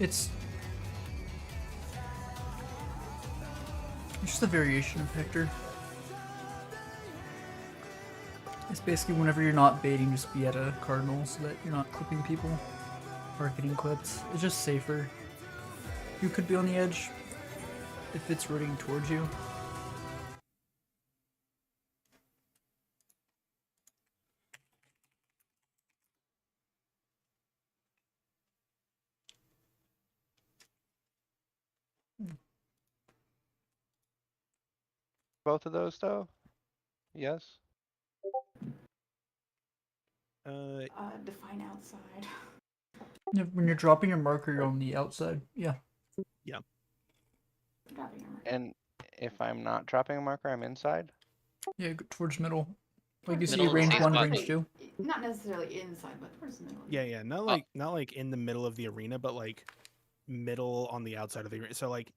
It's just a variation of Hector. It's basically whenever you're not baiting, just be at a cardinal so that you're not clipping people or getting clipped. It's just safer. You could be on the edge if it's rotating towards you. Both of those though? Yes? Define outside. When you're dropping your marker, you're on the outside. Yeah. Dropping your marker. And if I'm not dropping a marker, I'm inside? Yeah, go towards middle. Like you see Middle of the range safe 1, spot. range 2. Not necessarily inside, but towards the middle. Yeah, not like in the middle of the arena, but like middle on the outside of the arena. So like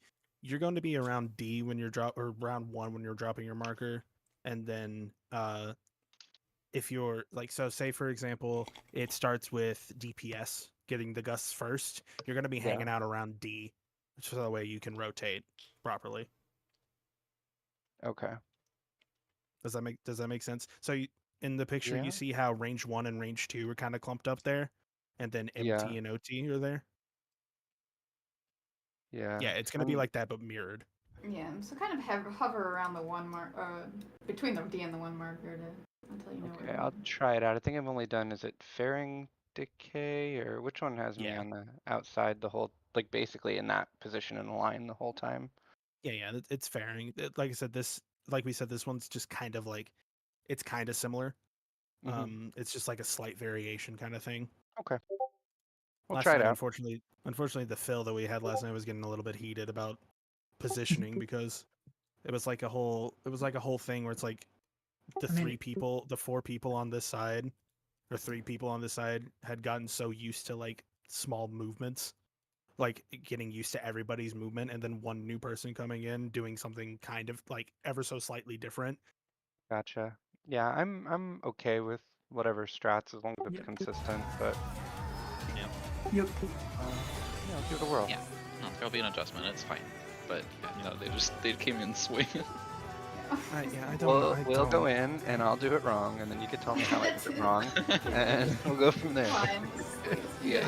you're going to be around D when you're round 1 when you're dropping your marker, and then if you're like, so say for example it starts with DPS getting the gusts first, you're going to be hanging out around D, so that way you can rotate properly. Okay. Does that make sense? So in the picture you see how range 1 and range 2 are kind of clumped up there, and then MT and OT are there. Yeah. Yeah, it's gonna be like that, but mirrored. Yeah, so kind of hover around the 1 mark, between the D and the 1 marker until you know where. Okay, I'll try it out. I think I've only done, is it fairing decay, or which one has me on the outside the whole, like basically in that position in the line the whole time? Yeah, it's fairing. Like I said, like we said, this one's just kind of like, it's kind of similar. It's just like a slight variation kind of thing. Okay. We'll Last try it night, out. Unfortunately, the fill that we had last night was getting a little bit heated about positioning because it was like a whole thing where it's like the 4 people on this side, or 3 people on this side had gotten so used to like small movements, like getting used to everybody's movement, and then one new person coming in doing something kind of like ever so slightly different. Gotcha. Yeah, I'm okay with whatever strats as long as it's consistent, but Yep. yeah, I'll give it a whirl. Yeah, no, there'll be an adjustment. It's fine. But yeah, no, they came in swinging. I don't. We'll go in and I'll do it wrong, and then you can tell me how I did it wrong, and we'll go from there. Yeah,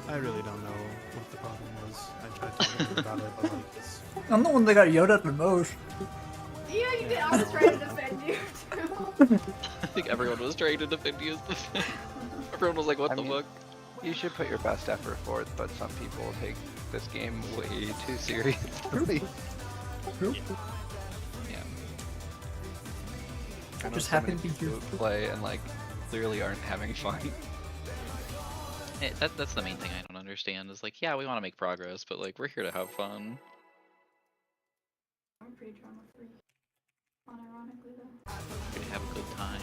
I really don't know what the problem was. I tried to think about it, but like it's... I'm the one that got yelled at the most. Yeah, you did. I was trying to defend you too. I think everyone was trying to defend you. Everyone was like, what the fuck? You should put your best effort forth, but some people take this game way too seriously. Yeah. I know Just so happen many to be people here. who play and like clearly aren't having fun. That's the main thing I don't understand is like, yeah, we want to make progress, but like, we're here to have fun. I'm pretty drama free. Unironically though. Here to have a good time.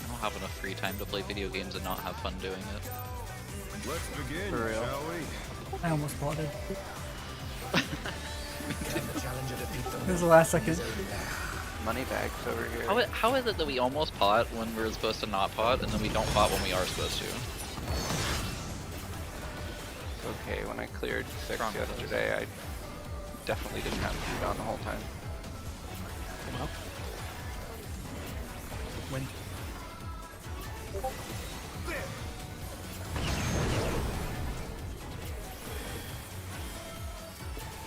I don't have enough free time to play video games and not have fun doing it. Let's begin, For real. shall we? I almost bought it. It was the last second. Money bags over here. How is it that we almost pot when we're supposed to not pot, and then we don't pot when we are supposed to? Okay, when I cleared 6 Strong yesterday, I definitely didn't have food on the whole time. Well, when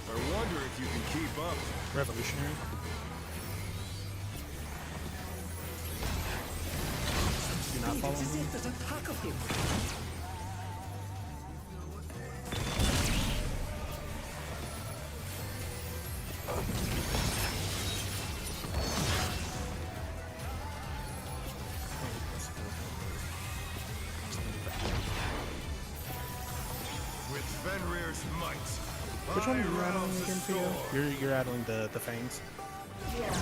I wonder if you can keep up. revolutionary. Do not follow me. With Fenrir's might. Which one are you I rattling rouse the again, Theo? storm. You're rattling the fangs. Yeah.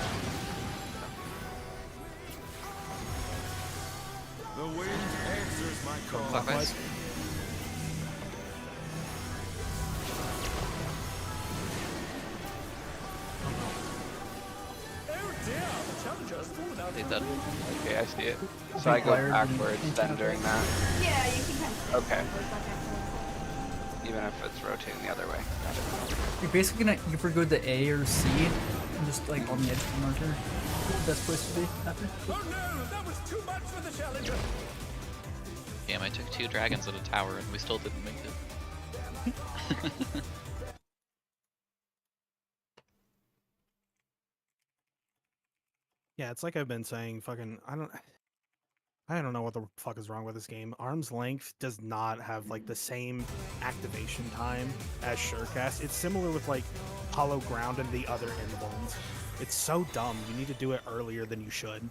The wind answers my call. Clockwise? They're down. They did. Okay, I see it. So I go Required backwards being then during that, Yeah, you can kind of stay Okay. for a second. even if it's rotating the other way. Got it. You're basically gonna either go to A or C, and just like on the edge of the marker. Best place to be after. Oh no, that was too much for the challenger. Damn, I took 2 dragons at a tower and we still didn't make it. Yeah, it's like I've been saying. Fucking, I don't know what the fuck is wrong with this game. Arm's Length does not have like the same activation time as Surecast. It's similar with like Hollow Ground and the other invulns. It's so dumb. You need to do it earlier than you should.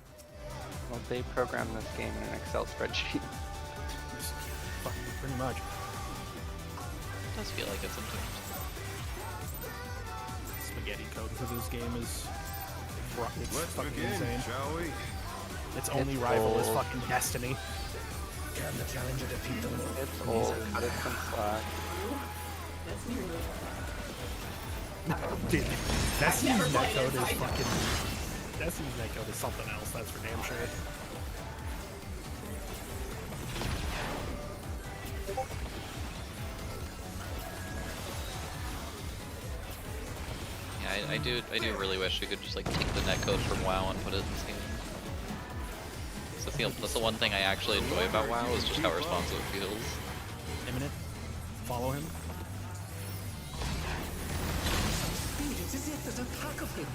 Well, they programmed this game in an Excel spreadsheet. Just fucking pretty much. It does feel like it sometimes. Spaghetti code for this game is it's Let's fucking begin, insane. shall we? Its only It's rival is old. fucking Destiny. Can the challenger defeat them? It's old, cut it some slack. Dude, Destiny's netcode is fucking. Destiny's netcode is something else. That's for damn sure. Yeah, I do really wish we could just like take the netcode from WoW and put it in this game. So that's the one thing I actually enjoy about WoW is just how responsive it feels. Imminent. Follow him. It's as if there's a pack of him.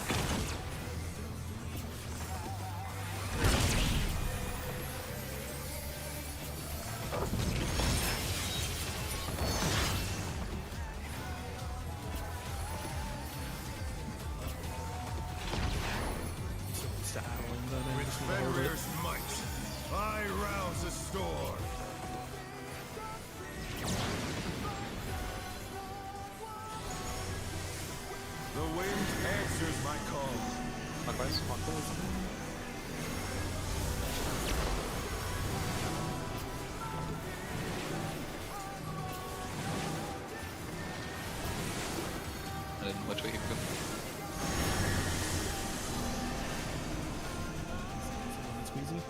So he's to Adeline, then I With just wanna hold it. Fenrir's might, I rouse a storm. The wind answers my call. Clockwise. I didn't know which way he would go. Squeezy.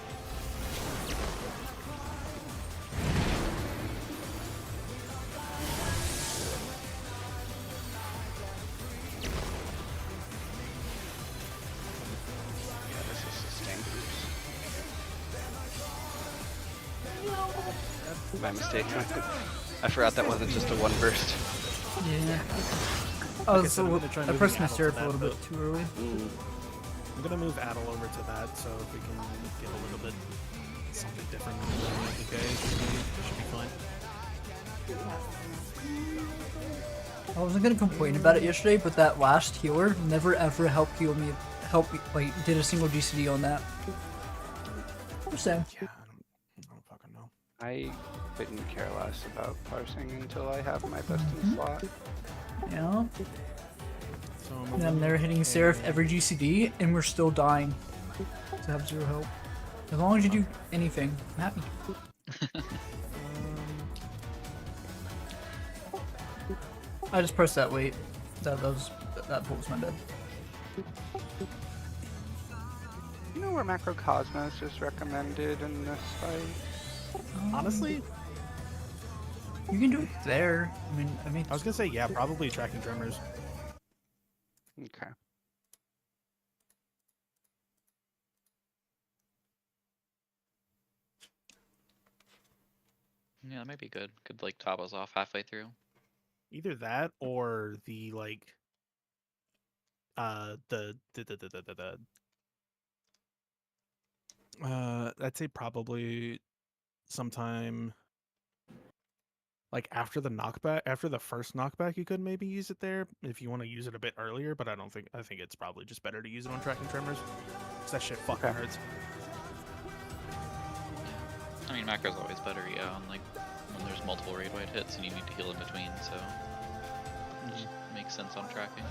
Yeah, this is sustained boost. My mistake. I forgot that wasn't just a one burst. Yeah. Like I Oh, said, so I'm gonna try I moving pressed my Adel to syrup a that, little bit but- too early. I'm gonna move Adel over to that, so if we can get a little bit something different. Okay, should be fine. I wasn't gonna complain about it yesterday, but that last healer never ever helped heal me. Like did a single GCD on that. I'm saying. Yeah, I don't fucking know. I couldn't care less about parsing until I have my best in slot. Yeah. So I'm And then they're hitting Seraph and- every GCD, and we're still dying to have 0 help. As long as you do anything, I'm happy. I just pressed that wait. That was was my bad. You know where Macrocosmos is recommended in this fight? Honestly, You can do it there. I mean, I was gonna say yeah, probably tracking tremors. Okay. Yeah, that might be good. Could like top us off halfway through. Either that or the like I'd say probably sometime like after the knockback, after the first knockback, you could maybe use it there if you want to use it a bit earlier, but I think it's probably just better to use it on tracking tremors. 'Cause that shit fucking Okay. hurts. I mean, macro's always better, yeah, on like when there's multiple raid wide hits and you need to heal in between, so it just makes sense on tracking.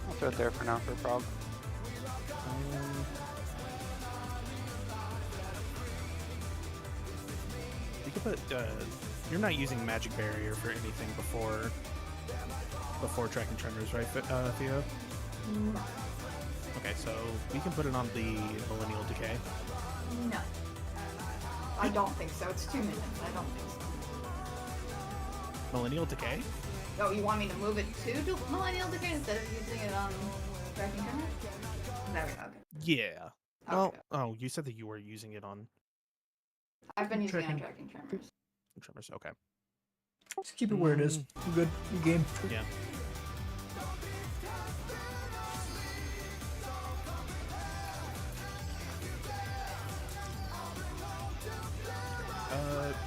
I'll throw it there for now for Prog. You could put you're not using magic barrier for anything before tracking tremors, right, Theo? Okay, so we can put it on the Millennial Decay. No. I don't think so. It's 2 minutes. I don't think so. Millennial Decay? Oh, you want me to move it to Millennial Decay instead of using it on Tracking Tremor? There we go. Okay. Yeah. Okay. Well, oh, you said that you were using it on I've been using it on Tracking. Tracking Tremors. Tremors. Okay. Just keep it where it is. You're good. You game. Yeah.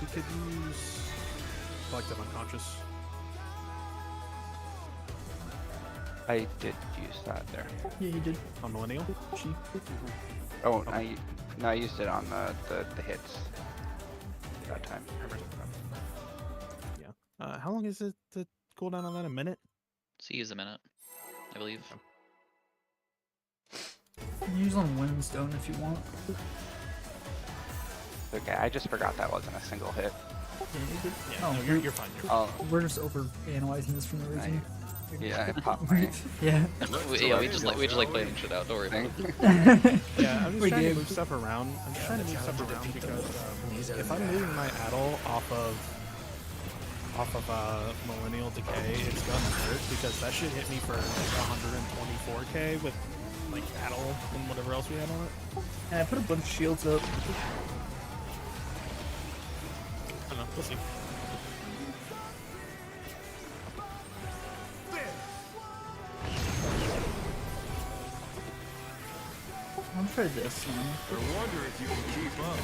We could use Collective Unconscious. I did use that there. Yeah, you did. On Millennial? She. Oh, I used it on the hits that time. Yeah. How long is it the cooldown on that? A minute? So use a minute, I believe. You can use on Windstone if you want. Okay, I just forgot that wasn't a single hit. Yeah, you're good. Yeah. No, No, you're fine. You're fine. Oh, we're just over analyzing this for no reason. yeah, it popped my Yeah. Yeah, we just like playing shit out. Don't worry about thing. it. Yeah, I'm just We trying to did. move stuff around. I'm just trying to move stuff around because if I'm moving my Addle off of Millennial Decay, it's gonna hurt because that should hit me for like 124k with like Addle and whatever else we had on it. And I put a bunch of shields up. I don't know. We'll see. I'll try this one. I wonder if you can keep up.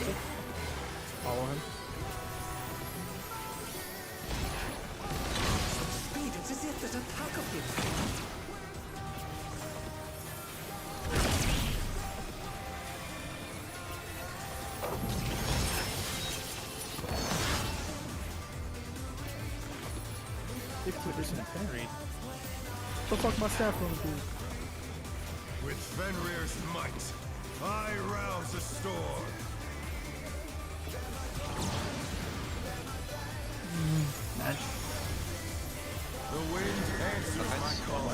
Follow him. Speed, it's as if there's a pack of him. Parried. What the fuck my staff gonna do? With Fenrir's might, I rouse the storm. Match. The wind answers my call.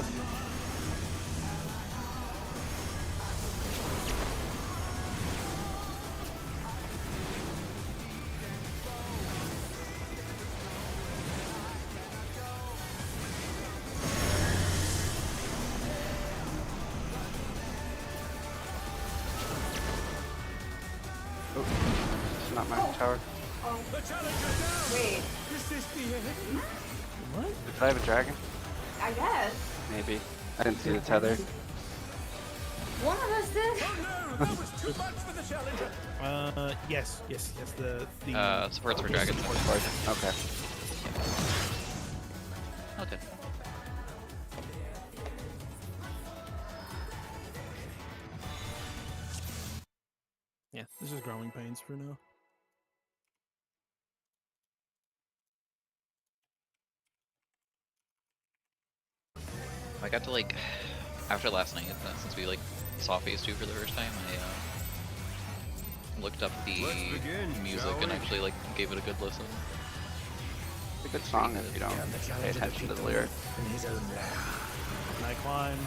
It's not my tower. The challenger down. Wait, Is this the end? What? Did I have a dragon? I guess. Maybe. I didn't see the tether. One of us did. Oh no, that was too much for the challenger. Yes. The Supports for dragons. Okay. Okay. yeah, this is growing pains for now. I got to like after last night, since we like saw phase 2 for the first time, I looked up the Let's begin, music shall and we? actually like gave it a good listen. It's a good song if you don't pay attention to the lyrics. And I climb.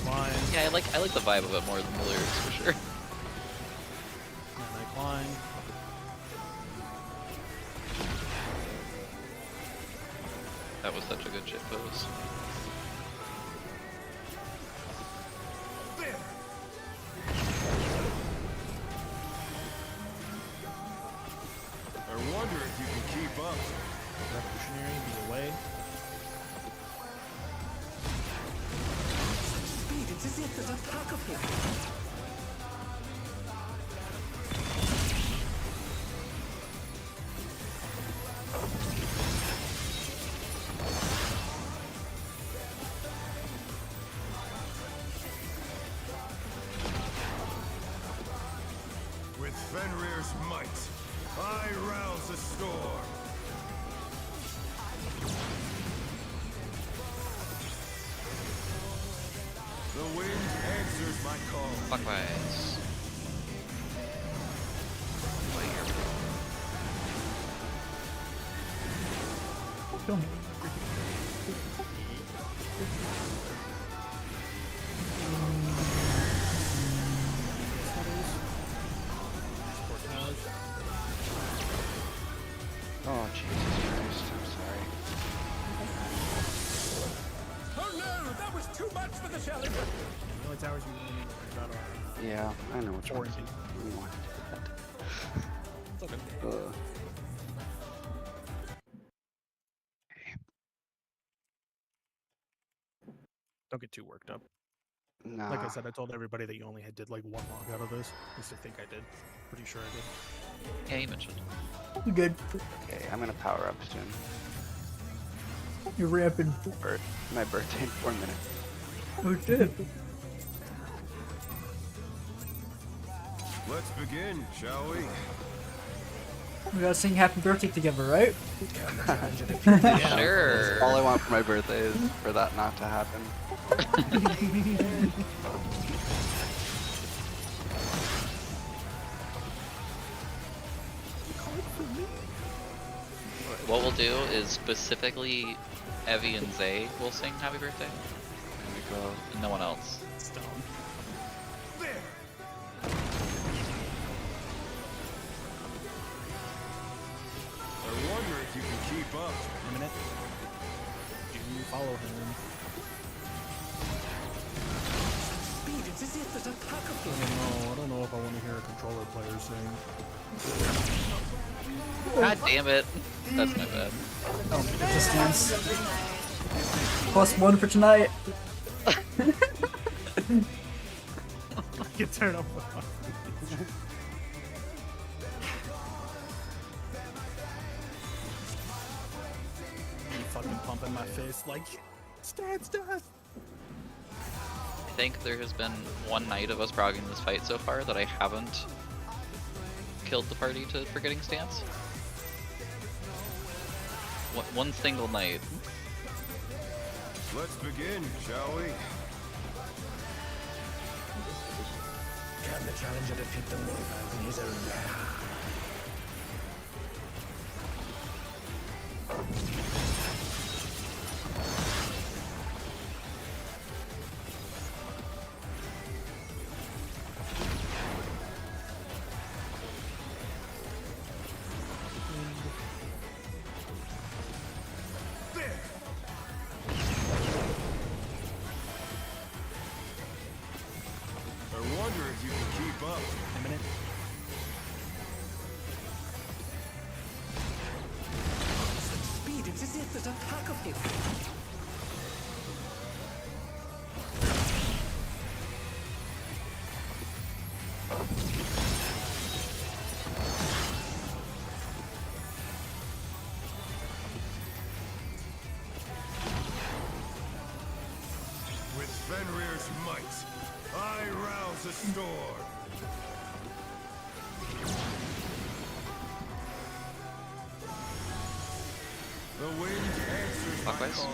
Climb. Yeah, I like the vibe of it more than the lyrics for sure. And I climb. That was such a good shit pose. I wonder if you can keep up. Revolutionary, be away. Speed, it's as if there's a pack of him. With Fenrir's might, I rouse the storm. The wind answers my call. Clockwise. Kill me. much for the challenger. The only towers you really need to worry about are Yeah, I know which 4 ones. and 2. You want It's okay. Ugh. Don't get too worked up. Nah. Like I said, I told everybody that you only did like 1 log out of this. At least I think I did. Pretty sure I did. Yeah, you mentioned. You're good. Okay, I'm gonna power up soon. You're ramping. My birthday in 4 minutes. Oh shit. Let's begin, shall we? We gotta sing happy birthday together, right? Sure. All I want for my birthday is for that not to happen. What we'll do is specifically Evie and Zay will sing happy birthday. There we go. And no one else. Stone. There. I wonder if you can keep up. A minute. You follow him. Speed, it's as if there's a pack of I don't know if I want to hear a controller player sing. God damn it. That's my bad. Oh, it's a stance. +1 for tonight. You turn up. You fucking pumping my face like Stan's death. I think there has been one night of us progging this fight so far that I haven't killed the party to forgetting stance. One single night. Let's begin, shall we? Can the challenger defeat the Morvans in his own land? I wonder if you can keep up. A minute. Speed, it's as if there's a pack of him. With Fenrir's might, I rouse a storm. The wind answers my Clockwise. call.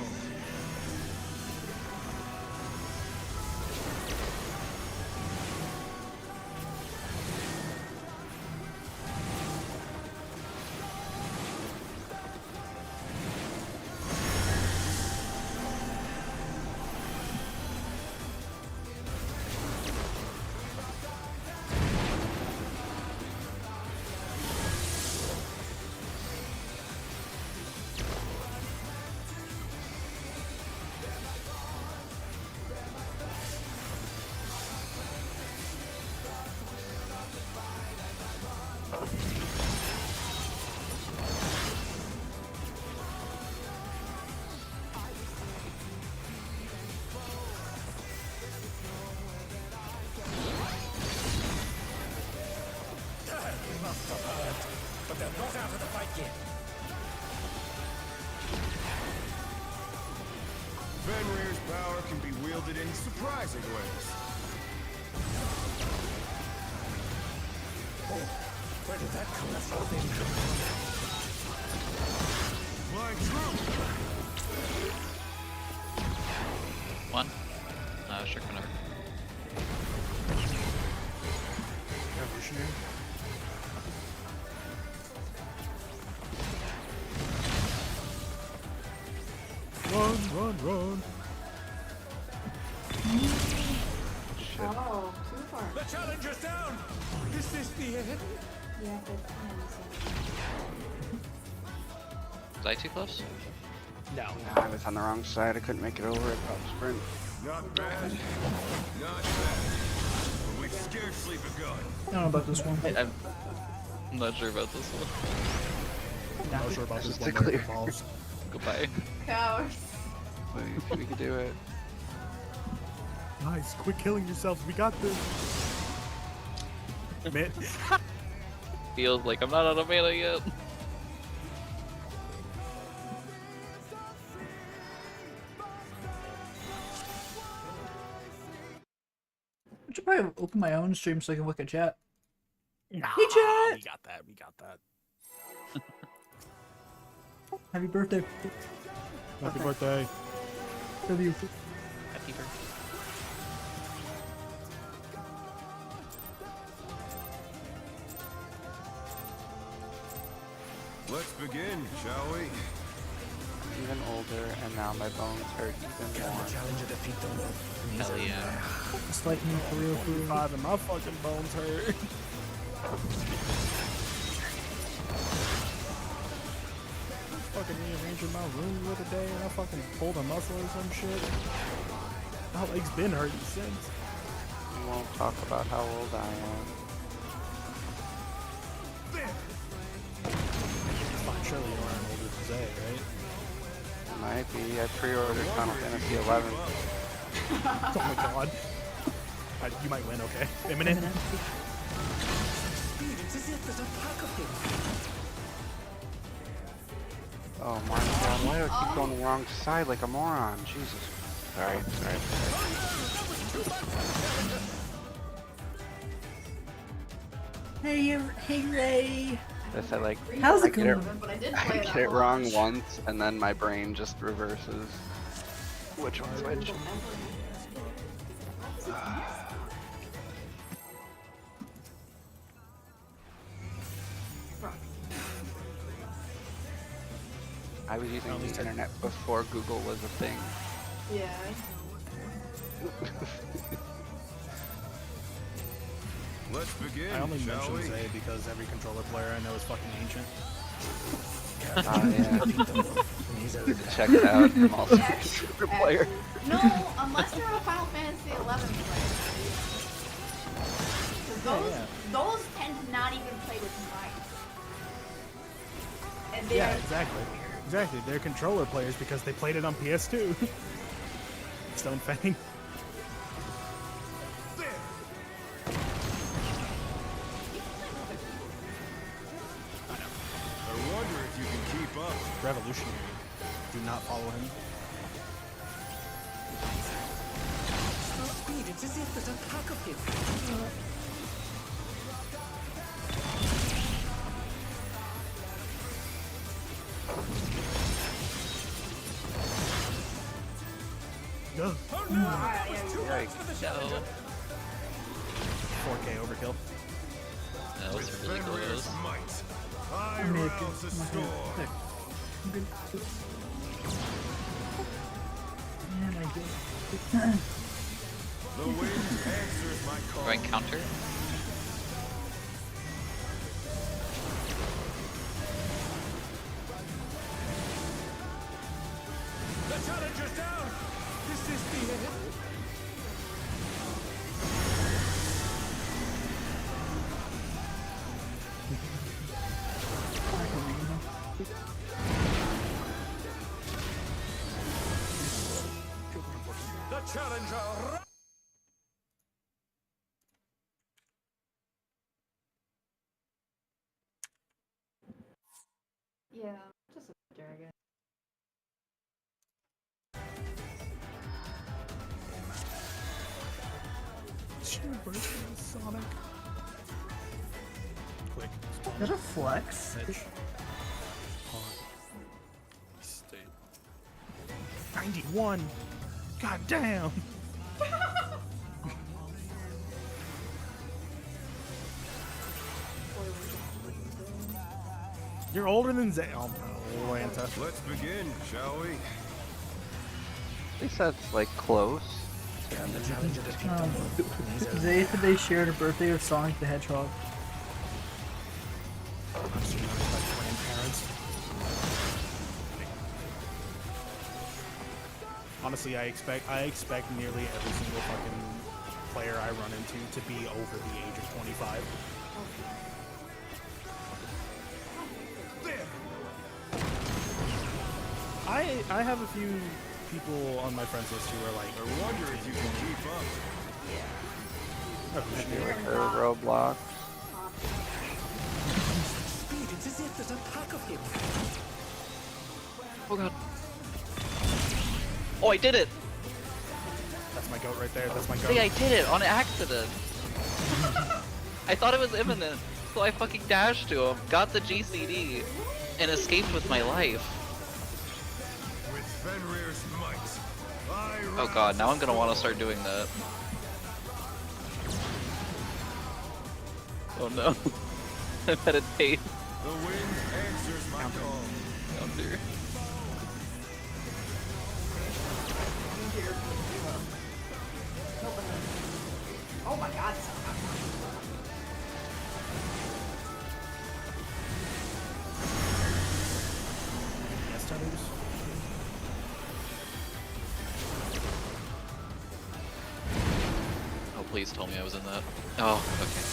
But they're not out of the fight yet. Fenrir's power can be wielded in surprising ways. Oh, where did that come from? My true. One. Sure, whenever. Run. Oh, too far. The challenger's down! Is this the end? Yeah, but Was I too close? No. I was on the wrong side. I couldn't make it over at top sprint. Not bad. Not bad. But we've scarcely begun. I don't know about this one. I'm not sure about this one. I'm not sure about this Just one to where it clear. involves. Goodbye. Cowards. We can do it. Nice, quit killing yourselves. We got this. Man, Feels like I'm not out of mana yet. I should probably open my own stream so I can look at chat. nah, Hey, chat! we got that. We got that. Happy birthday. Happy birthday. Love you. Happy birthday. Let's begin, shall we? Even older, and now my bones hurt even Can more. the challenger defeat the wolf? Hell yeah. It's like me for real, for real. God, and my fucking bones hurt. Fucking rearranging my room the other day and I fucking pulled a muscle or some shit. My leg's been hurting since. We won't talk about how old I am. Fine, surely you aren't older than Zay, right? Might be. I pre-ordered Final Fantasy 11. Oh my god. You might win, okay. Imminent. Oh my god, why do I keep going the wrong side like a moron? Jesus. Sorry. Hey Ray. Guess I like How's it I get it, going? But I did I play get that it wrong launch. once, and then my brain just reverses. Which one's which? I was using the internet before Google was a thing. Yeah. Let's begin, I only shall we? mention Zay because every controller player I know is fucking ancient. Yeah. Check it out. I'm also a computer player. No, unless you're a Final Fantasy 11 player. 'Cause those tend to not even play with mice. And they Yeah, are exactly. Exactly. They're controller players because they played it on PS2. Stone Fang. I wonder if you can keep up. Revolutionary. Do not follow him. Go. Yikes. No. 4K overkill. That was really Fenrir's close. might. I I'm gonna rouse a storm. Man, I did. The wind answers my call. Do I counter? The challenger's down. This is the end. The challenger. Yeah, just a dragon. Sonic. Quick. Is that a flex? Edge. Stay. 91. God damn. You're older than Zay. Oh no, Lanta. Let's begin, shall we? At least that's like close. Can the challenger defeat the wolf? They said they shared a birthday with Sonic the Hedgehog. I'm surrounded by grandparents. honestly, I expect nearly every single fucking player I run into to be over the age of 25. I have a few people on my friends list who are like, I wonder if you can keep up. Or Roblox. Speed, it's as if there's a pack of him. Oh god. Oh, I did it! that's my goat right there. That's my goat. Hey, I did it on accident. I thought it was imminent, so I fucking dashed to him, got the GCD, and escaped with my life. With Fenrir's might, I Oh god, now I'm gonna want to start doing that. Oh no. I'm at a pace. The wind answers my call. Counter. Oh my god. Yes, Tutters. Oh, please tell me I was in that. Oh, okay.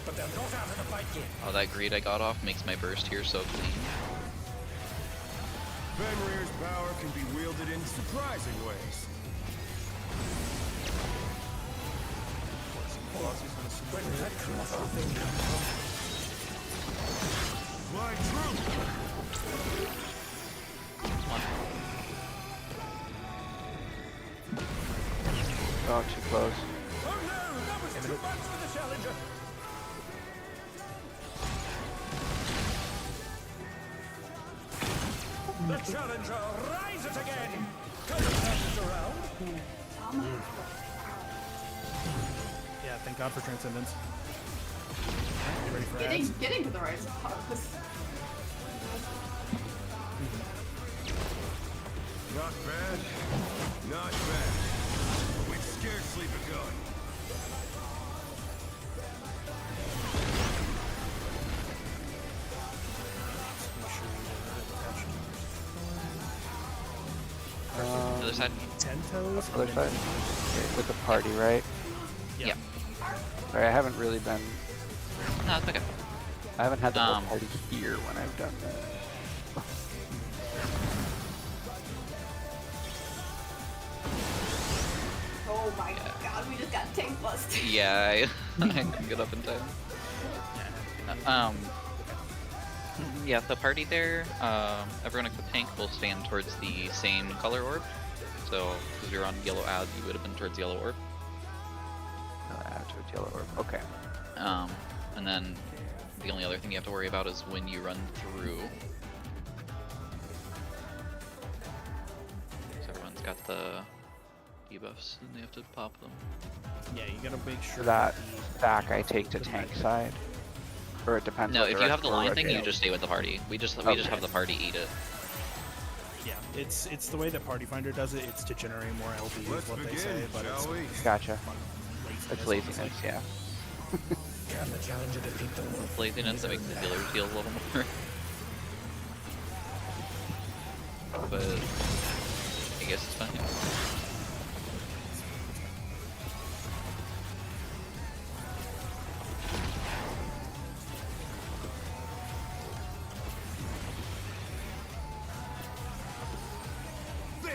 But they're not out of the fight yet. Oh, that greed I got off makes my burst here so clean. Fenrir's power can be wielded in surprising ways. When that colossal thing fly true. Oh, too close. Oh no, that was too much for the challenger. The challenger rises again. Could have turned it around. Yeah, thank God for Transcendence. You ready for ads? Getting to the right spot was... Not bad. Not bad. We've scarcely begun. Make sure you Other side? 10 toes. Other side. Okay, with the party, right? Yeah. Sorry, I haven't really been. No, it's okay. I haven't had the whole party here when I've done that. Oh my god, we just got tank busted. Yeah, I couldn't get up in time. Yeah, the party there, everyone except Tank will stand towards the same color orb. So, because you're on yellow ad, you would have been towards yellow orb. Add to a yellow orb. Okay. And then the only other thing you have to worry about is when you run through. So everyone's got the debuffs and they have to pop them. Yeah, you gotta make sure That back I take to tank side. Or it depends. No, what if you have the direction we're line thing, you rotating. just stay with the party. We just Okay. have the party eat it. Yeah, it's the way that Party Finder does it. It's to generate more LB, Let's is what begin, they say, but shall we? Gotcha. laziness, It's laziness, honestly. yeah. Can the challenger defeat the wolf? Laziness that makes the healer feel a little more. But I guess it's fine. There!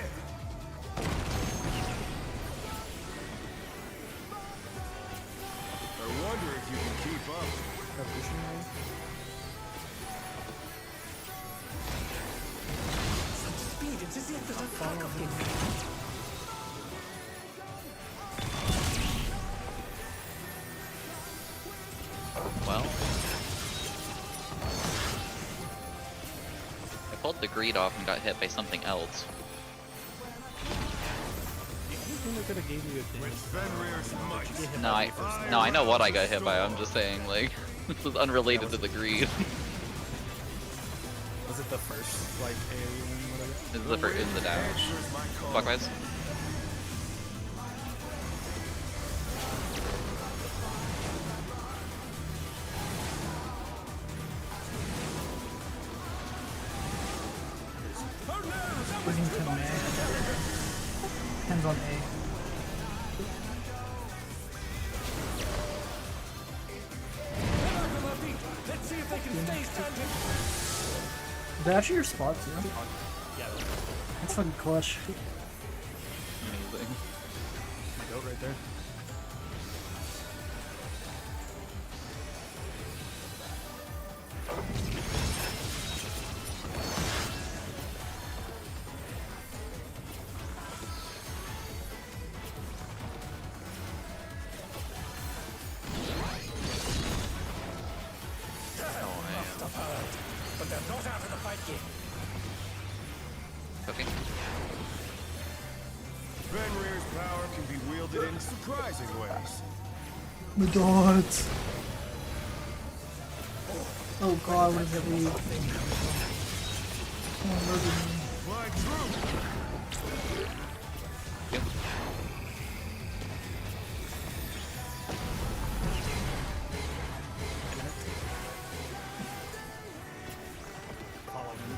I wonder if you can keep up. Revolutionary. Such speed, it's as if there's a pack of him. Well, I pulled the greed off and got hit by something else. could have gave you a thing. No, I know what I got hit by. I'm just saying, like, this was unrelated to the greed. Was it the first, like, alien, whatever? This is the first in the dash. Clockwise. Pushing to on A. Depends on A. Let's see if they can stay standing. Is that actually your spot too? Yeah, That's fucking clutch. Amazing. my goat right there. But they're not out of the fight yet. Okay. Fenrir's power can be wielded in surprising ways. My dogs. Oh god, what is that leave? Oh, murder me. Fly through! Follow him.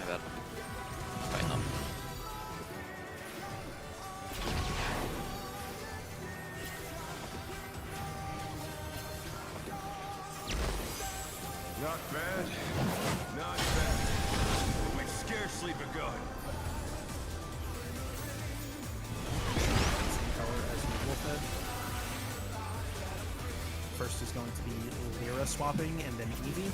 My bad. Fine them. Not bad. Not bad. We've scarcely begun. Same color as the wolf head. First is going to be Lyra swapping, and then Eevee.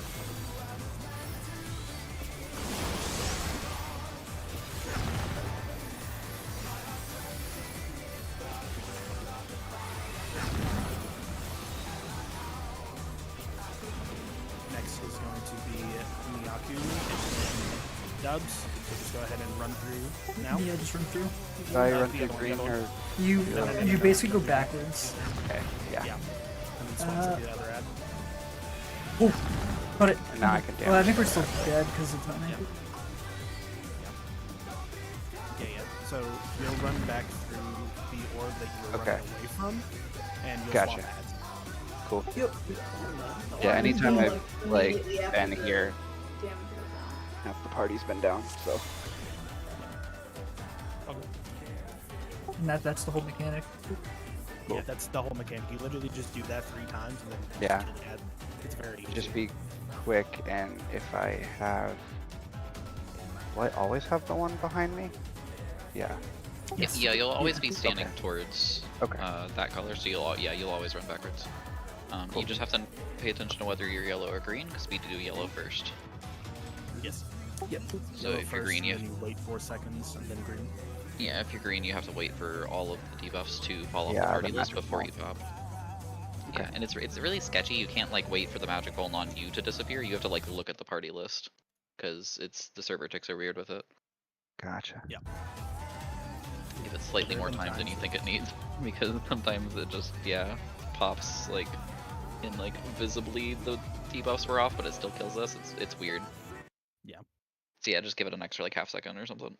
Next is going to be Miyaku and then Dubs. So just go ahead and run through now. Yeah, just run through. Do I Uh, run the through other one, green the other or? You basically go backwards. Okay, yeah. Yeah. And then swap to the other ad. Oh, got it. And now I can Well, I damage think we're it. still dead because of timing. Yeah. Yeah. So you'll run back through the orb that you were Okay. running away from, and you'll Gotcha. swap ads. Cool. Yep. Yeah, anytime I've like Immediately after been the here, damage goes half the party's been down, so. And that's the whole mechanic. Yeah, that's the whole mechanic. You literally just do that 3 times, and then Yeah. kill the ad. It's very easy. Just be quick, and if I have... Will I always have the one behind me? Yeah. Yes. Yeah, you'll always be Okay. standing towards Okay. that color, so you'll always run backwards. Cool. You just have to pay attention to whether you're yellow or green, because we do yellow first. Yes. Yep. So Yellow if you're first, green, and then you wait 4 seconds, and then green. Yeah, if you're green, you have to wait for all of the debuffs to fall off Yeah, the the party list magic before ball. you pop. Okay. Yeah, and it's really sketchy. You can't like wait for the magic ball on you to disappear. You have to like look at the party list, because the server ticks are weird with it. Gotcha. Give it slightly more time than you think it needs, because sometimes it just pops like in like visibly the debuffs were off, but it still kills us. It's weird. Yeah. So yeah, just give it an extra like half second or something.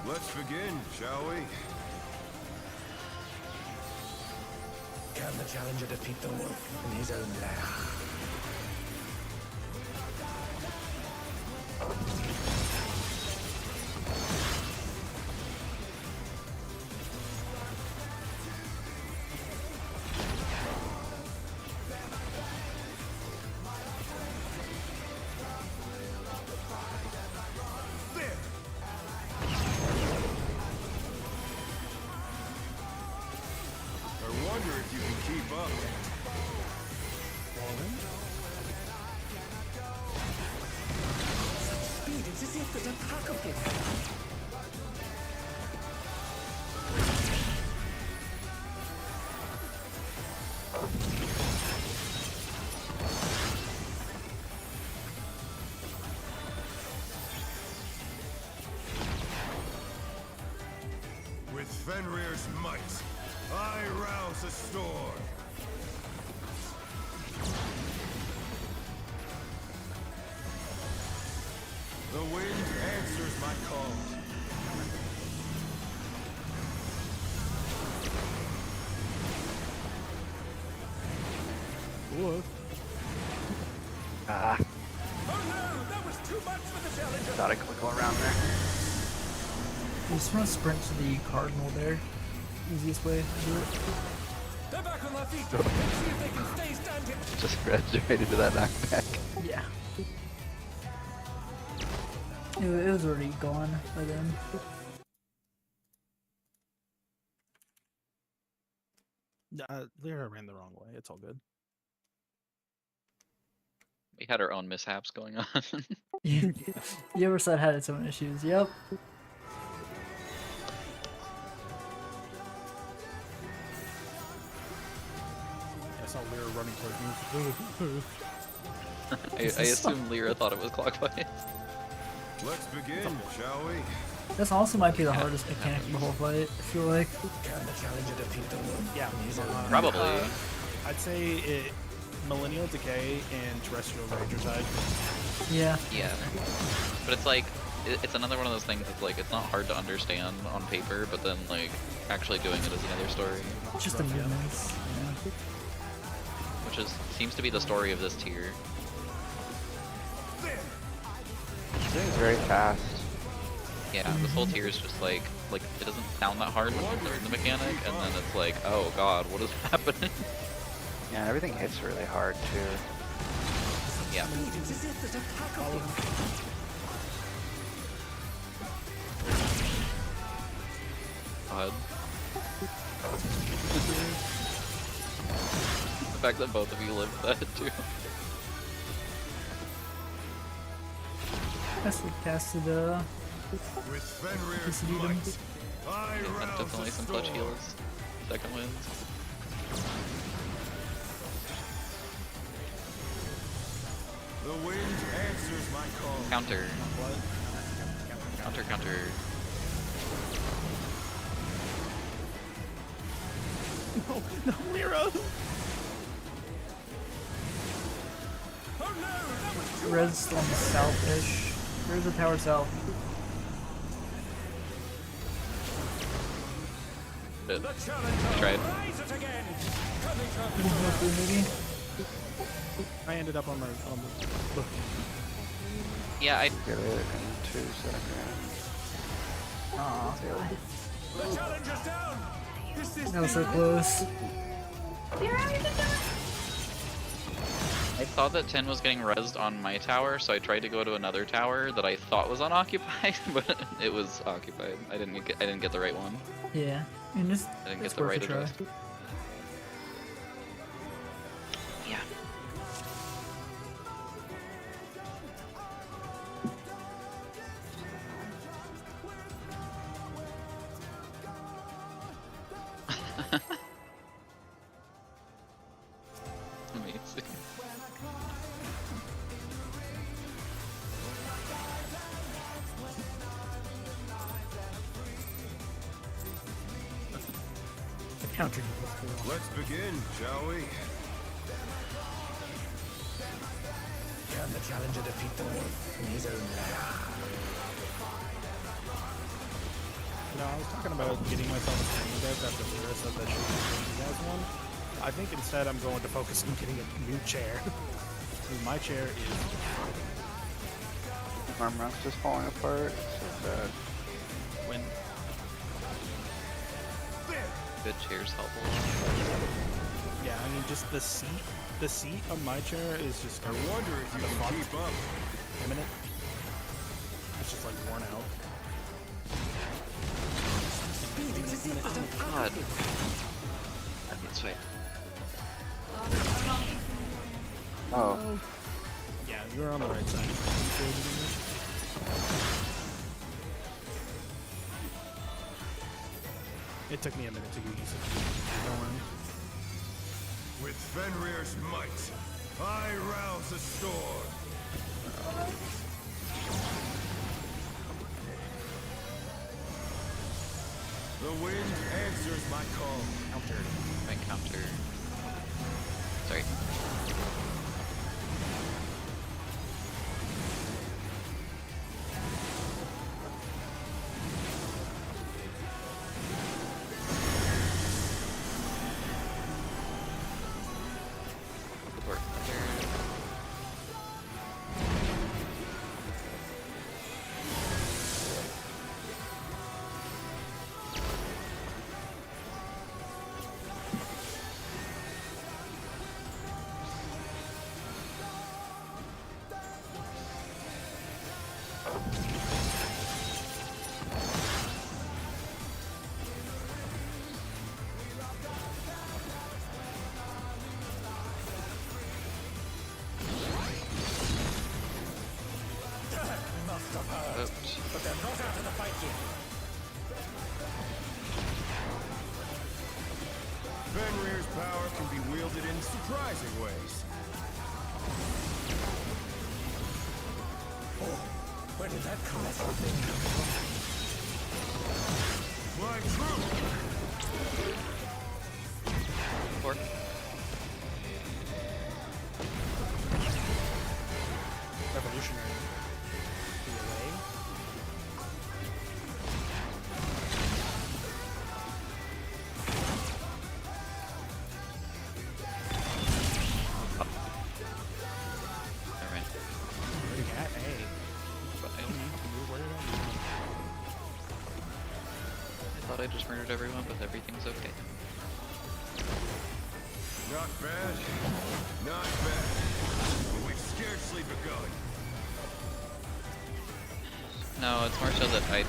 Let's begin, shall we? Can the challenger defeat the wolf in his own lair? I wonder if you can keep up. as if there's a pack of them. With Fenrir's might, I rouse a storm. The wind answers my call. What? Oh no, that was too much for the challenger. Thought I could go around there. You just want to sprint to the cardinal there. Easiest way to do it. They're back on their feet. Let's see if they can stay standing. Just graduated to that knockback. Yeah. It was already gone by then. Lyra ran the wrong way. It's all good. We had our own mishaps going on. You ever said had its own issues? Yep. I saw Lyra running towards me. I assume Lyra thought it was clockwise. Let's begin, shall we? This also might be the hardest mechanic of the whole fight, I feel like. Can the challenger defeat the world? Yeah, Probably. I'd say it. Millennial Decay and Terrestrial Ranger Tide. Yeah. Yeah. But it's like, it's another one of those things that's like, it's not hard to understand on paper, but then like, actually doing it is another story. Just the movements. Yeah. Which seems to be the story of this tier. It's very fast. Yeah, this whole tier is just like it doesn't sound that hard when you learn the mechanic, and then it's like, oh god, what is happening? Yeah, everything hits really hard too. Yeah. It's as if there's a pack of them. God. The fact that both of you lived that too. Casted With Fenrir's PCD them. might, I Yeah, rouse definitely a some clutch storm. heals. Second wins. The wind answers my call. Counter. Counter, counter. No, Lyra! Oh no, that was too Res on the south-ish. Where's the tower south? Good. The challenger. Tried. Rise it again. Can they turn One this more around? through, maybe? I ended up on the Yeah, I Get it in 2 seconds. Aw, The challenger's down. Is this that was the so end? close. I thought that 10 was getting rezzed on my tower, so I tried to go to another tower that I thought was unoccupied, but it was occupied. I didn't get the right one. Yeah. I mean, just, I didn't get it's the worth right a try. address. Yeah. Amazing. The counter. Let's begin, shall we? Can the challenger defeat the world in his own lair? No, I was talking about getting myself a stream deck after Lyra said that she was going to guys one. I think instead I'm going to focus on getting a new chair. My chair is Armrest is falling apart. So bad. when Good cheers help a yeah, I mean just the seat on my chair is just I wonder if you can keep up. imminent. It's just like worn out. It's as if there's a pack God. of them. That's right. Oh, Yeah, you're on the right side. It took me a minute to get used to it. Don't worry. With Fenrir's might, I rouse the storm. The wind answers my call. Counter. Right, counter. Sorry. Support counter. Oops. But they're not out of the fight yet. Fenrir's power can be wielded in surprising ways. Oh, where did that come from? Flying true! Support. Revolutionary. Be away. Alright. Where'd he at? Hey. Where did I thought I just murdered everyone, but everything's okay. Not bad. Not bad. But we've scarcely begun. No, it's more so that my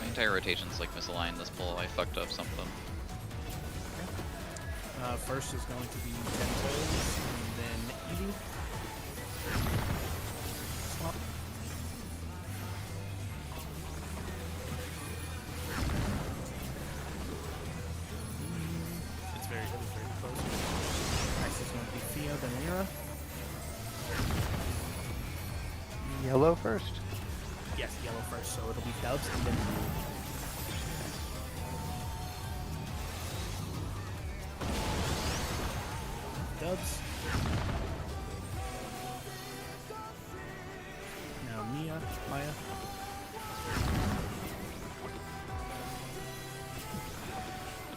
entire rotation's like misaligned this pull. I fucked up something. First is going to be Tempos, and then Eevee. Swap. It's very close. Next is going to be Theo, then Lyra. Yellow first. Yes, yellow first, so it'll be Dubs and then blue. Dubs. Now Maya.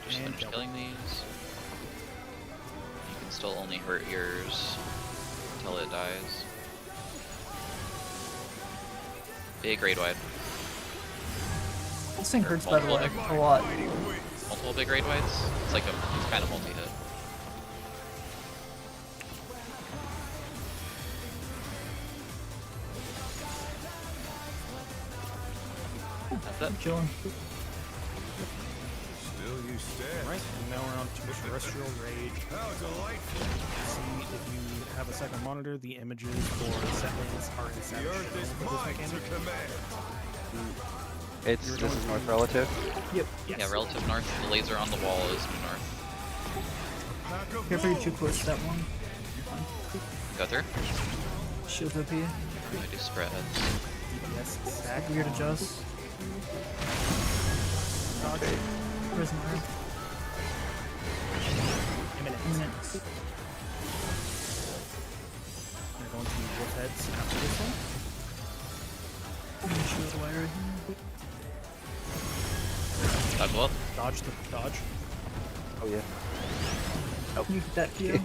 Just And finish double. killing these. You can still only hurt yours until it dies. Big raid wide. This thing hurts by the Multiple way, big- a lot. Multiple big raid wides. It's like it's kind of multi-hit. That's it. I'm chilling. Still you stand. Right, and now we're on to Terrestrial Rage. How delightful. See if you have a second monitor, the images for settlings are inside The of earth is this mine to mechanic. command. This is north relative. Yep. Yes. Yeah, relative north. The laser on the wall is due north. Pack of Here for you gold. to push that one. Go through. Shield OP. I do spreads. DPS stack. Weird adjust. Dodge. Prisoner. Imminent. Imminent. We're going to wolf heads after this one. Shield away right here. Dodge well. Dodge the dodge. Oh yeah. Can you get that PO? No.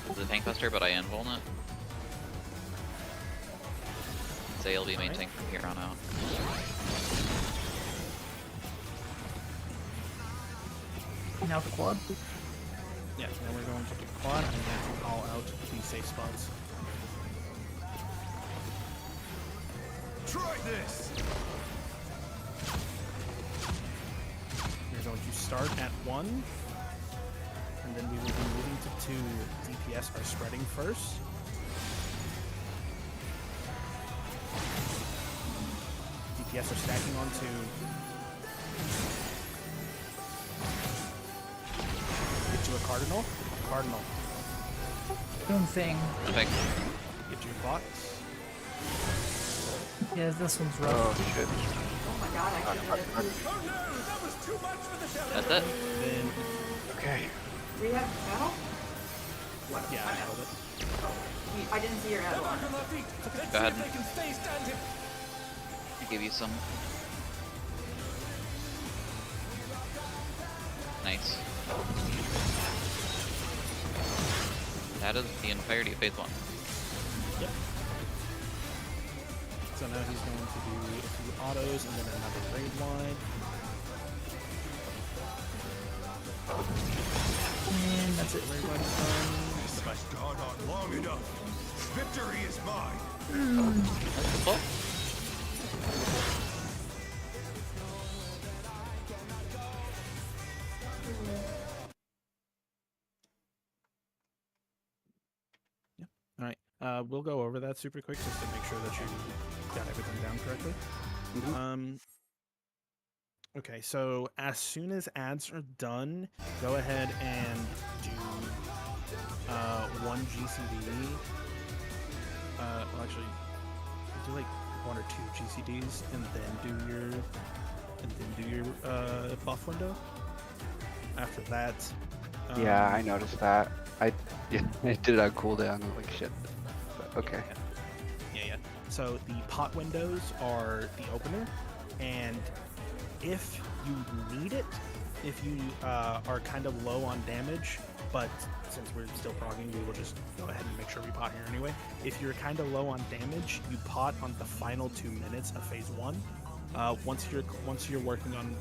It's a tank buster, but I invuln it. Say it'll be main tank from here on out. Now the quad. Yeah, now we're going to do quad and then to call out the safe spots. Try this. We're going to start at 1, and then we will be moving to 2. DPS are spreading first. Yeah, so stacking on 2. Get you a cardinal. Cardinal. Doing thing. Okay. Get you a box. Yeah, this one's rough. Oh shit. Oh my god, I should have Oh no, that was too much for the shell. That's it. Then, Okay. Do we have battle? What? yeah, I held it. I didn't see your They're battle. back on their feet. Let's Go see ahead. if they can stay standing. I give you some. Nice. That is the entirety of phase 1. Yep. So now he's going to do a few autos and then another raid line. And that's it. Raid line's done. This has gone on long enough. Victory is mine. Oh, All right. We'll go over that super quick just to make sure that you got everything down correctly. Okay, so as soon as ads are done, go ahead and do 1 GCD. Well, actually, do like 1 or 2 GCDs, and then do your buff window. After that, Yeah, I noticed that. I did it on cooldown. I was like shit. But, okay. Yeah. So the pot windows are the opener, and if you need it, if you are kind of low on damage, but since we're still progging, we will just go ahead and make sure we pot here anyway. If you're kind of low on damage, you pot on the final 2 minutes of phase 1. Once you're working on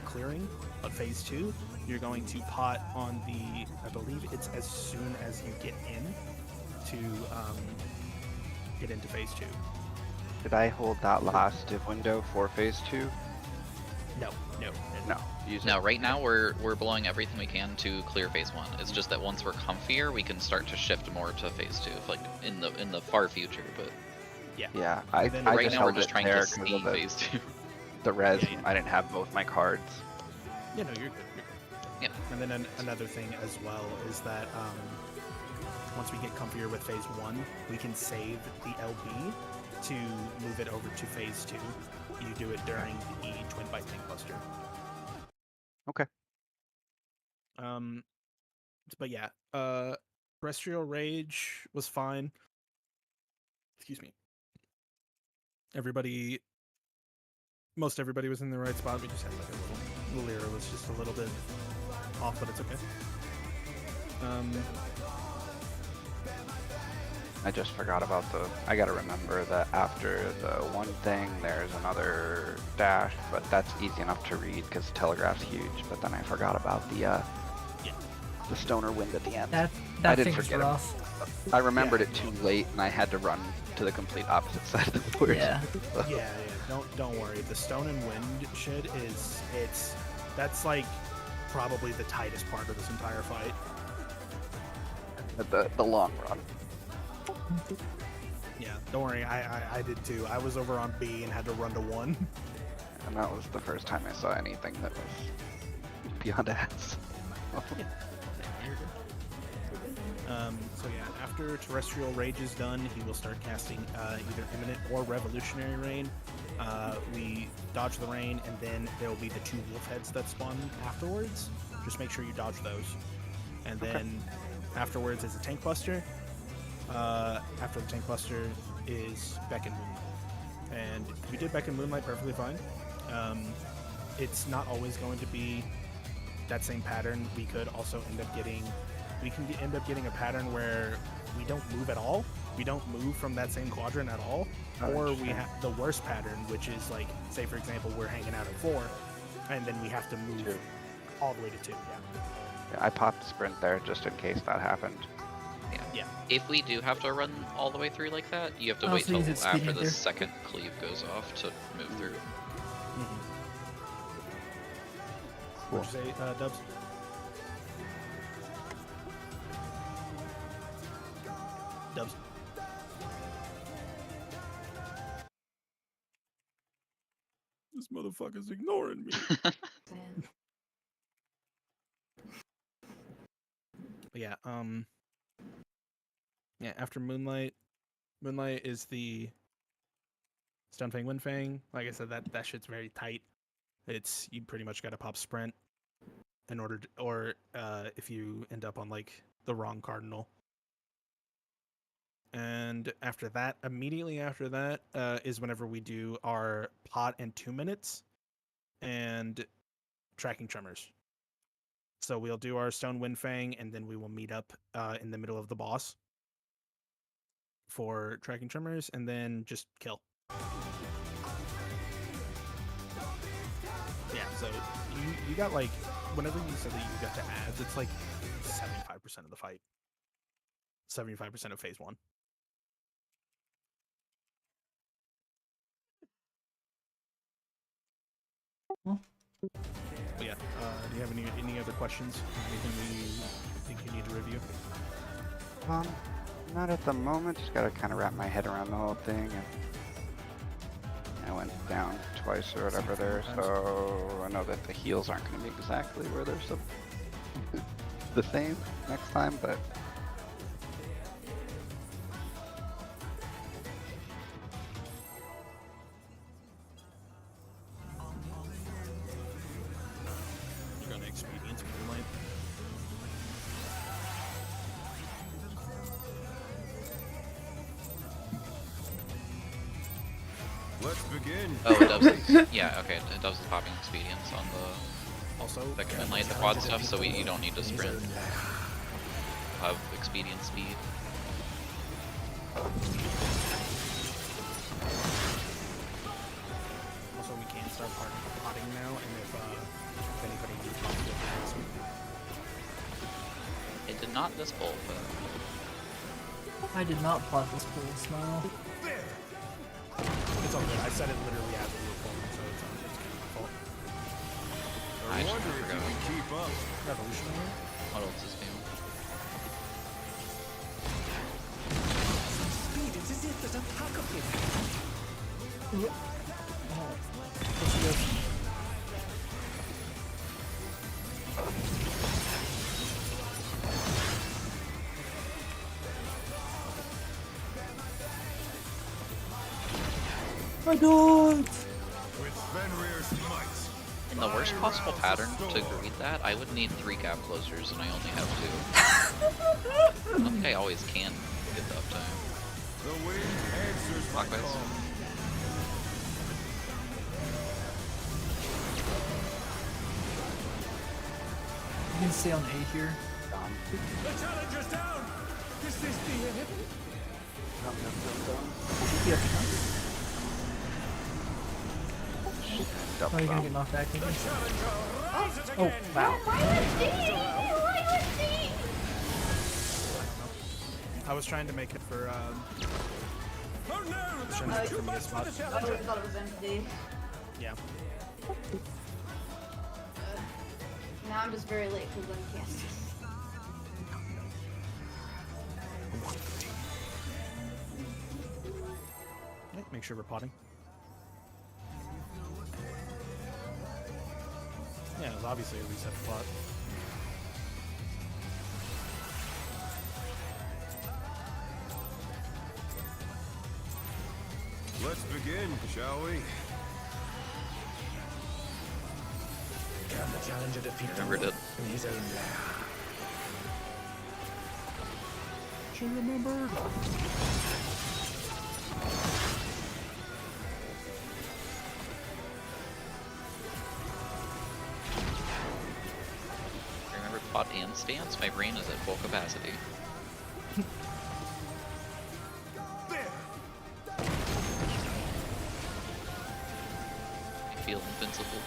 clearing of phase 2, you're going to pot on the, I believe it's as soon as you get into phase 2. Did I hold that last div window for phase 2? No. No. Use no, it. right now we're blowing everything we can to clear phase 1. It's just that once we're comfier, we can start to shift more to phase 2, like in the far future. But Yeah, I then I right just now we're held just it trying there to 'cause see of the phase 2. the res. Yeah. I didn't have both my cards. Yeah, no, you're good. Yeah. And then another thing as well is that once we get comfier with phase 1, we can save the LB to move it over to phase 2. You do it during the Twin Bite Tank Buster. Okay. But yeah, Terrestrial Rage was fine. Excuse me. Most everybody was in the right spot. We just had like a little Lyra was just a little bit off, but it's okay. I just forgot about I gotta remember that after the one thing, there's another dash, but that's easy enough to read because Telegraph's huge. But then I forgot about the stoner wind at the end. That I didn't thing's forget it. rough. I remembered it too late, and I had to run to the complete opposite side of the board. Yeah. Yeah. Don't worry. The Stone and Wind shit that's like probably the tightest part of this entire fight. The long run. Yeah, don't worry. I did too. I was over on B and had to run to 1. And that was the first time I saw anything that was beyond ads. So yeah, after Terrestrial Rage is done, he will start casting either Imminent or Revolutionary Rain. We dodge the rain, and then there will be the 2 wolf heads that spawn afterwards. Just make sure you dodge those. And then afterwards is a Tank Buster. After the Tank Buster is Beck and Moonlight. And we did Beck and Moonlight perfectly fine. It's not always going to be that same pattern. We could also end up getting a pattern where we don't move at all. We don't move from that same quadrant at all. Or we have the worst pattern, which is like, say for example, we're hanging out at 4, and then we have to move 2. all the way to 2. Yeah, I popped sprint there just in case that happened. Yeah. If we do have to run all the way through like that, you have to wait Also till use it speed after the meter. second cleave goes off to move through. What'd you say, Dubs? Dubs. This motherfucker's ignoring me. But yeah, yeah, after Moonlight is the Stunfang Windfang. Like I said, that shit's very tight. It's you pretty much got to pop Sprint in order to, or if you end up on like the wrong cardinal. And after that, immediately after that, is whenever we do our pot in 2 minutes and tracking tremors. So we'll do our Stone Windfang, and then we will meet up in the middle of the boss for tracking tremors, and then just kill. Yeah, so you got like, whenever you said that you got to ads, it's like 75% of the fight. 75% of phase 1. Well. But yeah, do you have any other questions? Anything you think you need to review? Not at the moment. Just gotta kind of wrap my head around the whole thing. And I went down twice or whatever there, so I know that the heals aren't going to be exactly where they're the same next time, but. You're gonna experience Moonlight. Let's begin. Oh, it does. Yeah, okay, it does the popping expedience on the Also, Moonlight, the quad stuff, so you don't need to sprint. Have expedient speed. Also, we can start potting now, and if anybody needs help with It did not this bolt, but I did not plot this pool, Smile. it's all good. I said it literally as we were pulling, so it's kind of my fault. I I just wonder if you forgot. can keep up. Revolutionary. What else is new? My god! With Fenrir's might. In the worst possible pattern to greet that, I would need 3 gap closers and I only have 2. I don't think I always can get the uptime. The wind answers my Clockwise. call. You can stay on A here. The challenger's down! Is this the end? I think you have to. Oh, you're gonna get knocked back again. Challenger, rise it Oh, again! wow. I was trying to make it for Oh no! Shouldn't That have was too given me a much for spot. the I challenger! thought it was empty. yeah. Now I'm just very late because I'm casting. Yeah, make sure we're potting. Yeah, it was obviously a reset plot. Let's begin, shall we? Can the challenger defeat the Remembered it. in his own lair? She remembered. Remember pot and stance? My brain is at full capacity. I feel invincible.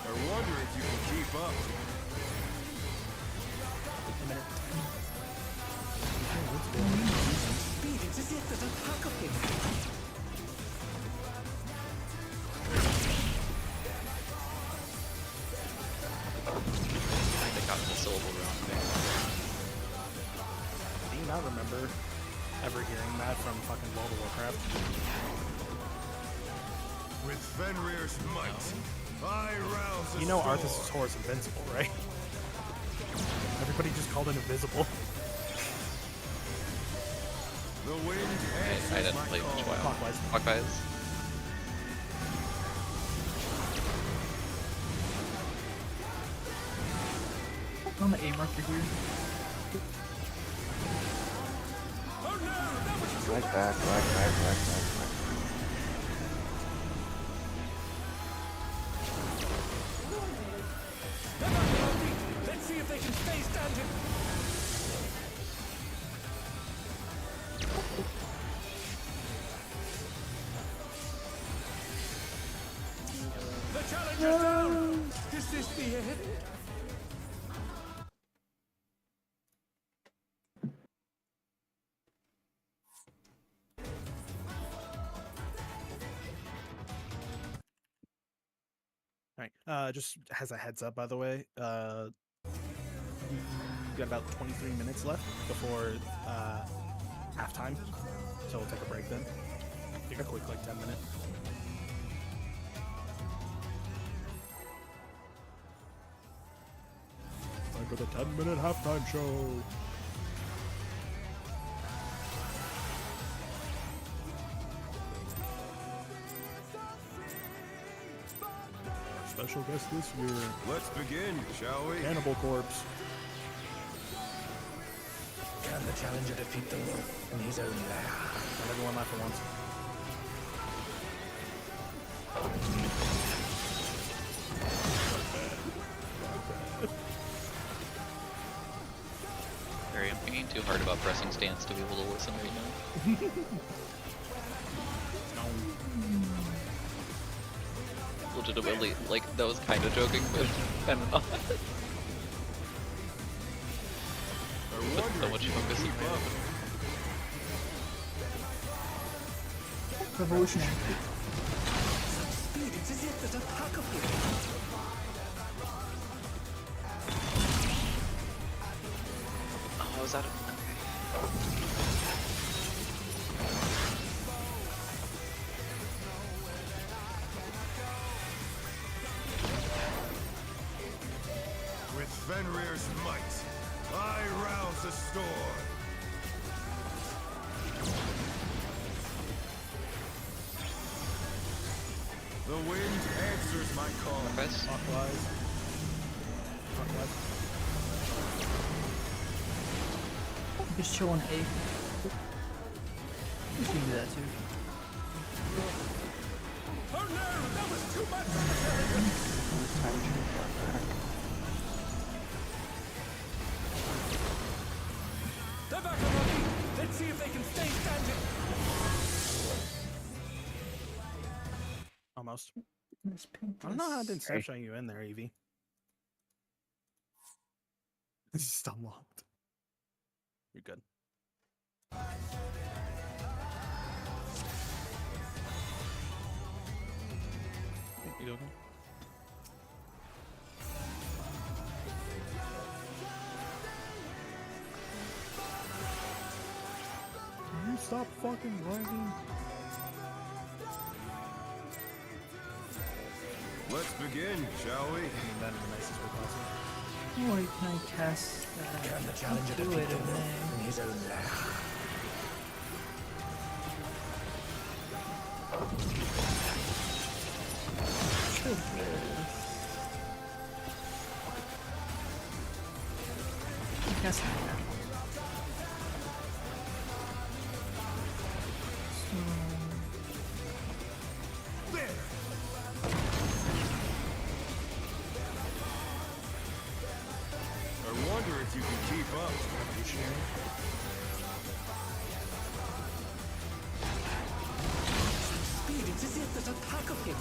I wonder if you can keep up. Speed it as if there's a pack of him. I think I got the syllable wrong. Do you not remember ever hearing that from fucking World of Warcraft? With Fenrir's might, I rouse the You know storm. Arthas' horse invincible, right? Everybody just called it invisible. The wind I answers didn't my play much call. WoW. Clockwise. Clockwise. On the A marker here. Oh no, that was too Like much. that, like that, like that. They're back on our feet. Let's see if they can stay standing. The challenger's down. Is this the end? Alright, just as a heads up, by the way, we've got about 23 minutes left before halftime, so we'll take a break then. Take a quick, like, 10-minute. Time for the 10-minute halftime show. Our special guest this year, Let's begin, shall we? Cannibal Corpse. Can the challenger defeat the wolf in his own lair? Let everyone laugh at once. Sorry, I'm thinking too hard about pressing stance to be able to listen right now. Legitimately, like, that was kind of joking, but kind of not. I Put wonder so if much you can focus in keep there. up. Revolutionary. Speed, it's as if there's a pack of them. Oh, was that okay. With Fenrir's might, I rouse the storm. The wind answers my call. Guys, Clockwise. Clockwise. Just chill on A. You can do that too. Oh no, that was too much for the challenger. They're back on our feet. Let's see if they can stay standing. Almost. Let's paint I don't know how I didn't this. snapshot you in there, Evie. This is still locked. You're good. You okay? Can you stop fucking driving? Let's begin, shall we? I mean that in the nicest way possible. Oh, wait, can I cast that? Can the challenger Do defeat it the in wolf in his own lair? Cast that. There! I wonder if you can keep up. Speed, it's as if there's a pack of him.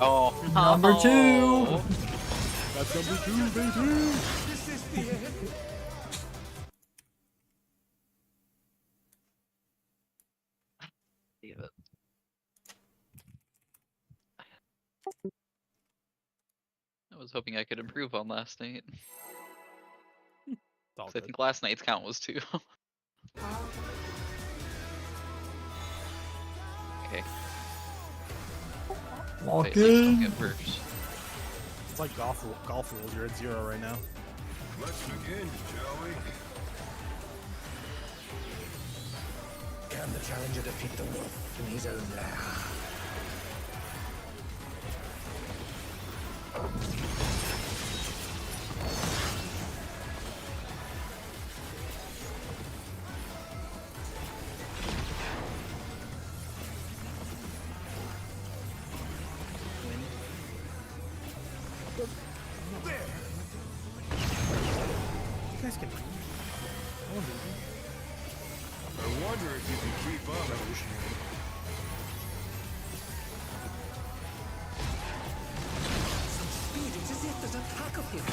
oh, Number two. That's number 2, baby! Is this the end? Damn it. I was hoping I could improve on last night. It's all 'Cause I good. think last night's count was 2. Fight like don't get worse. It's like golf rules. You're at 0 right now. Let's begin, shall we? Can the challenger defeat the wolf in his own lair? You guys can. I wonder if you can keep up. Speed, it's as if there's a pack of him.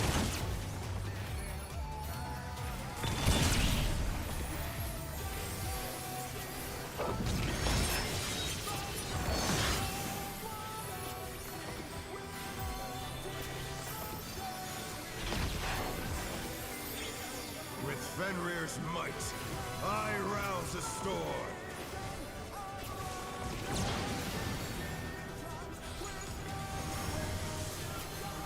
With Fenrir's might, I rouse a storm.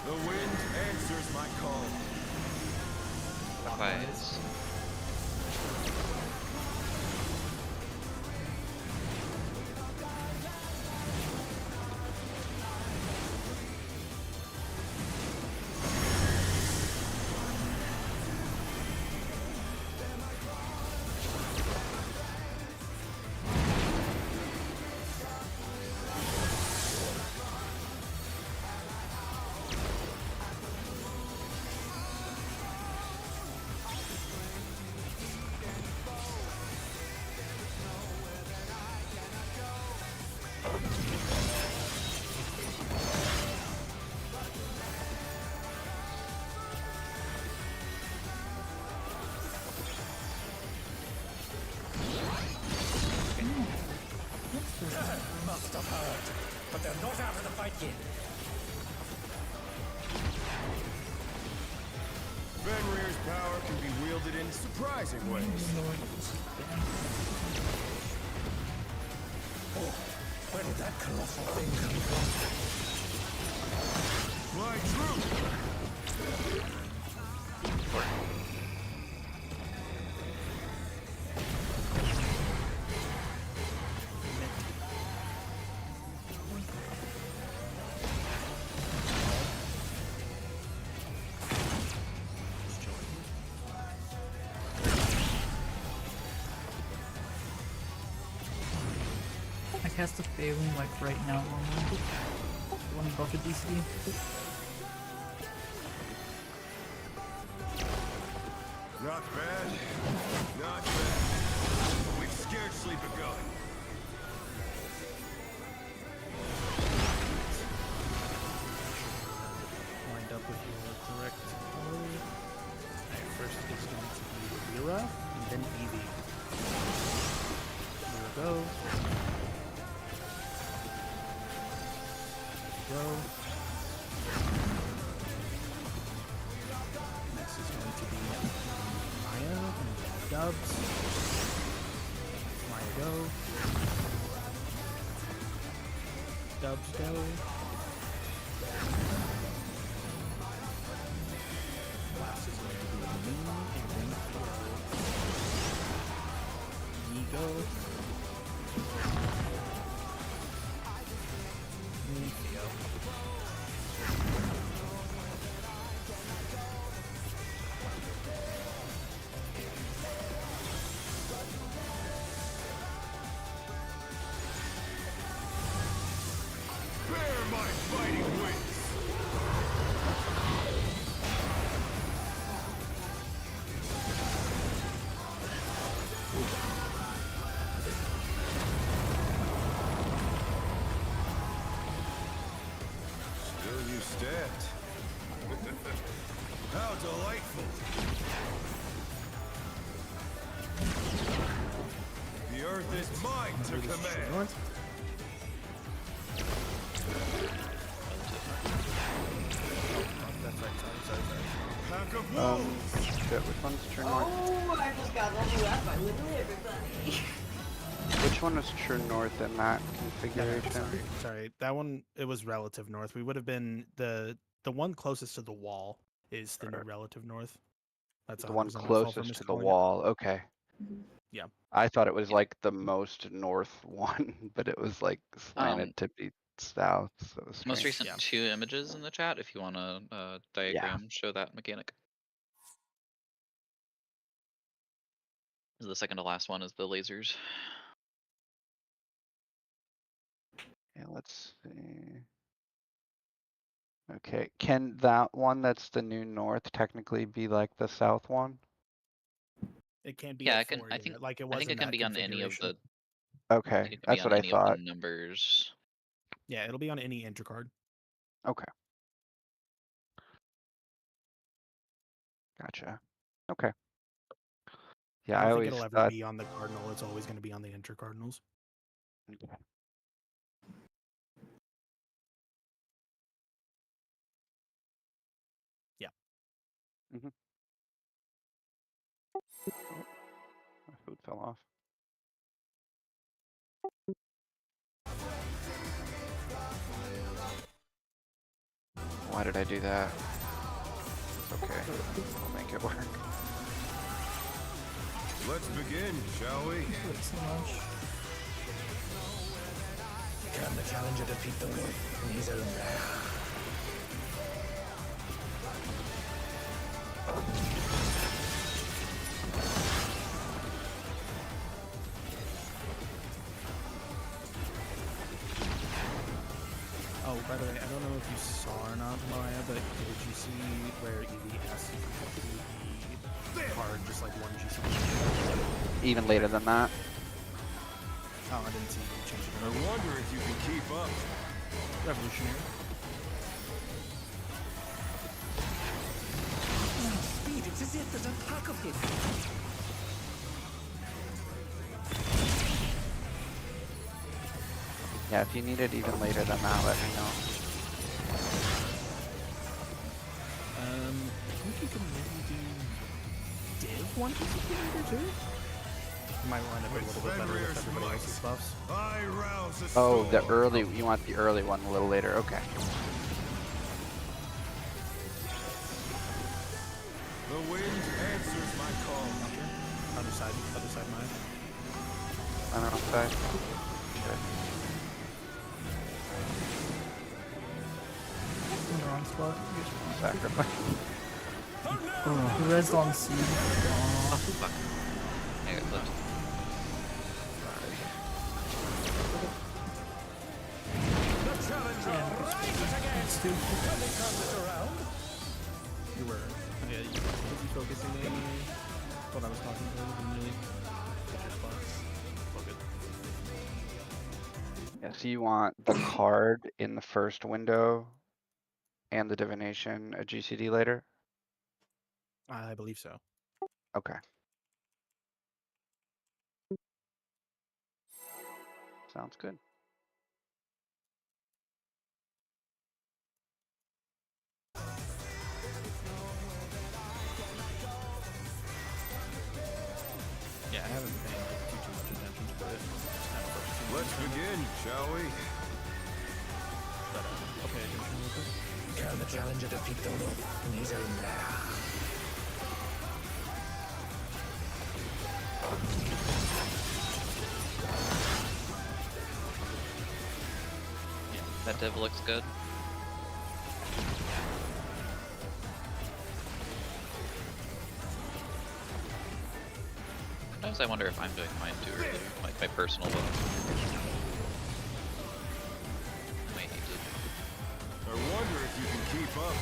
The wind answers my call. Advise. Must have heard, but they're not out of the fight yet. Fenrir's power can be wielded in surprising ways. Oh, where did that colossal thing come from? My truth! I cast a Failing like right now. One buff at DC. Not bad. Not bad. We've scarcely begun. Lined up with your correct color. Alright, first is going to be Lyra, and then Eevee. Here we go. Go. Next is going to be Maya and then Dubs. Maya go. Dubs go. Last is going to be me and then Me go. Me go. Bear my fighting wings! Still you stand. How delightful! The earth is mine to command! That's right, sorry. Pack of wolves! Shit, which one's turn mark? Oh, I just got leveled up by literally everybody. Which one is true north in that No, configuration? sorry. That one, it was relative north. We would have been the one closest to the wall is the new relative north. That's The one 100% my fault for closest to the miscalling it. wall. Okay. Yeah. I thought it was like the most north one, but it was like slanted to be south. So it was Most strange. recent Yeah. 2 images in the chat if you want to diagram show that mechanic. The second to last one is the lasers. Yeah, let's see. Okay, can that one that's the new north technically be like the south one? It can't be Yeah, at it can. 4 I yet, think. like it I was think in it can that be on any of configuration. the. I Okay, think it can be that's on what I any of the thought. numbers. Yeah, it'll be on any intercard. Okay. Gotcha. Okay. Yeah, I I don't think always it'll ever thought. be on the cardinal. It's always going to be on the intercardinals. Okay. Yeah. Oh, my food fell off. Why did I do that? It's okay. I'll make it work. Let's begin, shall we? Quit so much. Can the challenger defeat the North in his own lair? Oh, by the way, I don't know if you saw or not, Mariah, but did you see where EV asked you to do the card just like 1 GC? Even later than that. Oh, I didn't see you change it. I wonder if you can keep up. Revolutionary. Speed, it's as if there's a pack of him. Yeah, if you need it even later than that, let me know. I think you can maybe do div 1 GC later too? Might line up a little bit better with everybody else's buffs. I rouse the Oh, the storm. early, you want the early one a little later, okay. The wind answers my call. Other side mine. On our side. Okay. In the wrong spot. Sacrifice. The red's on C. Oh fuck! I got clipped. The challenger rises again. It's too. Can they turn this around? You were. Yeah, you were focusing on what I was talking about. Didn't really hit your spots. All good. Yeah, so you want the card in the first window and the divination a GCD later? I believe so. Okay. Sounds good. Yeah, I haven't been paying like too much attention to it. Just kind of focusing. Let's begin, shall we? But I'll pay attention real quick. Can the challenger defeat the North in his own lair? That div looks good. Sometimes I wonder if I'm doing mine too early, like my personal build. Might need to. I wonder if you can keep up.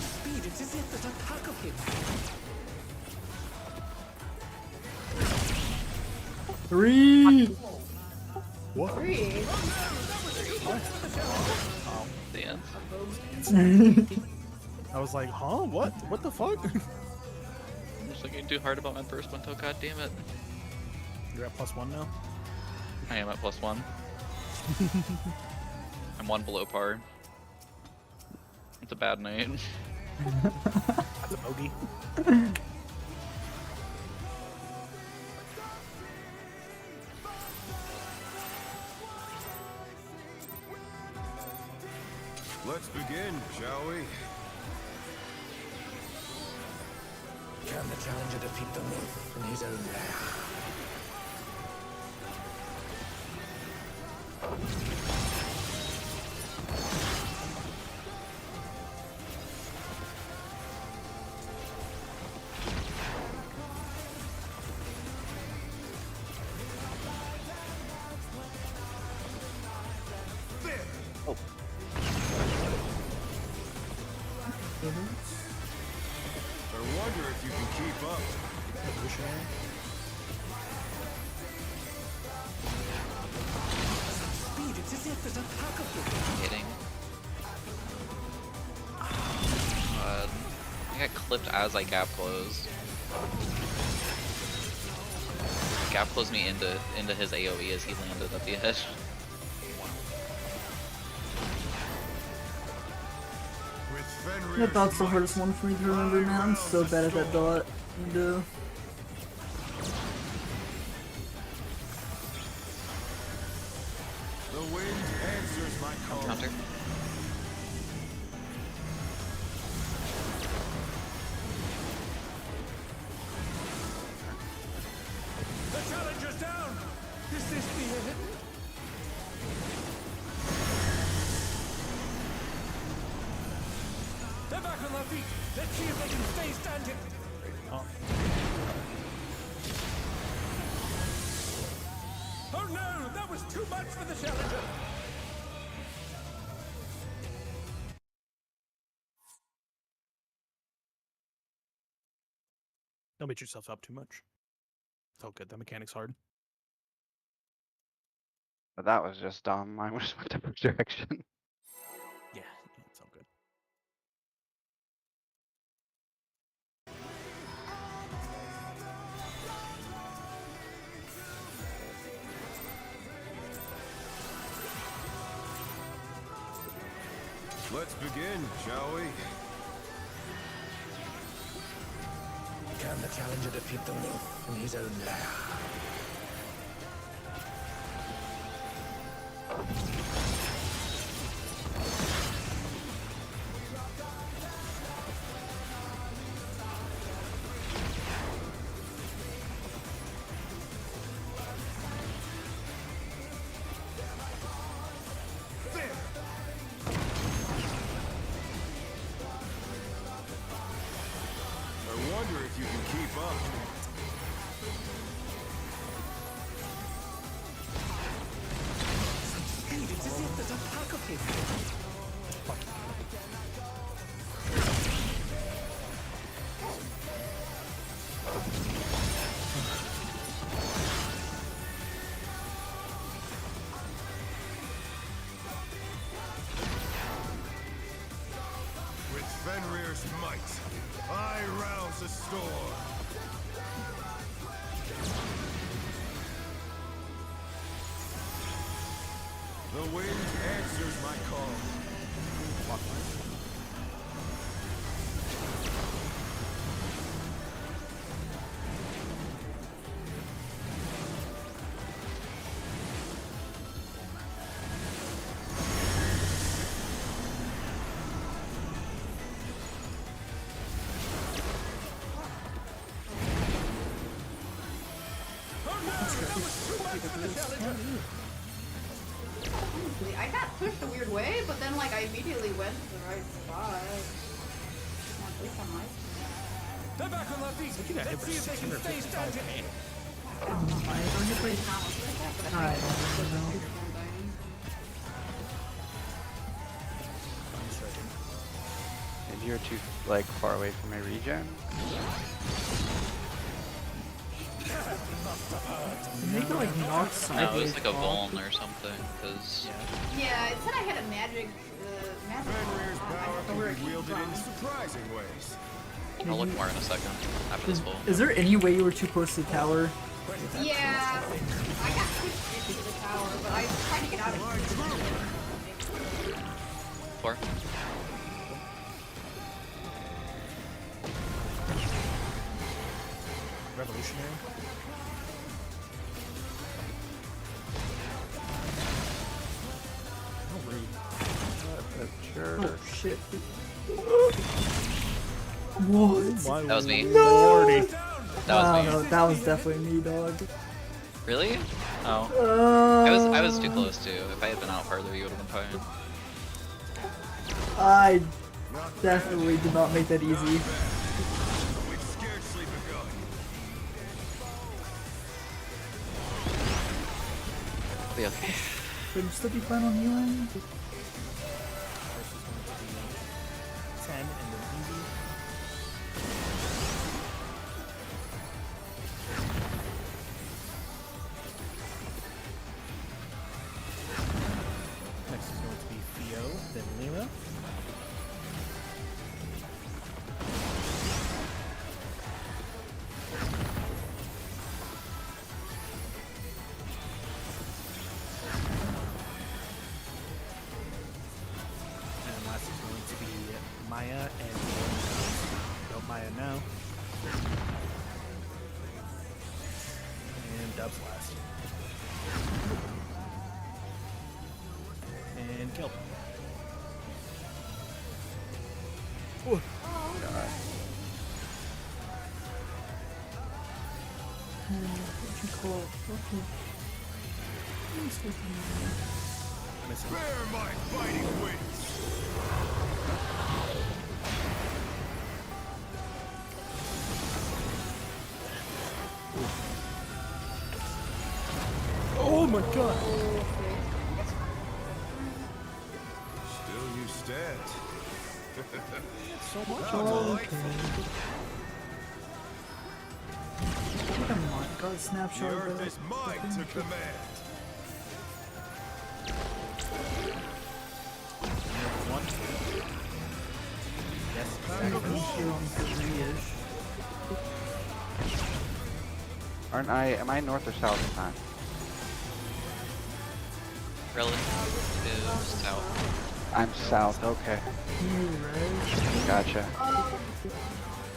Speed, it's as if there's a pack of him. 3! Three. The end. I was like, huh? What? What the fuck? I'm just looking too hard about my first one, though. God damn it. You're at +1 now? I am at +1. I'm 1 below par. It's a bad night. That's a bogey. Let's begin, shall we? Can the challenger defeat the myth in his own lair? I wonder if you can keep up. Speed, it's as if there's a pack of them. Hitting. I got clipped as I gap closed. Gap closed me into his AoE as he landed at the edge. With That Fenrir's dot's the might, hardest one for me to remember, man. I'm so bad at that dot. And, the wind answers my call. Counter. The challenger's down! Is this the end? They're back on their feet! Let's see if they can stay standing! Oh no! That was too much for the challenger! Don't beat yourself up too much. It's all good. That mechanic's hard. But that was just dumb. I just went different direction. Yeah, it's all good. Let's begin, shall we? Can the challenger defeat the myth in his own lair? I wonder if you can keep up. Speed, it's as if there's a pack of them. With Fenrir's might, I rouse a storm. The wind answers my call. Honestly, I got pushed a weird way, but then like I immediately went to the right spot. At least I might. They're back on their feet. got hit Let's for see if they can stay 655 standing. man. I don't know why. Don't hit my talents like that, but I Alright, think well, it's no. just dying. Maybe you're too like far away from my regen. Make it like knock sideways. No, it was like a off. vuln or something, because Yeah, it said I had a magic. Fenrir's I power don't know where it can be came wielded in from. surprising ways. I'll look more in a second after this full. Is there any way you were too close to the tower? Yeah, I got pushed into the tower, but I tried to get out of it. 4. Sure. Oh shit. What? My That was me. lordy. That was me. No, that was definitely me, dog. Really? Oh. I was too close too. If I had been out farther, you would have been fine. I definitely did not make that easy. We've scarcely begun. Be okay. Would you still be fine on healing? First is going to be 10 and then easy. Next is going to be Theo, then Lira. And last is going to be Maya and go Maya now. And Dubs last. And Kelp. Ooh. What'd you call it? Okay. I'm supposed to know. I'm missing. Bear my fighting wings. Oh my god! Still you stand. So much. Oh, okay. I think I might got a The snapshot of earth that. is mine to command. One. Yes, I'm exactly. here on 3-ish. Aren't I? Am I north or south this time? Relative south. I'm south. Okay. You right? Gotcha.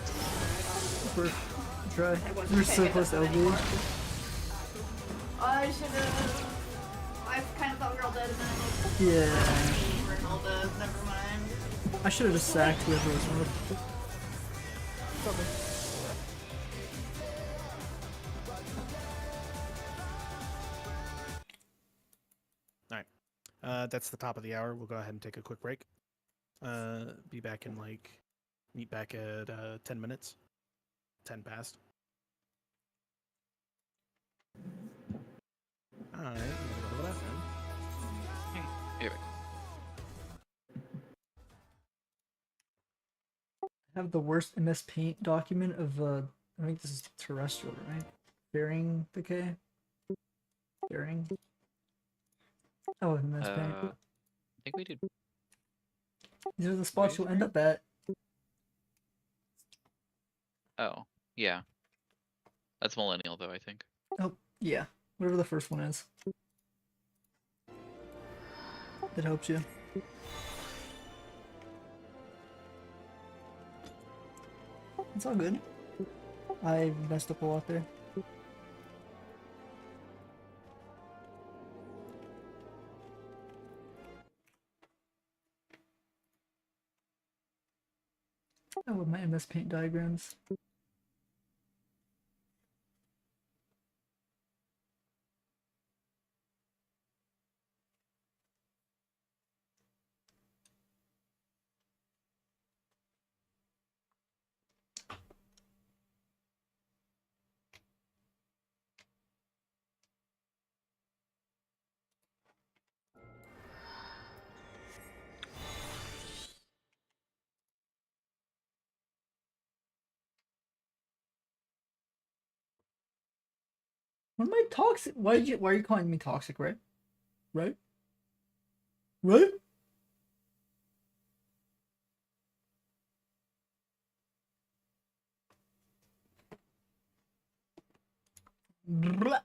Super. Try. I wasn't You're so paying close to attention LB. anymore. I should have. I kind of thought we were all dead, and then Yeah. we were all dead. Never mind. I should have just sacked whoever was north. That's the top of the hour. We'll go ahead and take a quick break. Be back in meet back at 10 minutes. 10 past. Alright, I'm gonna go to the bathroom. Here we go. I have the worst MS Paint document of I think this is terrestrial, right? Bearing decay? Bearing? Oh, MS Paint. I think we did. These are the spots you'll end up at. Oh, yeah. That's millennial though, I think. Oh, yeah. Whatever the first one is. That helps you. It's all good. I messed up a lot there. Oh, with my MS Paint diagrams. What am I toxic? Why are you calling me toxic, right? Right? Right? Blah.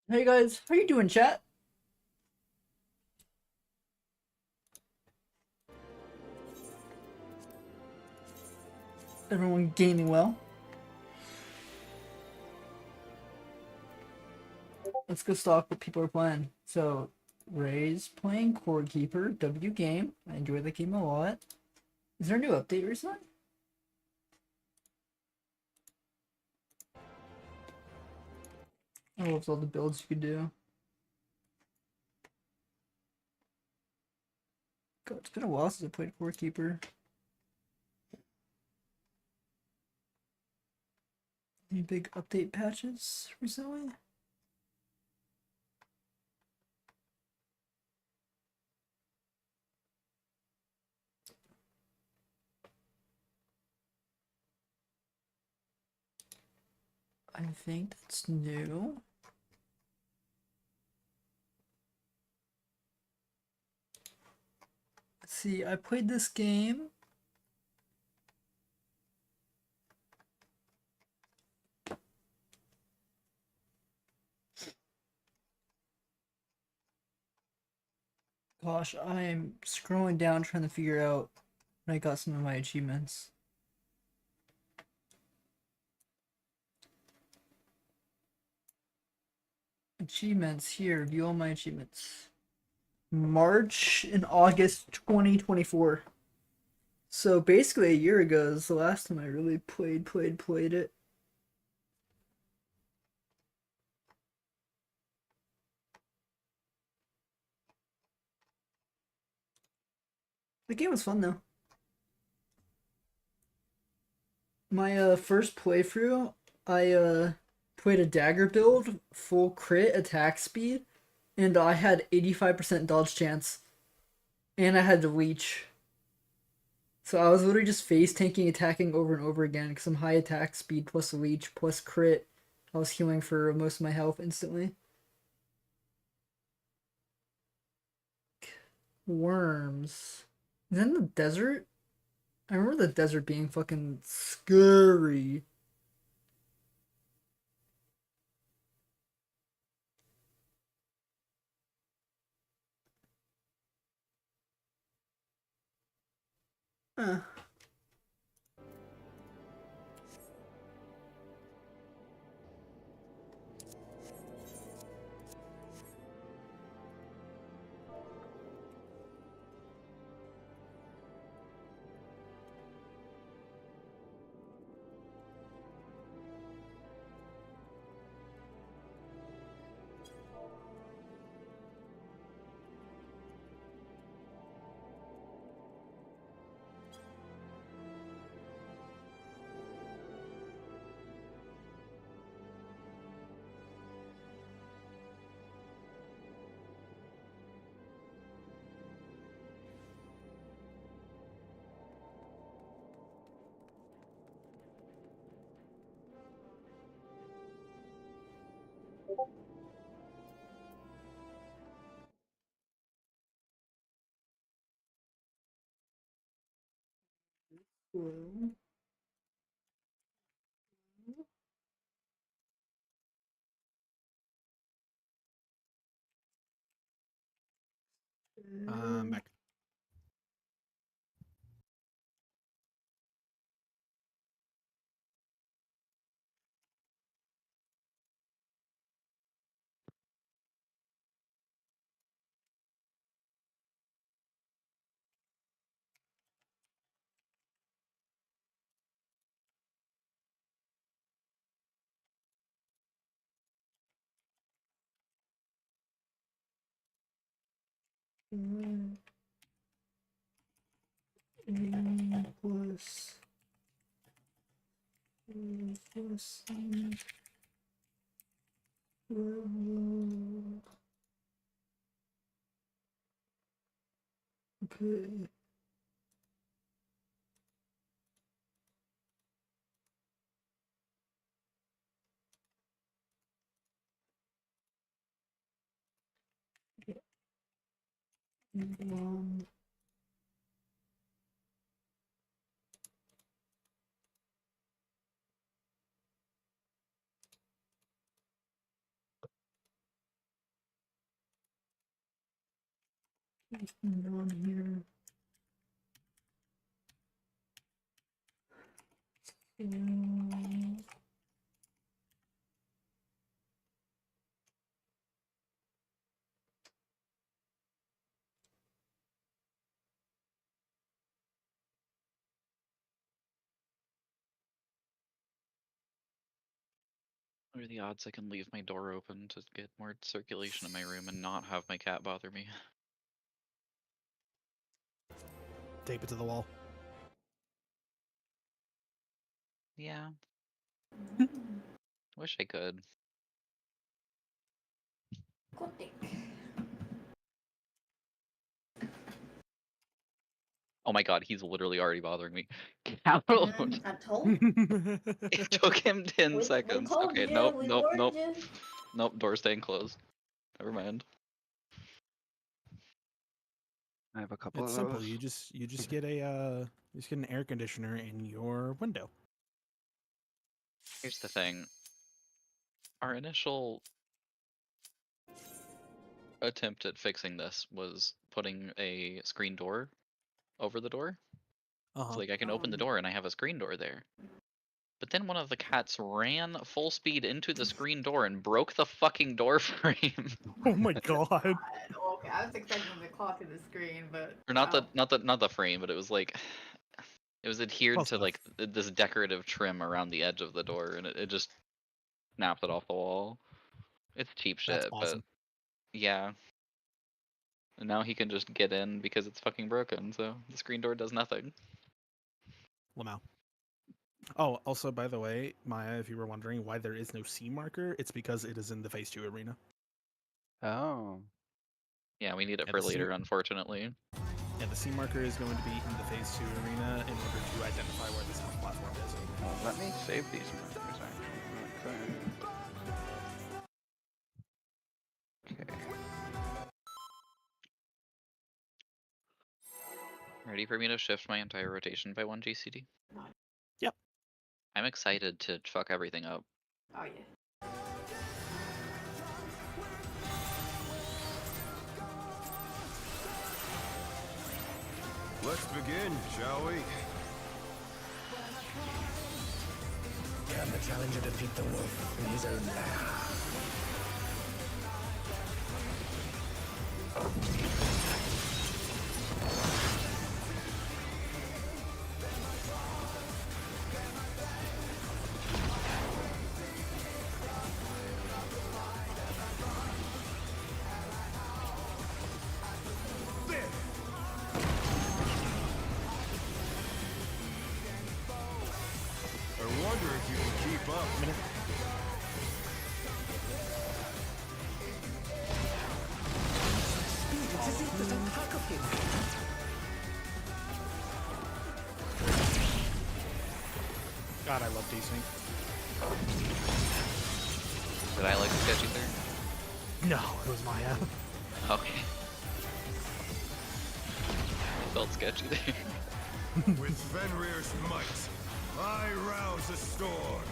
Hey guys, how you doing, chat? Everyone gaming well? Let's go stalk what people are playing. So, Ray's playing Cord Keeper, W game. I enjoy the game a lot. Is there a new update recently? I love all the builds you could do. God, it's been a while since I played Cord Keeper. Any big update patches recently? I think that's new. Let's see, I played this game. Gosh, I'm scrolling down trying to figure out when I got some of my achievements. Achievements here, view all my achievements. March and August 2024. So basically a year ago is the last time I really played it. The game was fun though. My first playthrough, I played a dagger build, full crit attack speed, and I had 85% dodge chance. And I had the leech. So I was literally just face tanking, attacking over and over again because I'm high attack speed plus a leech plus crit. I was healing for most of my health instantly. Worms. Is that in the desert? I remember the desert being fucking scary. Huh. Back. Plus plus okay. Um, Anything on here? What are the odds I can leave my door open to get more circulation in my room and not have my cat bother me? Tape it to the wall. Yeah. Wish I could. Good thing. Oh my god, he's literally already bothering me. Capital. I told you. It took him 10 We seconds. told Okay, you, nope, we nope, warned nope. you. Nope, door staying closed. Never mind. I have a couple It's of simple. those. You just get a you just get an air conditioner in your window. Here's the thing. Our initial attempt at fixing this was putting a screen door over the door. So like I can open the door and I have a screen door there. But then one of the cats ran full speed into the screen door and broke the fucking door frame. Oh my god. Okay, I was expecting them to claw through the screen, but Or not the frame, but it was like it was adhered Close to enough. like this decorative trim around the edge of the door, and it just snapped it off the wall. It's cheap shit, That's awesome. but yeah. And now he can just get in because it's fucking broken, so the screen door does nothing. Lamau. Oh, also, by the way, Maya, if you were wondering why there is no C marker, it's because it is in the Phase 2 arena. Oh. Yeah, we need it Yeah, for the C- later, unfortunately. Yeah, the C marker is going to be in the Phase 2 arena in order to identify where this platform is. Well, let me save these markers actually. Okay. Ready for me to shift my entire rotation by 1 GCD? Yep. I'm excited to fuck everything up. oh yeah. Let's begin, shall we? Can the challenger defeat the wolf in his own lair? I wonder if you can keep up. It's as if there's a pack of him. God, I love desync. Did I like the sketchy there? No, it was Maya. Okay. I felt sketchy there. With Fenrir's might, I rouse a storm.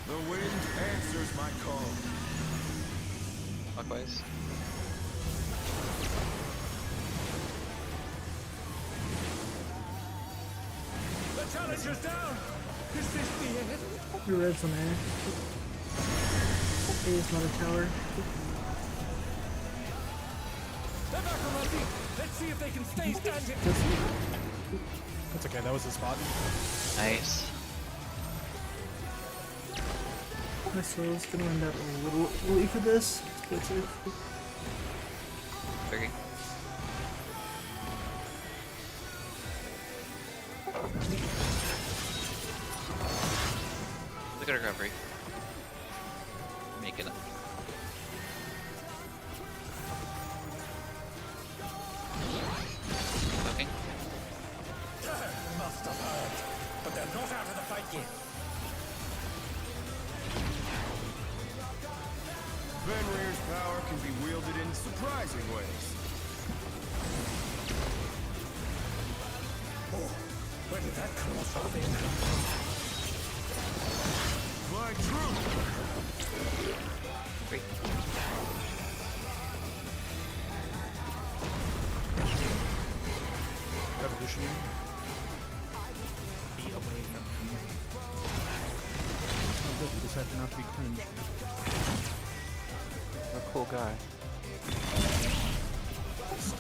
The wind answers my call. Clockwise. The challenger's down. Is this the end? Your red's on there. A is not a tower. They're back on our feet. Let's see if they can stay standing. That's okay, that was the spot. Nice. My soul's gonna end up a little early for this. Let's play safe. Okay. Look at her recovery. Making it. Okay. Must have heard. But they're not out of the fight yet. Fenrir's power can be wielded in surprising ways. Oh, where did that come from then? Fly true! not to be cringe. You're a cool guy.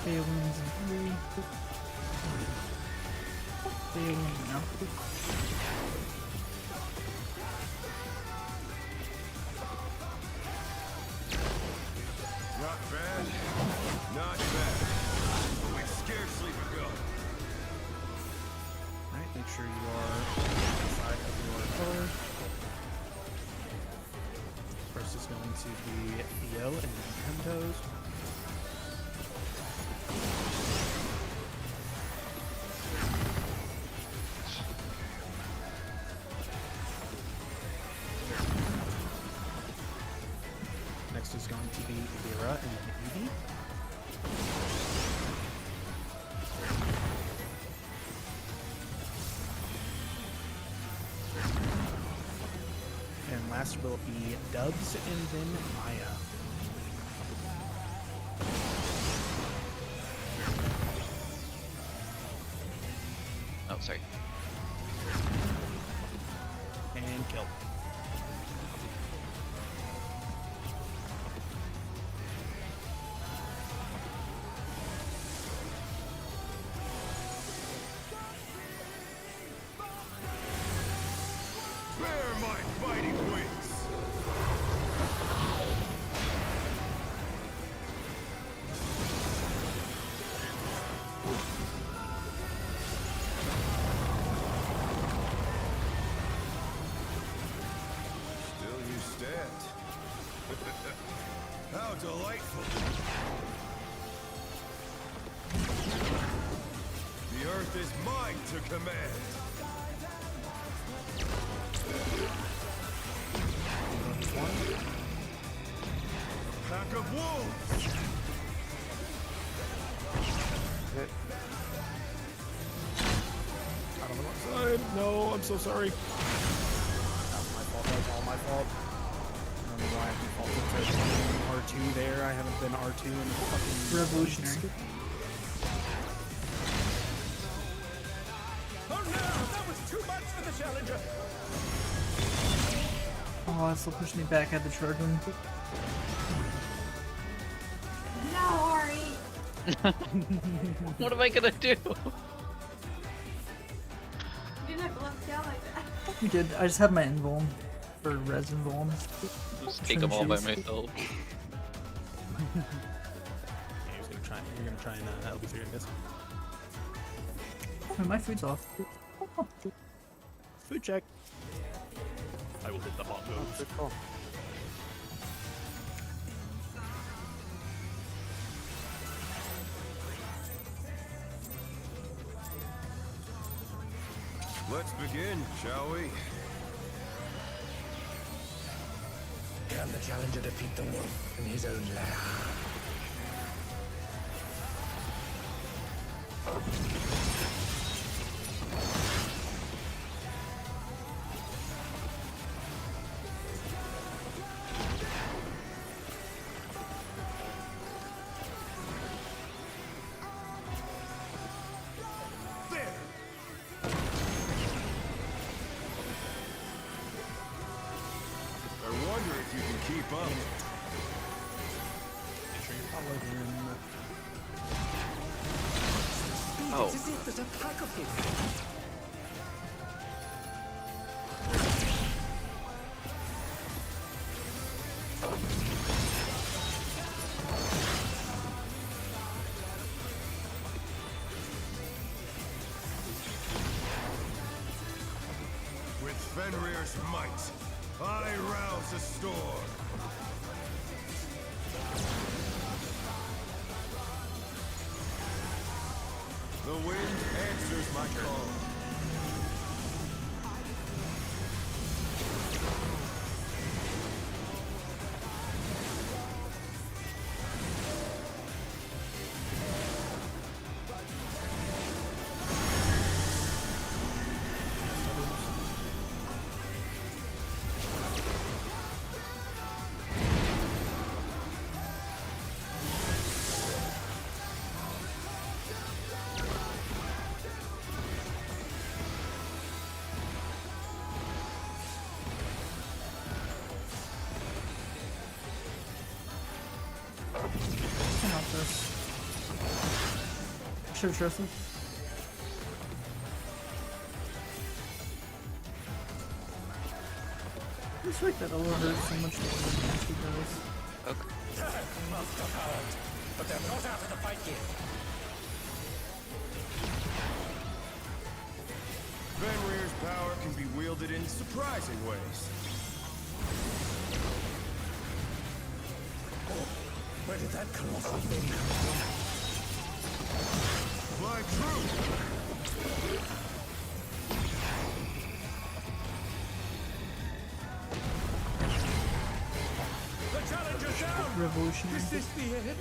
Balloons and 3. Balloon, no. Not bad. Not bad. But we've scarcely begun. Alright, make sure you are outside of your color. First is going to be Theo and Pentos. Next is going to be Vera and Evie. And last will be Dubs and then Maya. Oh, sorry. And kill. Bear my fighting wings. Still you stand. How delightful. The earth is mine to command. Pack of wolves! Hit. Out on the wrong side. No, I'm so sorry. That was my fault. That was all my fault. I don't know why I defaulted to R2 there. I haven't been R2 in fucking Revolutionary. Oh no! That was too much for the challenger! Oh, that still pushed me back. I had the charge one. No, Ari! What am I gonna do? You didn't have to let down like that. You did. I just had my invuln for res invuln. Just take them all by myself. Yeah, he was gonna try. You're gonna try and LB3 and miss. Oh, my food's off. Food check. I will hit the bot moves. Good call. Let's begin, shall we? Can the challenger defeat the wolf in his own lair? There! I wonder if you can keep up. Make sure you follow him. Oh. It's as if there's a pack of him. With Fenrir's might, I rouse a storm. The wind answers my call. Should've trusted. I just like that Ella hurts so much more than Nancy does. Okay. Must have hurt, but they're not out of the fight yet. Fenrir's power can be wielded in surprising ways. Where did that colossal thing come from? Fly true! The challenger's down! Revolutionary. Is this the end?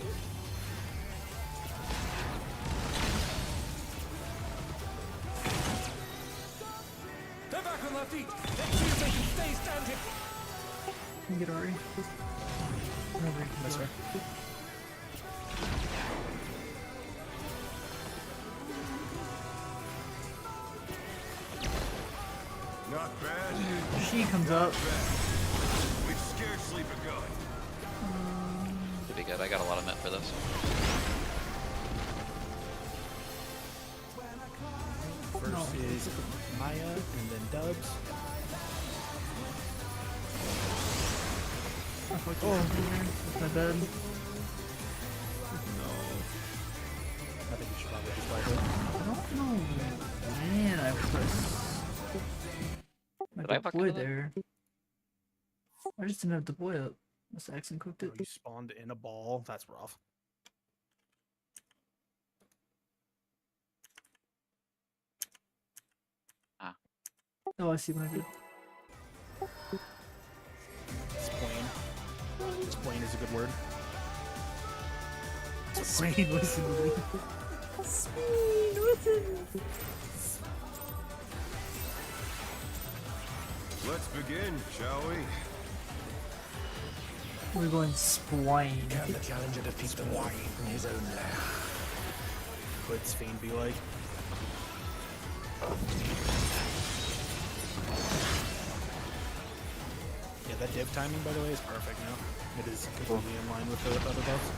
They're back on their feet! Let's see if they can stay standing! Can you get Ari? Whenever you can That's go. fair. Not bad. She comes up. We've scarcely begun. Should be good. I got a lot of net for this. First is Maya, and then Dubs. Oh, that's my bad. No. I think you should probably just wipe it. I don't know. Man, I pressed. Did I fuck deployed into that? there. I just didn't have deploy up. This accent cooked it. Oh, you spawned in a ball. That's rough. Oh, I see what I did. Splain. Splain is a good word. Swain, listen to me. Swain, listen. Let's begin, shall we? We're going Swain. Can the challenger defeat the Lord in his own lair? Could Swain be like? Yeah, that div timing, by the way, is perfect now. It is completely in line with the other buffs.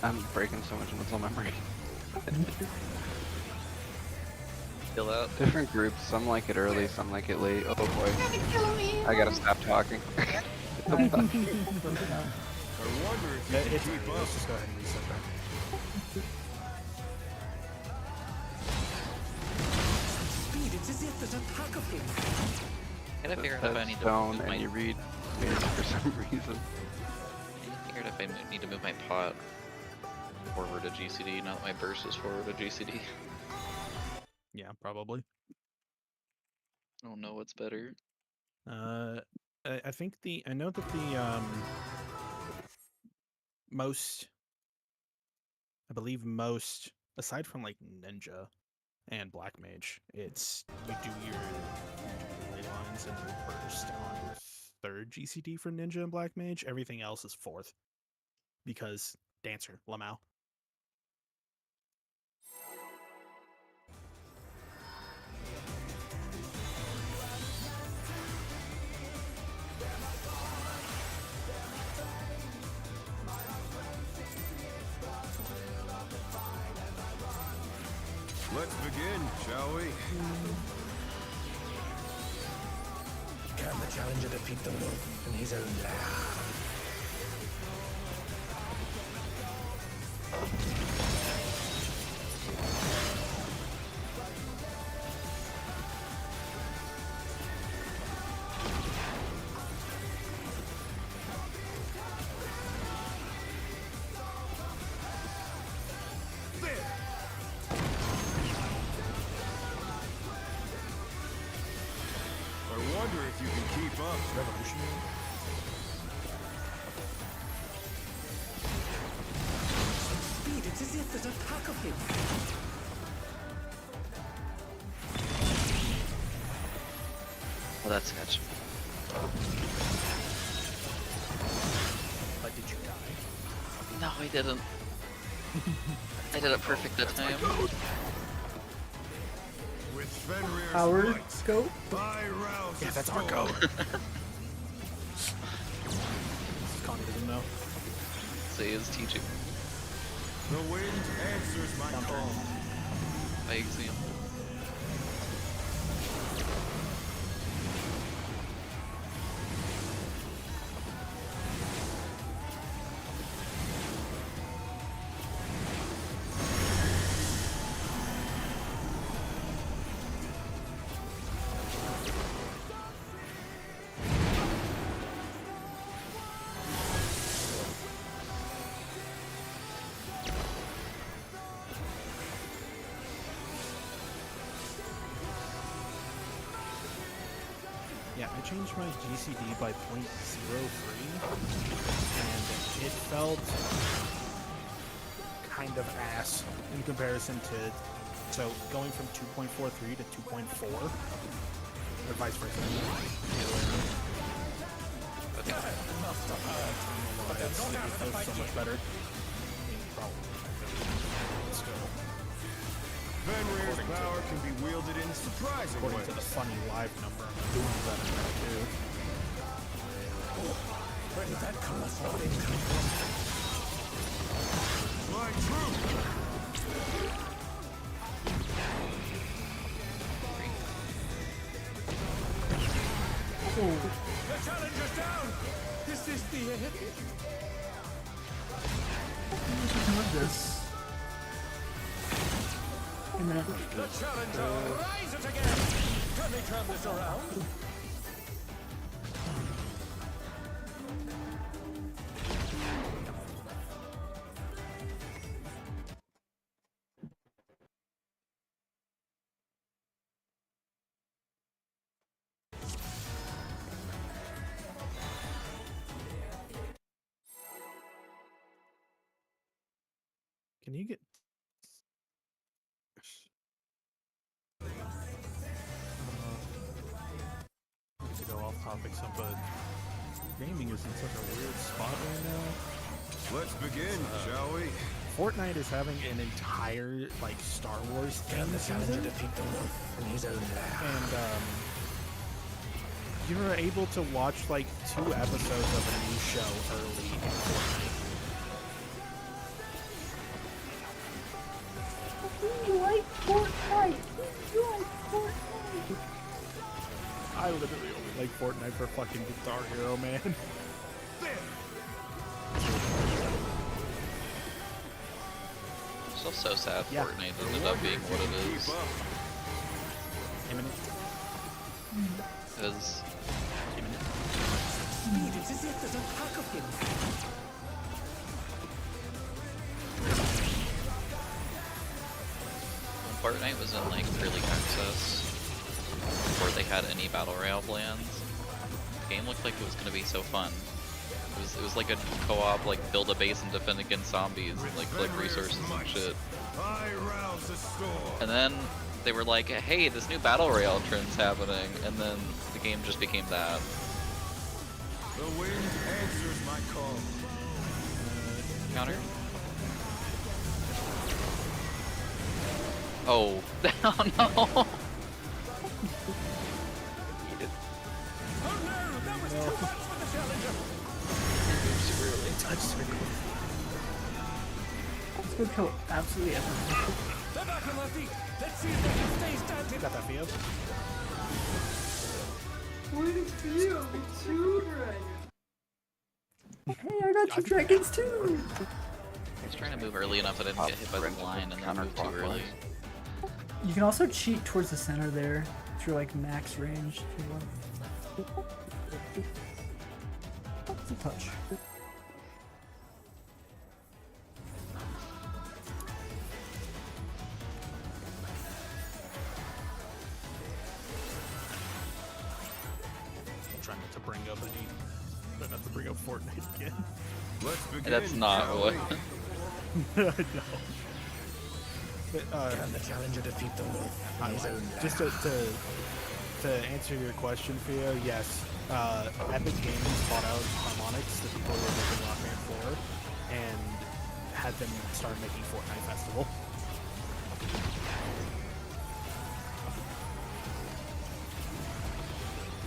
I'm breaking so much muscle memory. Kill out. Different groups, some like it early, some like it late. Oh boy. Kill me. I gotta stop talking. I wonder if you can It's keep up. let's just go ahead and reset that. Speed, it's as if there's a pack of him. Gotta figure out if I That's need to stone move my. and you read weird for some reason. I figured if I need to move my pot forward to GCD, now that my burst is forward to GCD. Yeah, probably. I don't know what's better. I think I know that the most, I believe most, aside from like Ninja and Black Mage, it's you do your ley lines and your burst on your third GCD for Ninja and Black Mage. Everything else is fourth because Dancer, Lamau. Let's begin, shall we? Can the challenger defeat the Lord in his own lair? I wonder if you can keep up. Revolutionary. Speed, it's as if there's a pack of him. Oh, that's sketch. But did you die? No, I didn't. I did it perfect that time. With Fenrir's Power might, scope? I rouse Yeah, the that's storm. Arco. Connie doesn't know. Say is teaching. The wind answers my call. AAC. Yeah, I changed my GCD by 0.03, and it felt kind of ass in comparison to, so going from 2.43 to 2.4, or vice versa. It feels so much better. Let's go. Fenrir's power can be wielded in surprising According ways. to the funny live number, I'm doing better now too. Where did that colossal thing come from? My troop! The challenger's down! This is the end! I love this. Wait a minute. The challenger rises again! Can they turn this around? Can you get... to go off topic some, but gaming is in such a weird spot right now. Let's begin, shall we? Fortnite is having an entire, like, Star Wars theme season. And, you were able to watch, like, 2 episodes of a new show early in Fortnite. You like Fortnite! You like Fortnite! I literally only like Fortnite for fucking Guitar Hero, man. Still so sad Yeah. Fortnite ended up being what it is. Imminent. Because Imminent. It's as if there's a pack of him. when Fortnite was in like early access, before they had any battle royale plans, the game looked like it was gonna be so fun. It was like a co-op, like build a base and defend against zombies, and like collect resources and shit. I rouse the storm. And then they were like, hey, this new battle royale trend's happening, and then the game just became that. The wind answers my call. Counter? Oh, oh no! Eat it. Oh no, that was too much for the challenger. Super early. Touch circle. Let's go kill absolutely everything. They're back on their feet. Let's see if they can stay standing. Got that Theo? Hey, I got two dragons too! I was trying to move early enough that I didn't get hit by the line and then move too early. You can also cheat towards the center there if you're like max range if you want. It's a touch. I'm trying not to bring up any... Trying not to bring up Fortnite again. Let's begin. That's not shall what. we? I know. But, Can the challenger defeat them with his own just to answer your question, Theo, yes. Epic Games bought out Harmonix, the people who were making Rock Band 4, and had them start making Fortnite Festival.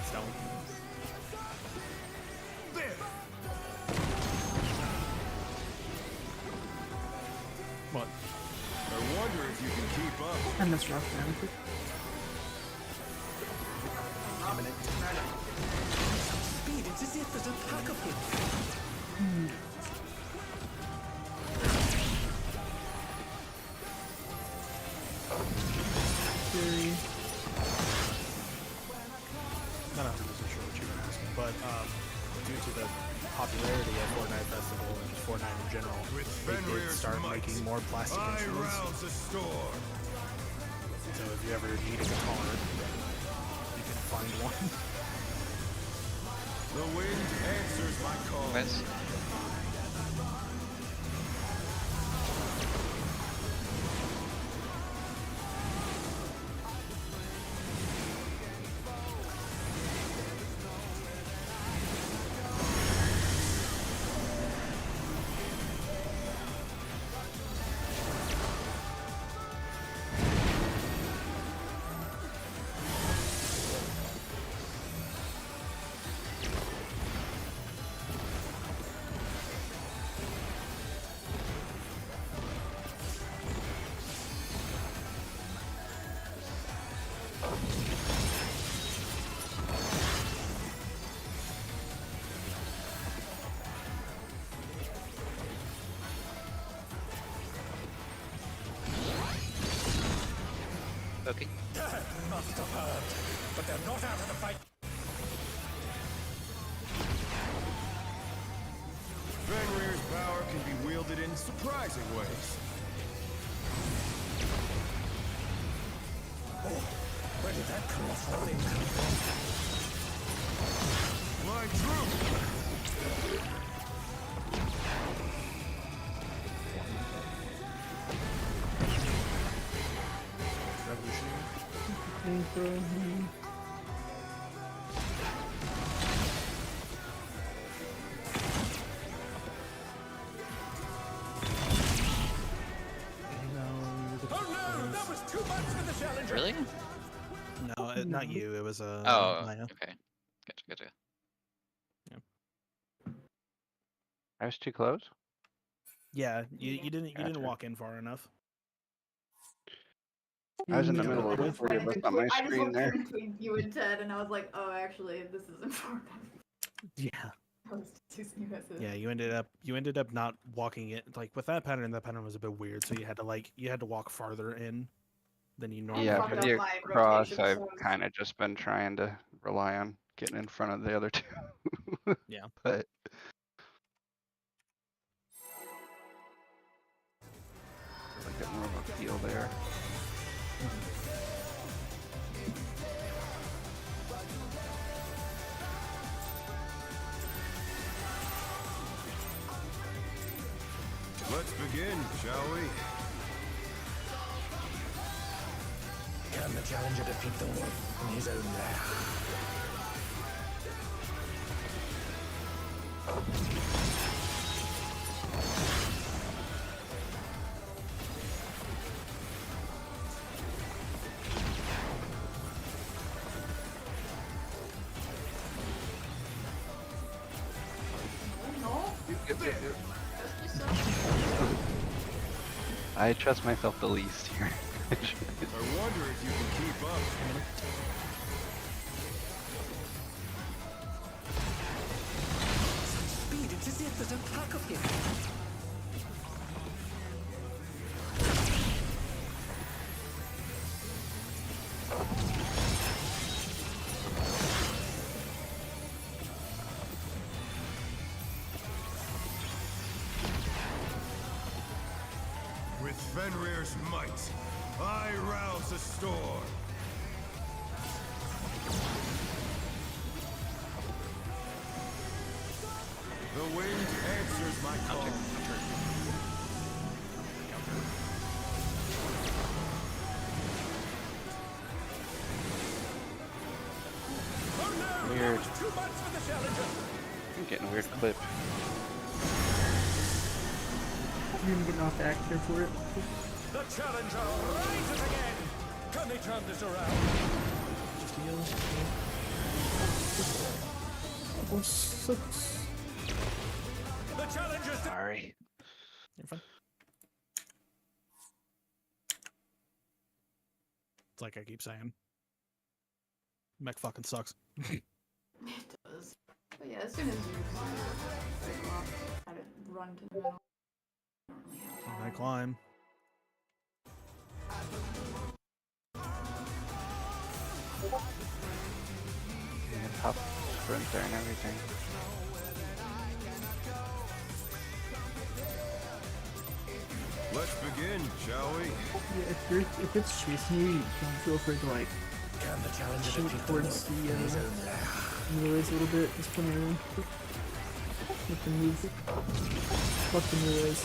So, what? I wonder if you can keep up. And that's rough, man. Speed, it's as if there's a pack of him. Fury. Not 100% sure what you were asking, but due to the popularity of Fortnite Festival and just Fortnite in general, With they did Fenrir's start might, making more plastic I instruments. rouse the storm. So if you ever need a guitar, you can find one. The wind answers my call. Nice. Okay. Must have heard, but they're not out of the fight. Fenrir's power can be wielded in surprising ways. Oh, where did that colossal thing come from? My troop! Oh no, that was too much for the challenger. Really? No, not you. It was Oh, Maya. okay. Gotcha. I was too close. Yeah, you didn't Gotcha. walk in far enough. I was in the Yeah, middle but of with- three of us on my I just screen looked there. in between you and Ted, and I was like, oh, actually, this is important. Yeah. I was too sneaky. Yeah, you ended up not walking it like with that pattern was a bit weird, so you had to walk farther in than you normally Yeah, fucked for do. up the my cross, rotation I've choice. kind of just been trying to rely on getting in front of the other two. Yeah. But I get more of a feel there. Let's begin, shall we? Can the challenger defeat the wolf in his own lair? No, I trust myself the least here. I wonder if you can keep up. Speed, it's as if there's a pack of him. With Fenrir's might, I rouse the storm. The wind answers my call. Oh no, Weird. that was too much for the challenger. I'm getting a weird clip. You're even getting off the act there for it. The challenger rises again. Can they turn this around? Just heal. Oh, sucks. The challenger's Sorry. You're fine. like I keep saying. Mech fucking sucks. It does. But yeah, as soon as you break off, try to run to the middle. I don't really have I time. climb. Top sprinter and everything. Let's begin, shall we? Yeah, if it's chasing you, don't feel afraid to like shoot towards the melees a little bit. Just plenty of room. Let them move. Fuck the melees.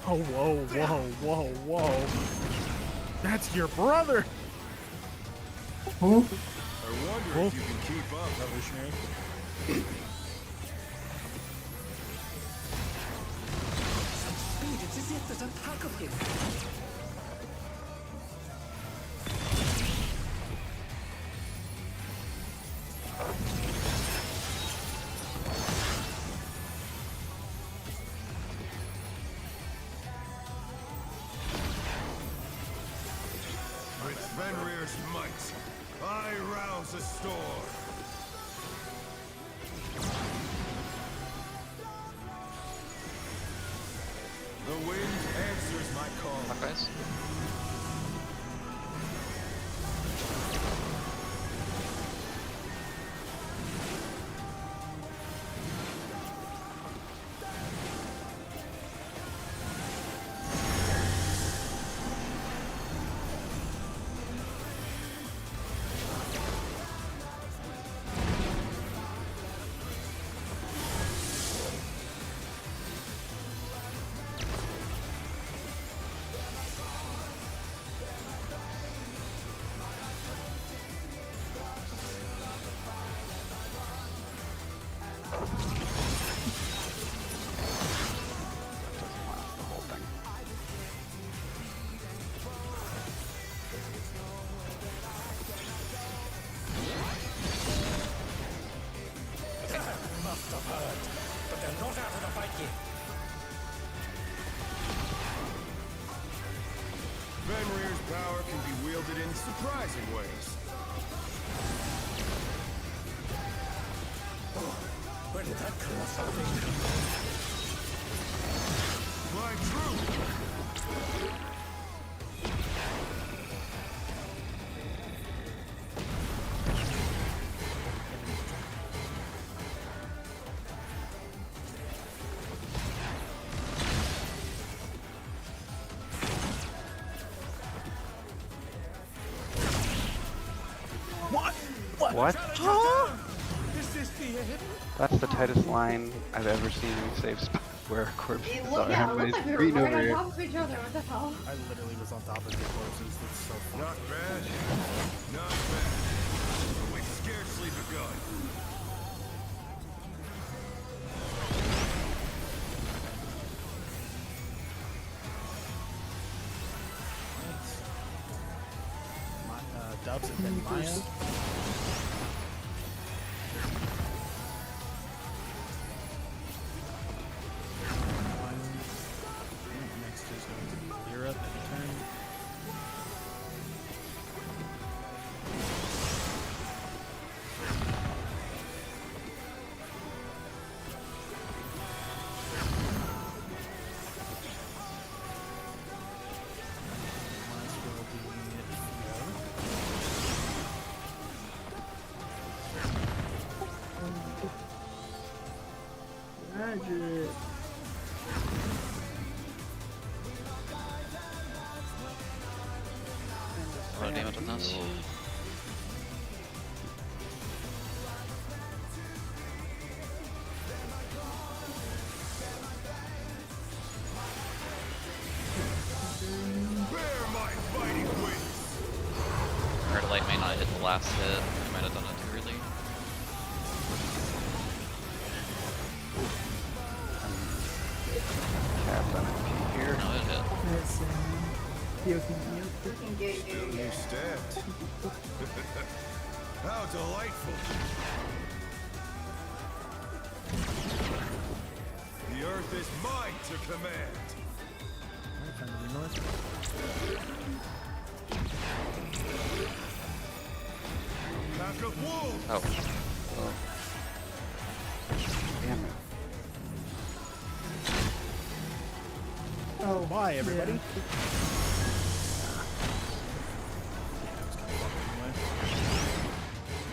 Oh, whoa, whoa, whoa, whoa. That's your brother! Huh? I wonder if you can keep up. Revolutionary. It's as if there's a pack of him. With Fenrir's might, I rouse a storm. The wind answers my call. Hawkeyes. The whole thing. Must have heard, but they're not out of the fight yet. Fenrir's power can be wielded in surprising ways. Where did that colossal thing come from? Fly true! What? Is this the end? That's the tightest line I've ever seen in safe spot where a corpse It is looked, yeah, it looked like we were green right over on here. top of each other. What the hell? I literally was on top of your corpses. That's so funny. Not bad. Not bad. But we've scarcely begun. Dubs and then Maya. Next is going to be Lyra, then turn. Last will be Magic. Low damage on this. Bear my fighting wings! Red light may not hit the last hit. I might have done it too early. Cast on MP here. No, it hit. That's POV. We can get you. You stabbed. How delightful! The earth is mine to command! I'm trying to be north. Pack of wolves! Oh. Oh. Damn it. Oh, bye, everybody. Yeah.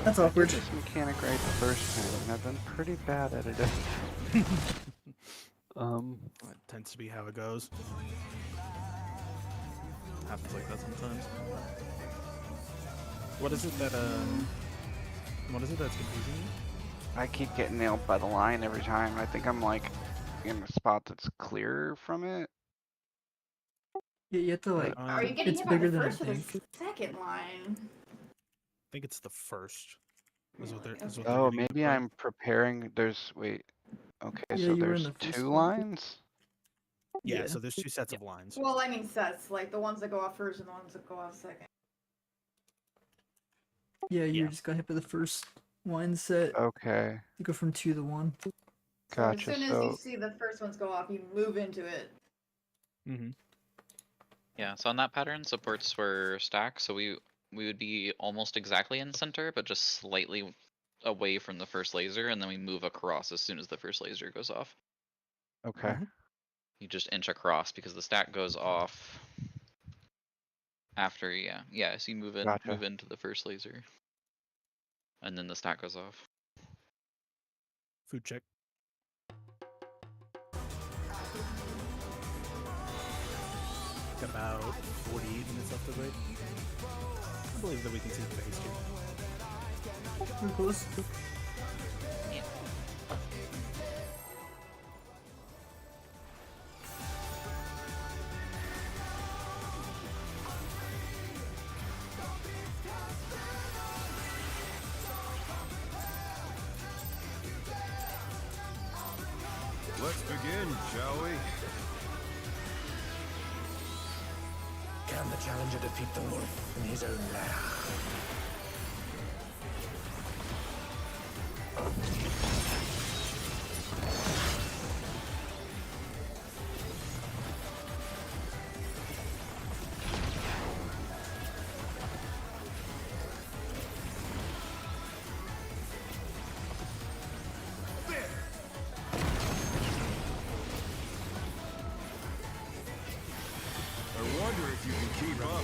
That's awkward. This mechanic right the first time, and I've been pretty bad at it. That tends to be how it goes. Happens like that sometimes. What is it that's confusing you? I keep getting nailed by the line every time. I think I'm like in a spot that's clear from it. Yeah, you have to like. Are you getting It's hit by the bigger than I first or the think. second line? I think it's the first. Is what they're, Really? is what they're Oh, getting maybe at. I'm preparing. Wait. Okay, Yeah, so you were in there's the first 2 one. lines? Yeah, Yeah. so there's 2 sets of lines. Well, I mean sets, like the ones that go off first and the ones that go off second. Yeah, you Yeah. just got hit by the first line set. Okay, You go from 2 to 1. So gotcha. as soon as So you see the first ones go off, you move into it. Mm-hmm. Yeah, so on that pattern, supports were stacked, so we would be almost exactly in center, but just slightly away from the first laser, and then we move across as soon as the first laser goes off. okay, You just inch across because the stack goes off after, yeah, so you move Gotcha. into the first laser. And then the stack goes off. Food check. Got about 48 minutes left of the break. I believe that we can see the phase 2. We're close. Yeah. Let's begin, shall we? Can the challenger defeat the wolf in his own lair? I wonder if you can keep up.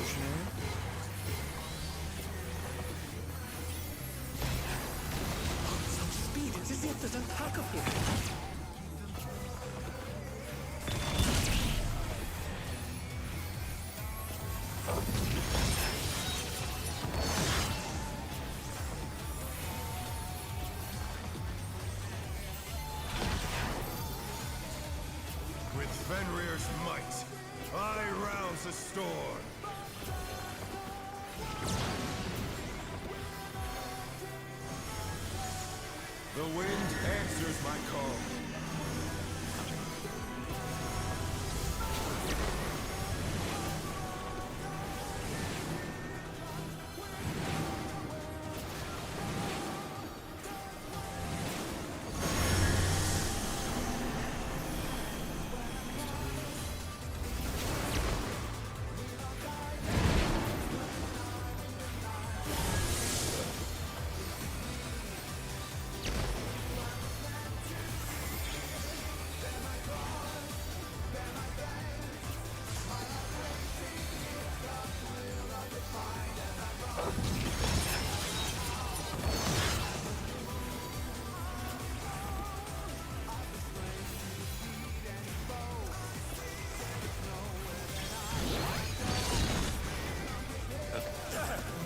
Such speed, it's as if there's a pack of them. With Fenrir's might, I rouse a storm. The wind answers my call.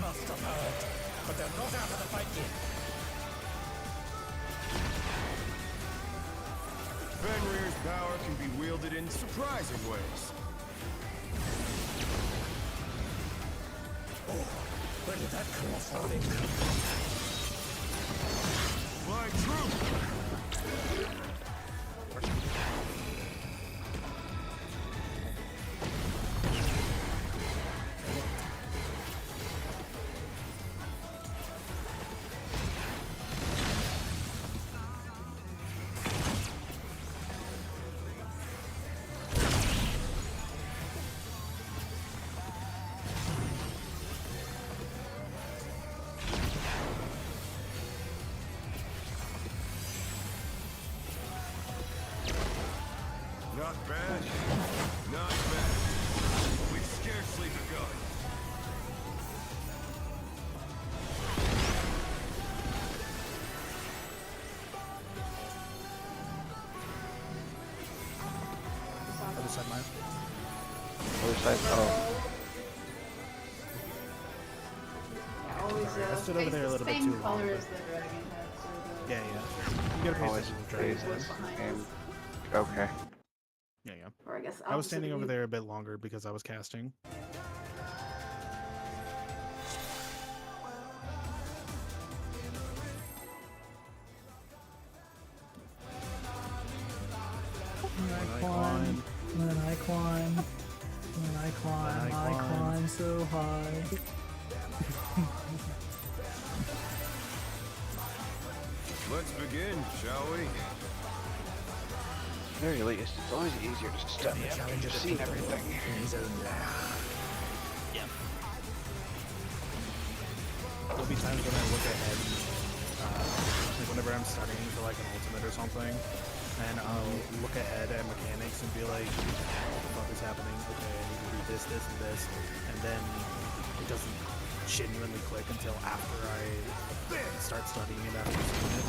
Must have heard, but they're not out of the fight yet. Fenrir's power can be wielded in surprising ways. Oh, where did that colossal thing come from? My troop! Not bad. Not bad. We've scarcely begun. Other side, mine. Other side. Oh, Yeah, always Sorry, I stood over face there a the little bit same too long, color but- as the dragon head, so the Yeah, yeah. You gotta pay always attention to dragons. phases. behind And us. okay. Yeah, yeah. Or I guess I was opposite standing of over you. there a bit longer because I was casting. When I I climb, when I climb, when I climb, When I I climb. climb so high. Let's begin, shall we? Very least, it's always easier to study after you've seen everything. There'll be times when I look ahead, like whenever I'm studying for like an ultimate or something, and I'll look ahead at mechanics and be like, what the fuck is happening? Okay, I need to do this, this, and this, and then it doesn't genuinely click until after I start studying it after seeing it.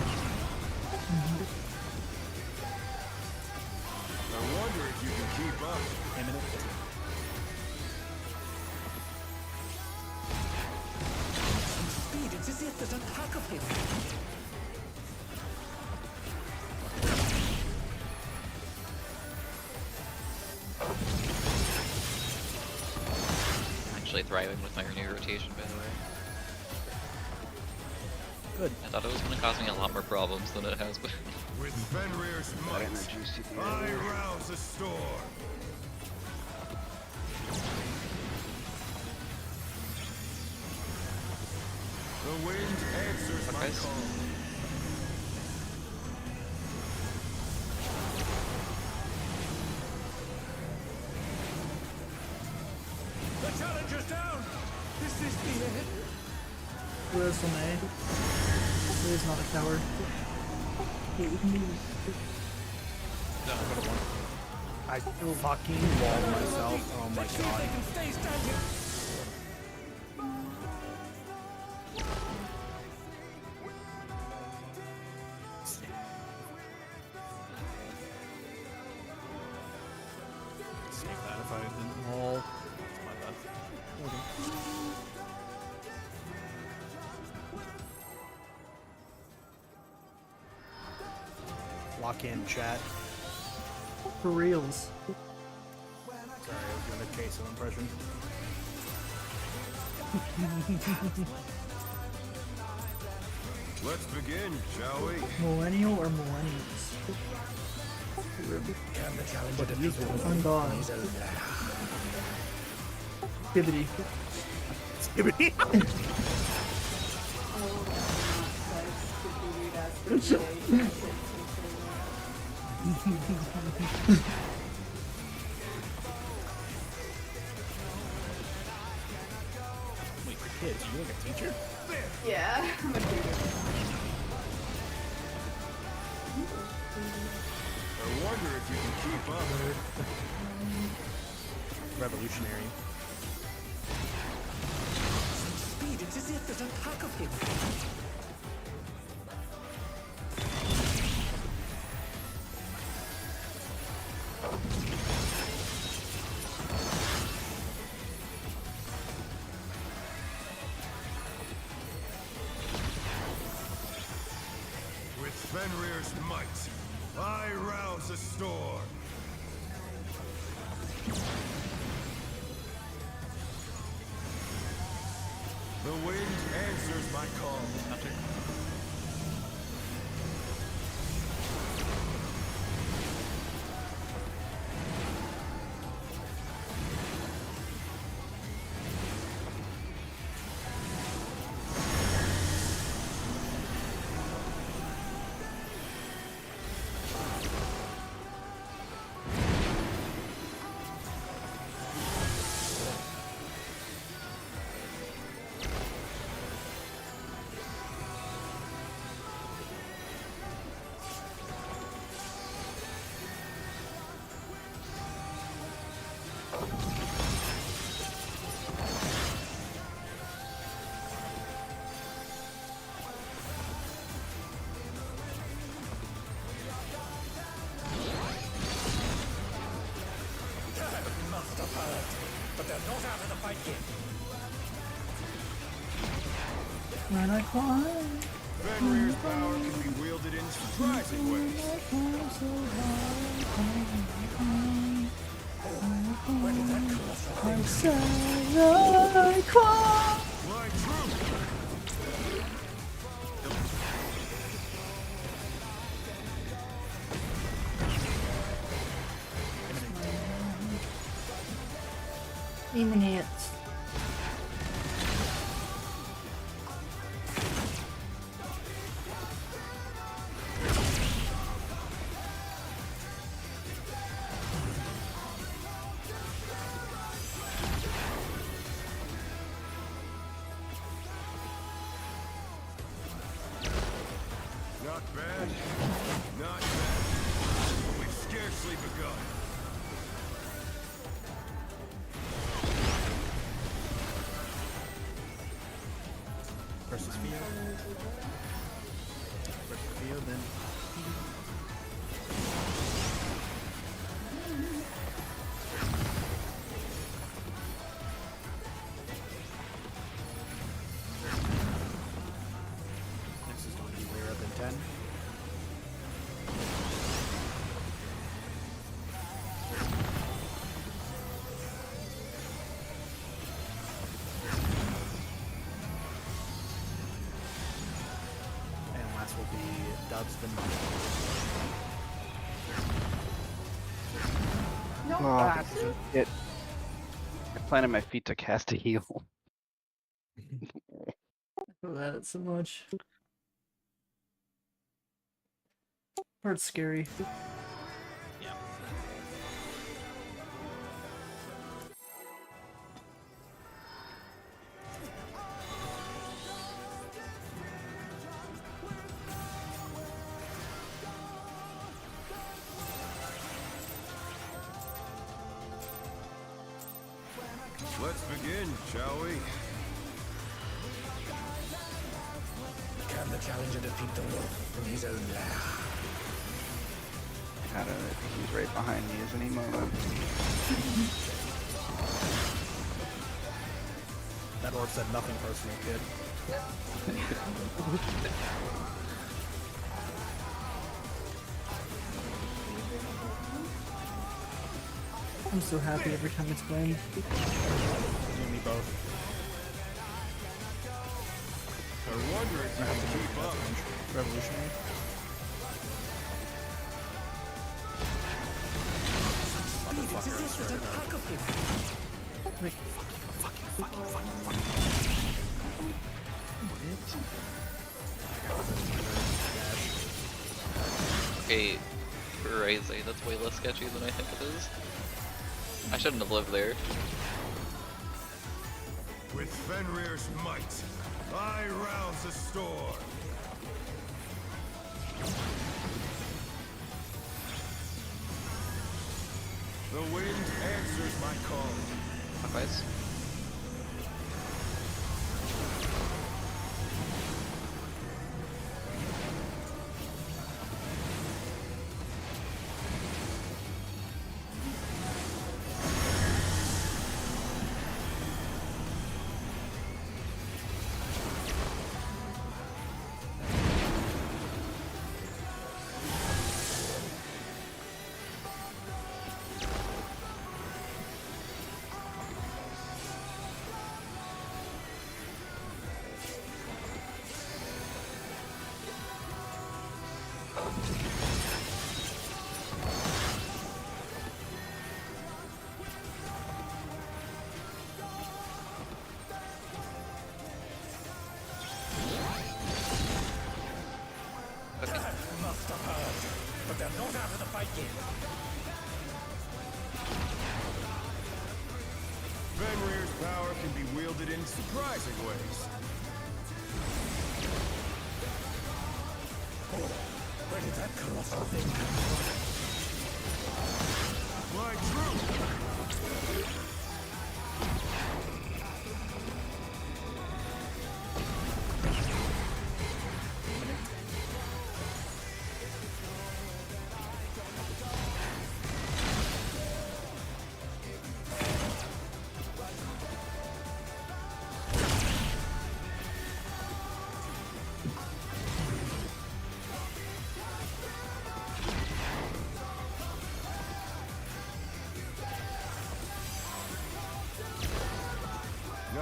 I wonder if you can keep up. Imminent. Speed, it's as if there's a pack of him. I'm actually thriving with my renewed rotation, by the way. Good. I thought it was going to cause me a lot more problems than it has been. With Fenrir's That might, energy CPU. I rouse a storm. The wind answers my guys? call. The challenger's down. Is this the end? Where's Lene? He's not a coward. I fucking walled myself. Oh my Let's see if god. they can stay standing. Save that if I didn't wall. That's my bad. Lock in, chat. For reals. Sorry, I was doing a queso impression. Let's begin, shall we? Millennial or millennials? But it is one. On God. Skibbity. Skibbity. Oh, that's not such a weird ass Wait, for kids, you like a teacher? Yeah, I'm a tutor. I wonder if you can keep up. Revolutionary. Speed, it's as if there's a pack of him. With Fenrir's might, I rouse a storm. The wind answers my call. When I climb, Fenrir's power can be wielded in surprising ways. I say I climb. Fly true! Emanate. Not bad. Not bad. But we've scarcely begun. Versus field. Versus field, then. Next is going to be Lyra, then 10. And last will be Dubs, then No. Oh, it. I planted my feet to cast a heal. I feel that so much. Part's scary. yeah. Let's begin, shall we? Can the challenger defeat the wolf in his own lair? He's right behind me, isn't he, Mona? That orc said nothing personal, kid. I'm so happy every time it's playing. You and me both. I wonder if you have to keep up. Revolutionary. Like, Okay, crazy. That's way less sketchy than I think it is. I shouldn't have lived there. With Fenrir's might, I rouse the storm. The wind answers my call. Clockwise. Must have heard, but they're not out of the fight yet. Fenrir's power can be wielded in surprising ways. Oh, where did that colossal thing come from? Fly true!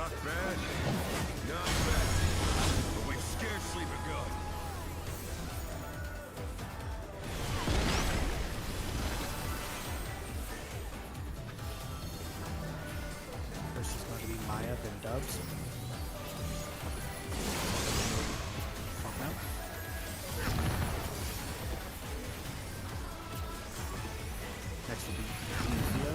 Not bad. Not bad. But we've scarcely begun. First is going to be Maya, then Dubs. Fuck out. Next will be Theo.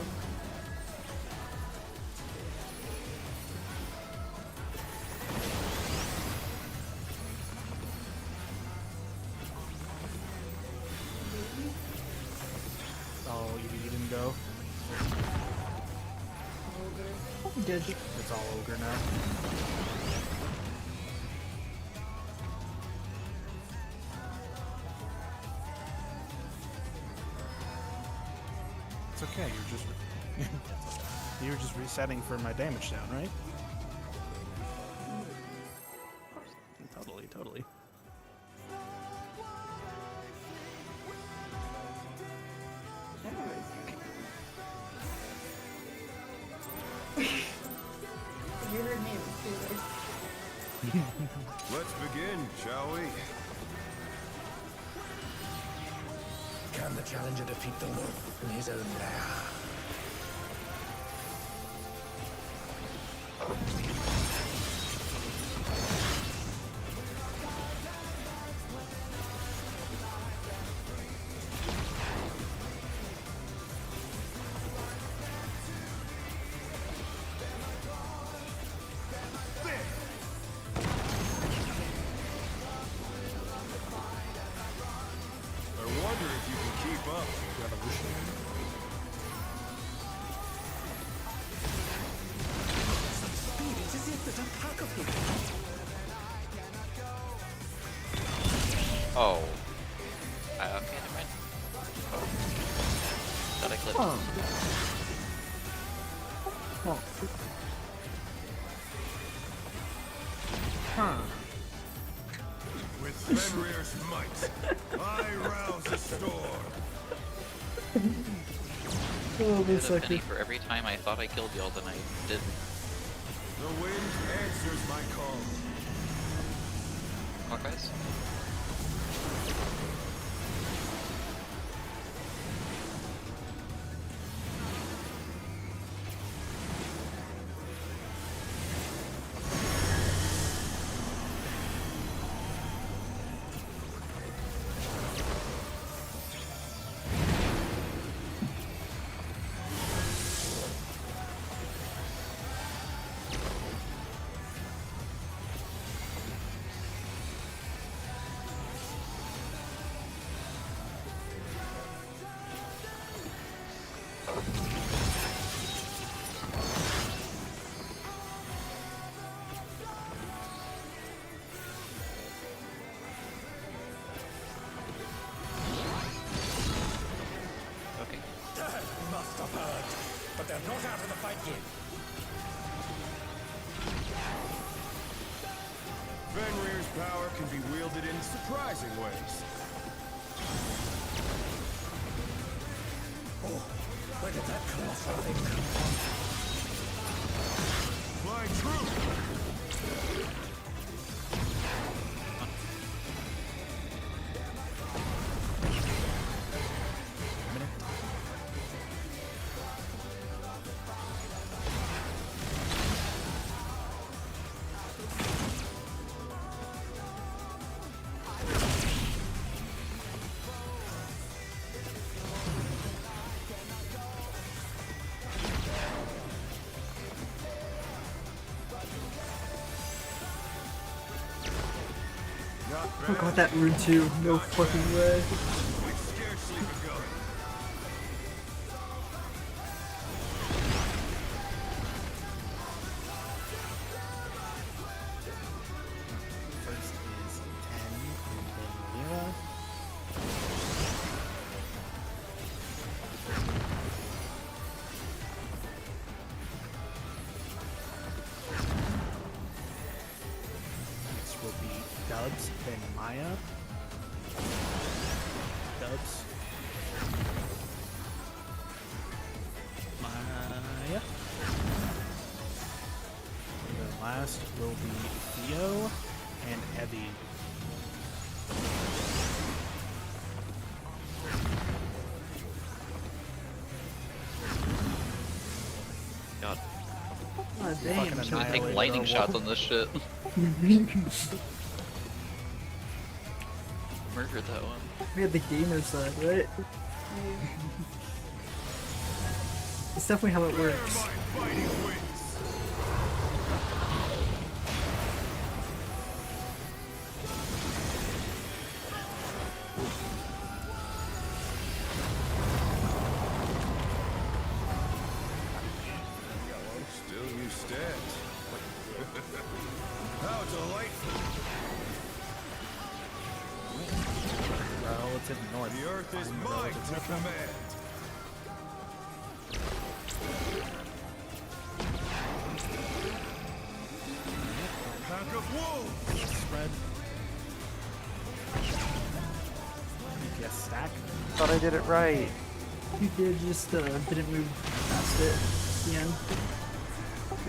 Oh, you didn't go. Did It's all ogre now. It's okay. You're just resetting for my damage down, right? Totally. You heard me, it was too late. Let's begin, shall we? Can the challenger defeat the wolf in his own lair? I wonder if you can keep up. Speed, it's as if there's a pack of him. Oh. Okay, never mind. Oh. Thought I clicked. Oh. Huh. With Fenrir's might, I rouse the storm. Oh, I this had a penny second. for every time I thought I killed y'all, then I didn't. The wind answers my call. Clockwise? Okay. Must have heard, but they're not out of the fight yet. Fenrir's power can be wielded in surprising ways. Oh, where did that colossal thing come from? Fly true! Not Oh bad. god, that rune too. No fucking way. We've scarcely begun. First is 10, and then Mira. Next will be Dubs, then Maya. Dubs. Maya. And then God Fucking damn. I'm gonna take annihilated lightning our shots wall. on this shit. Murdered that one. We had the gamer side, right? It's definitely how it works. My fighting wings. Still you stand. How delightful. Well, it's in the north. The earth is Find the mine relative to system. command. Pack of wolves. Spread. DPS stack. Thought I did it right. You did, just didn't move past it at the end.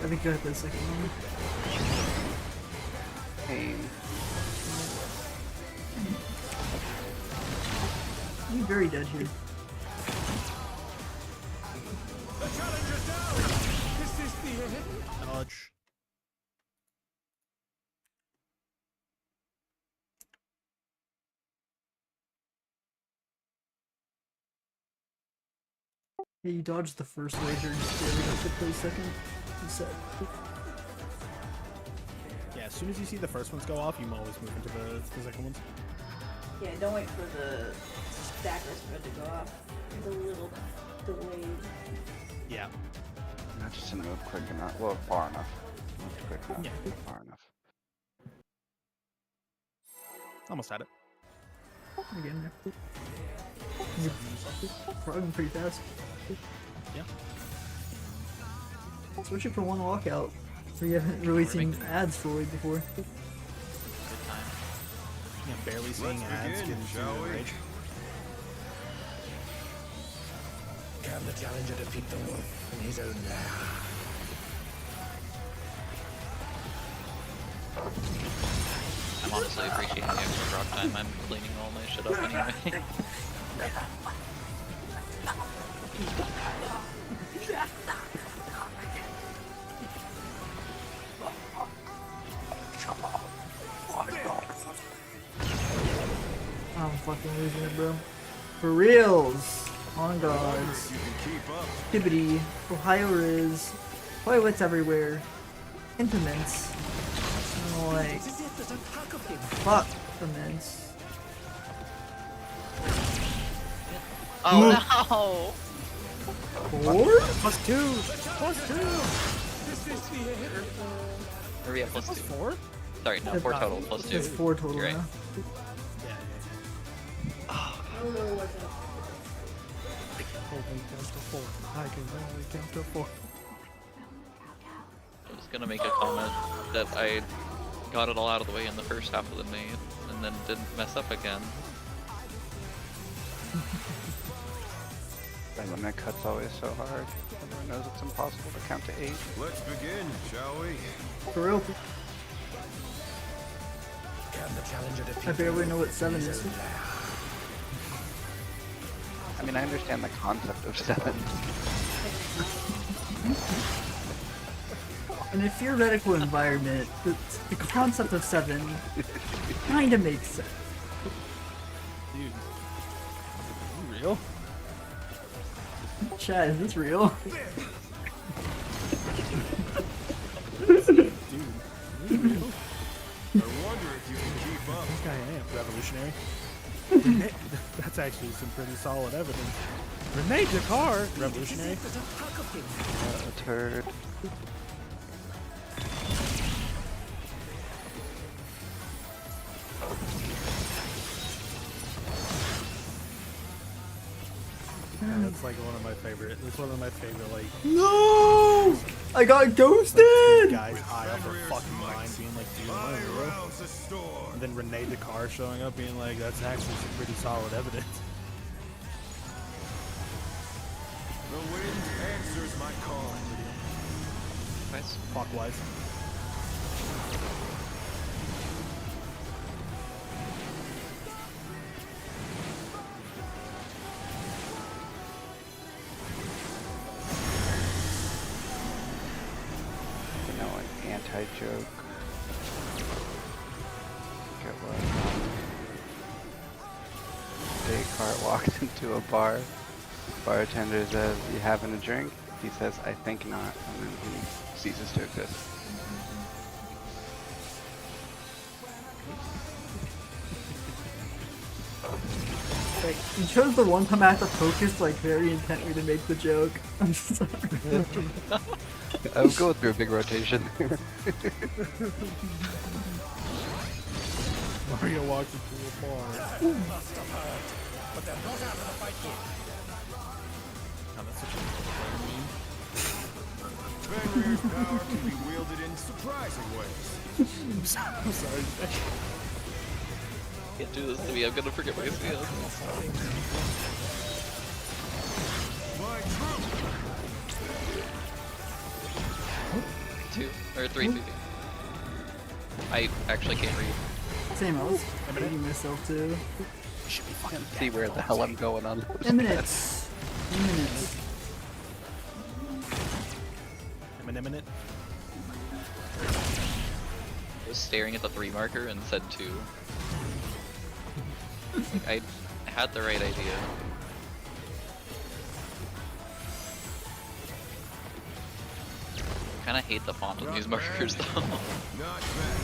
I think you got the second one. Pain. You're very dead here. The challenger's down! Is this the end? Dodge. Yeah, you dodged the first laser and just did to play second. You said. Yeah, as soon as you see the first ones go off, you always move into the second ones. Yeah, don't wait for the stacker spread to go off. It's a little delayed. Yeah. Not just to move quick enough. Well, far enough. Not quick enough. Yeah. Not far enough. Almost had it. You're getting there. You're running pretty fast. Yeah. Especially for one walkout. So you haven't really seen ads fully before. Good time. Yeah, barely seeing Let's ads begin, getting shall through the we? rage. Can the challenger defeat the wolf in his own lair? I'm honestly appreciating the extra rock time. I'm cleaning all my shit up anyway. I'm fucking losing it, bro. For reals. On gods. You can keep up. Hibbity. Ohio Riz. Toilets everywhere. Implements. And like. Fuck the mints. Oh no! 4? Plus 2! Plus 2! Or yeah, plus 2. 4? Sorry, no, 4 total, plus 2. It's 4 total You're right. now. Yeah, Oh, what's up? Only count to 4. I can only count to 4. I was gonna make a comment that I got it all out of the way in the first half of the main, and then didn't mess up again. That limit cut's always so hard. Everyone knows it's impossible to count to 8. Let's begin, shall we? For real. Can the challenger defeat I barely know what 7 is. I mean, I understand the concept of 7. In a theoretical environment, the concept of 7 kinda makes sense. Dude. You real? Chad, is this real? Dude. You real? I wonder if you can keep up. This guy ain't revolutionary. That's actually some pretty solid evidence. Rene Dakar, revolutionary. A turd. Yeah, that's like one of my favorite. That's one of my favorite like No! I got ghosted! guys high off their fucking mind, being like, dude, I I'm real. arouse the storm. And then Rene Dakar showing up, being like, that's actually some pretty solid evidence. The wind answers my call. Nice. Clockwise. kite joke. Get what? Descartes walks into a bar. Bartender says, "You having a drink?" He says, "I think not," and then he ceases to exist. Like, you chose the one time I have to focus like very intently to make the joke. I'm sorry. I would go through a big rotation. Mario walks into a bar. Must have hurt. But they're not out of the fight yet. Oh, that's such a meme. Fenrir's power can be wielded in surprising ways. I'm sorry. Can't do this to me, I'm gonna forget my CS. My troop! 2 or 3 2. I actually can't read. Same, I was beating myself too. Can't see where the hell I'm going on. 10 minutes. 10 minutes. Imminent. I was staring at the 3 marker and said 2. Like, I had the right idea. I kinda hate the font on these markers though. Not bad.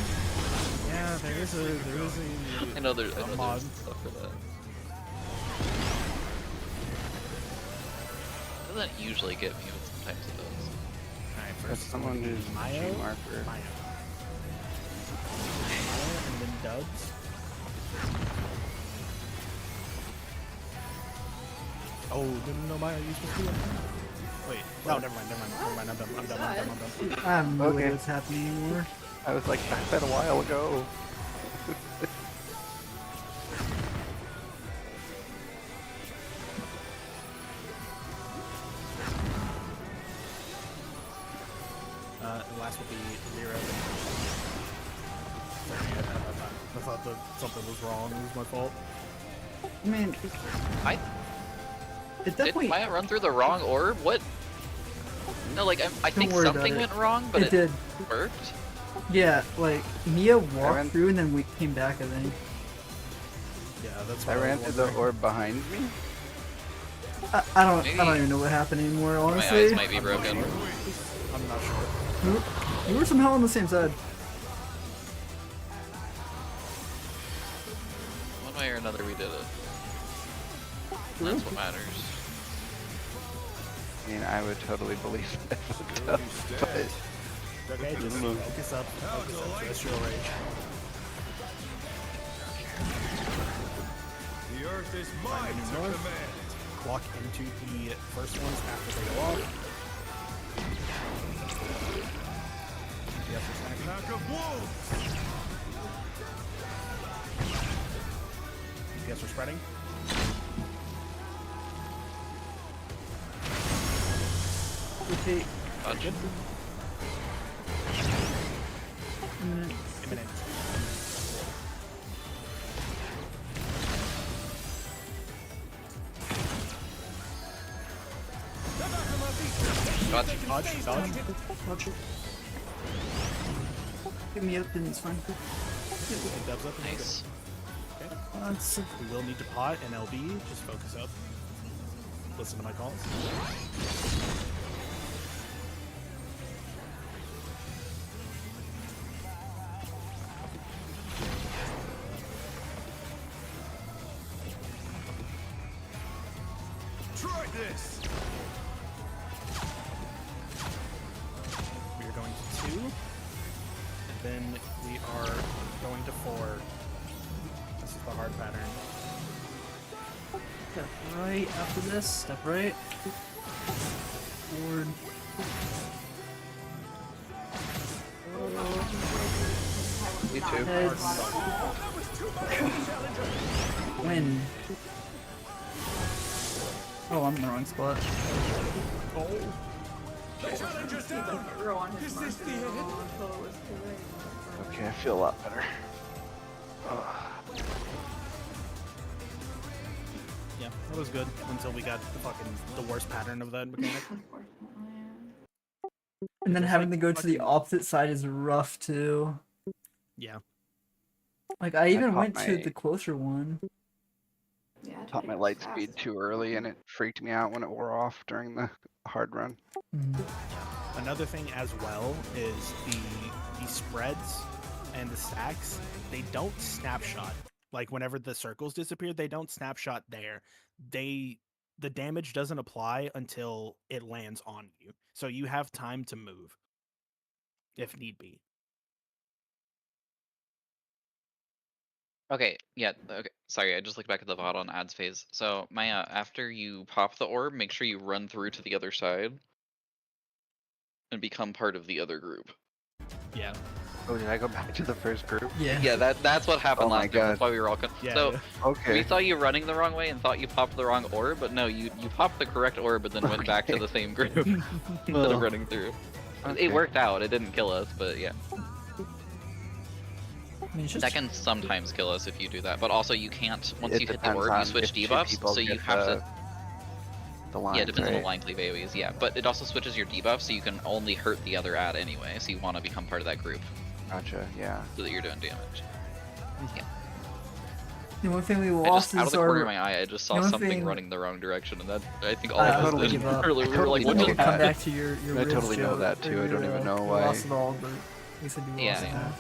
Yeah, there is a I know there's mod. stuff for that. Doesn't usually get me, but sometimes it does. Alright, That's first someone who's Mayo. G marker. Mayo, and then Dubs. Oh, no, Mayo, you supposed to do it? Wait, no, never mind, I'm done. I have no Okay. idea what's happening anymore. I was like, I said a while ago. The last will be 0. Sorry, I thought that something was wrong. It was my fault. I mean, I it did definitely. Maya run through the wrong orb? What? No, like I think worry about something it. went wrong, but It did. worked. Yeah, like Mia walked ran- through and then we came back. I think. Yeah, that's I what ran was through the wondering. orb behind me. I don't Maybe- even know what happened anymore. My Honestly, eyes might be broken. I'm not sure. we were somehow on the same side. One way or another, we did it. And that's what matters. I mean, I would totally believe that. But Okay, just focus up. Celestial Rage. The earth is mine to North. command. Walk into the first ones after they go off. Yes, we're sniping. Pack of wolves! Yes, we're spreading. Okay, Dodge. Imminent. Dodge. Dodge, dodge. watch it. Get me up and it's fine. Dubs up. Nice. Okay. It's We will need to pot and LB. Just focus up. Listen to my calls. Try this! We are going to 2. And then we are going to 4. This is the hard pattern. step right after this. Step right. Forward. Me too. Heads. Win. Oh, I'm in the wrong spot. Throw on his marker until it was too late. Okay, I feel a lot better. Yeah, that was good until we got the worst pattern of that mechanic. Unfortunately, And then Just having like to go to the fucking- opposite side is rough too. Yeah. Like I even caught went to my- the closer one. Yeah, I Caught tried my to go light fast. speed too early and it freaked me out when it wore off during the hard run. Mhm. Another thing as well is the spreads and the stacks. They don't snapshot. Like whenever the circles disappear, they don't snapshot there. The damage doesn't apply until it lands on you. So you have time to move if need be. Okay, yeah, okay. Sorry, I just looked back at the VOD on ads phase. So, Maya, after you pop the orb, make sure you run through to the other side and become part of the other group. Yeah. Oh, did I go back to the first group? Yeah. Yeah, that's what happened Oh my last time. That's God. why we were all Yeah. So, yeah. Okay. we saw you running the wrong way and thought you popped the wrong orb, but no, you popped the correct orb but then went back to Okay. the same group instead Well, of running through. okay. It worked out. It didn't kill us, but yeah. I mean, it's just That can sometimes kill us if you do that, but also you can't, once It you hit the depends orb, you on switch if two debuffs, people so you get have to... the line. Yeah, it depends on right? the line cleave AoEs, yeah. But it also switches your debuff, so you can only hurt the other ad anyway, so you want to become part of that group, Gotcha, yeah. so that you're doing damage. the one thing we I lost just, out of is the corner our. of my eye, I just saw the one something thing- running the wrong direction, and that, I think all I of us totally did. give up. Earlier, we were totally like, what know You just can come that. back to your I Riz totally know joke, that too, or I don't your, even know your why. loss of all, but at least I do Yeah, lost yeah. now.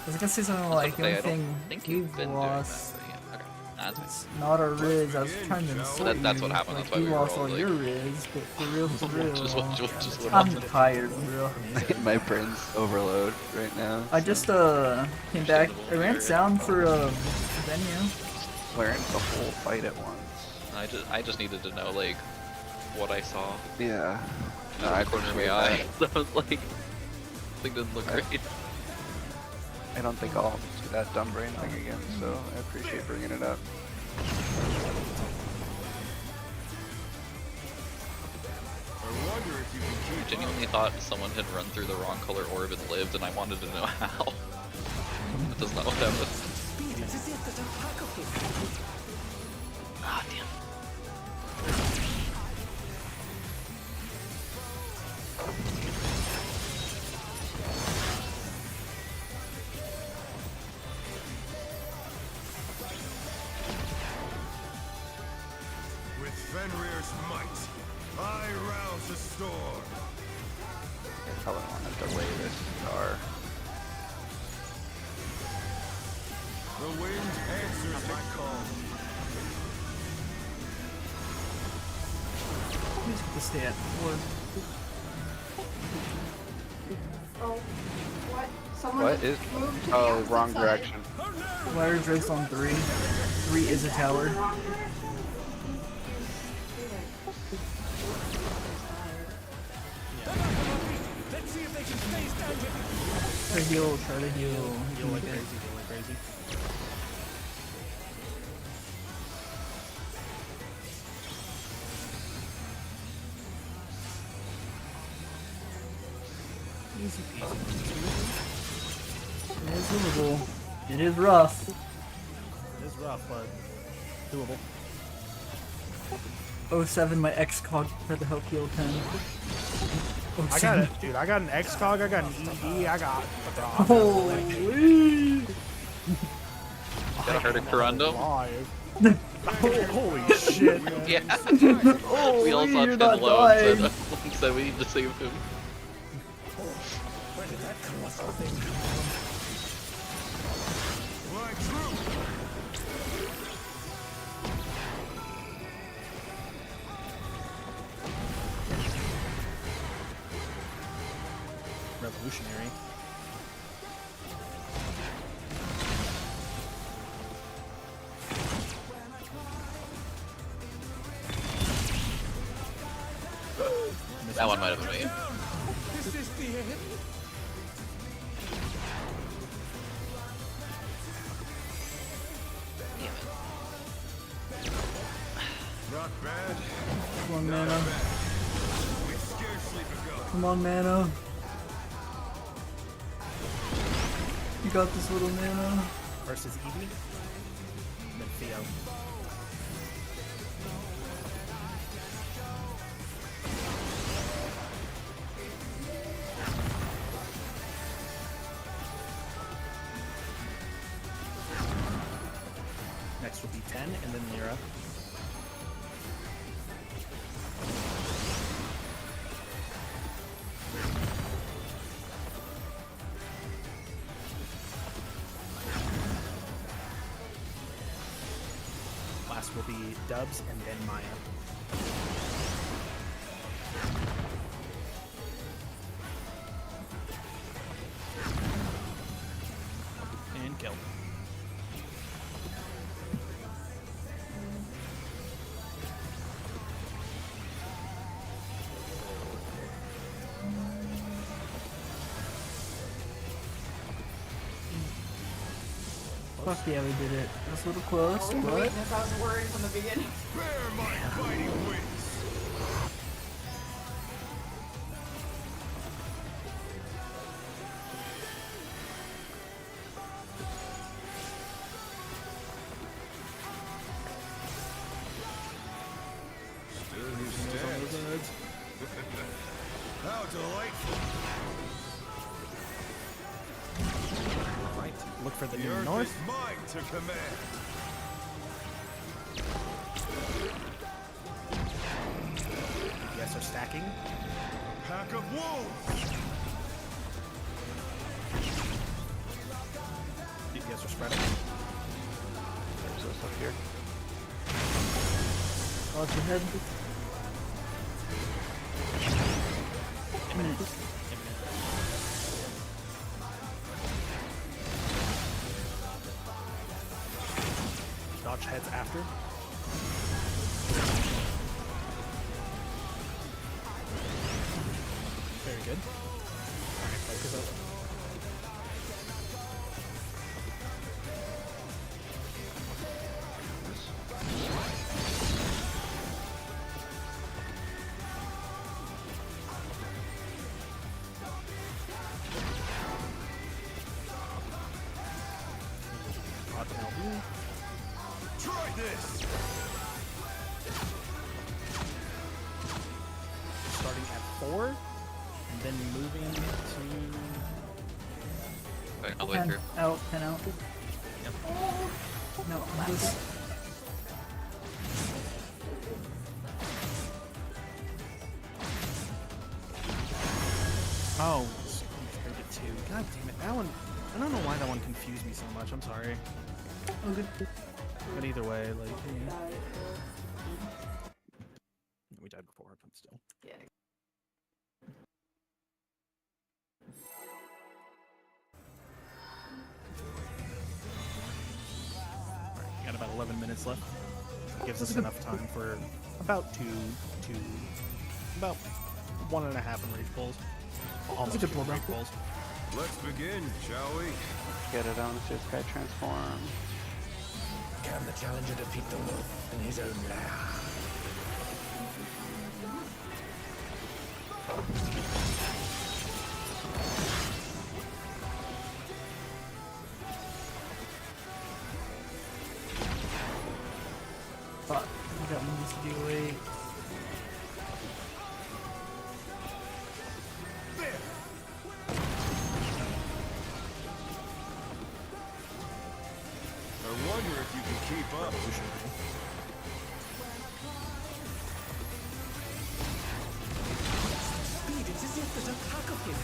I was gonna say something I was like the gonna only say, I don't thing think you've we've been lost. doing that, but yeah, okay. Nah, that's fine. It's not our Riz. I was trying to insult That's you. what happened, Like, that's why you we were lost all all like- your Riz, but for real, Just what I'm happened. tired, bro. My brain's overload right now. I so just came back. I ran sound for venue. learned the whole fight at once. I just needed to know, like, what I saw. Yeah. No, Out I of the corner of my appreciate eye. that. So I was like, thing didn't look great. I don't think I'll do that dumb brain thing again, so I appreciate bringing it up. I wonder if you can I keep up. genuinely thought someone had run through the wrong color orb and lived, and I wanted to know how. That does not what happened. Ah, damn. With Fenrir's might, I rouse the storm. I probably want to delay this star. The wind answers my call. Please get to stay at 4. Oh, what? Someone What is? moved to the Oh, opposite wrong side. direction. Wire Drake's on 3. 3 is a tower. Let's see if they can stay standing. Try to heal, try to heal. Heal like crazy, heal like crazy. Easy peasy. It is doable. It is rough. It is rough, but doable. 07, my X-Cog tried to help heal 10. I got it, dude. I got an X-Cog, I got an ED, I got... Holy! Got a heard of Corundum? Live. Holy shit, man. Yeah. Oh, We all saw you're 10 not low and dying. said we need to save him. Where did that colossal thing Fly through. Revolutionary. That one might have been me. Is this the end? Damn it. Not bad. Come on, mana. We've scarcely begun. Come on, mana. You got this, little mana. Versus Eevee. And then Theo. will be 10, and then Lyra. Last will be Dubs, and then Maya. And kill. Fuck yeah, we did it. That's a little close, Oh, but weakness, I was worried from the beginning. Bear my fighting wings. Still new stats. How delightful. Alright, look for the The new earth north. is mine to command. Yes, are stacking. Pack of wolves. DPS are spreading. There's this up here. watch your head. Imminent. Dodge heads after. Very good. Alright, focus up. Try this. Starting at 4, and then moving to... Going all the way 10 through. out, 10 out. Yep. No, this. Oh, compared to 2. God damn it, that one... I don't know why that one confused me so much, I'm sorry. Oh, good. But either way, like... We died before, but still. Yeah. Alright, got about 11 minutes left. Gives us enough time for about about 1.5 enrage pulls. Almost good 2 pull, enrage bro. pulls. Let's begin, shall we? Get it on to Sky Transform. Can the challenger defeat the wolf in his own lair? Fuck. We got moves to do late. I wonder if you can keep up. Speed, it's as if there's a pack of him.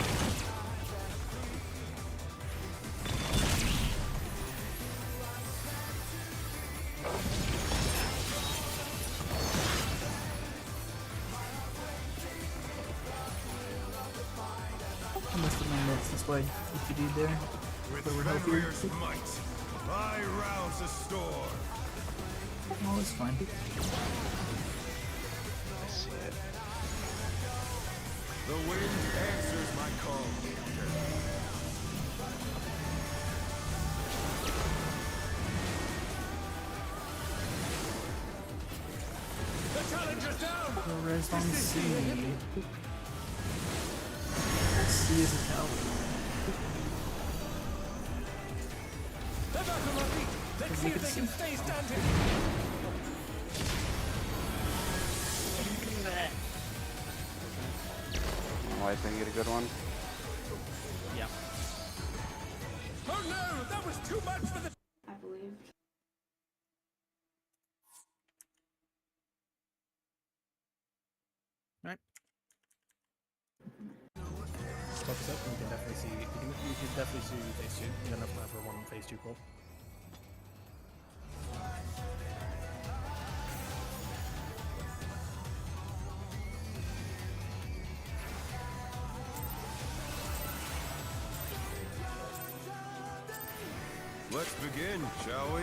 I must have my notes. That's why EPD there. With But we're healthier. Fenrir's might, I rouse a storm. Oh, it's fine. I see it. The wind answers my call. The challenger's down! So res on C. C is a tower. They're back on their feet. Let's see if they can stay standing. Why didn't you get a good one? Yeah. Oh no, that was too much for the... I believed. Alright. Focus up, and you can definitely see. You can definitely see phase 2. You got enough time for one phase 2 pull. Let's begin, shall we?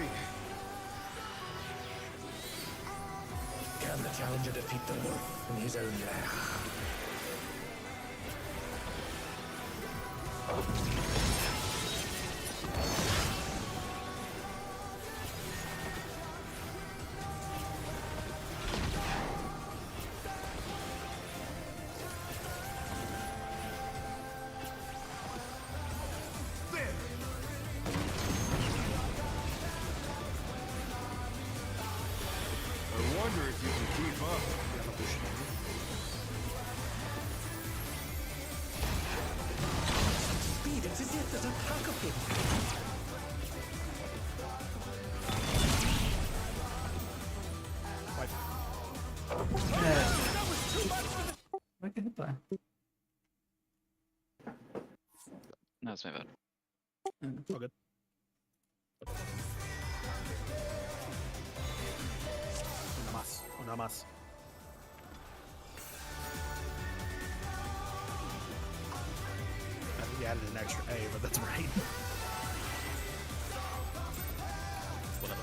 Can the challenger defeat the wolf in his own lair? I wonder if you can keep up. Speed, it's as if there's a pack of him. I can hit by. No, it's my bad. All good. Una más. I think you added an extra A, but that's right. Whatever.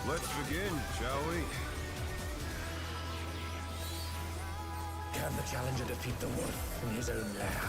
Let's begin, shall we? Can the challenger defeat the wolf in his own lair?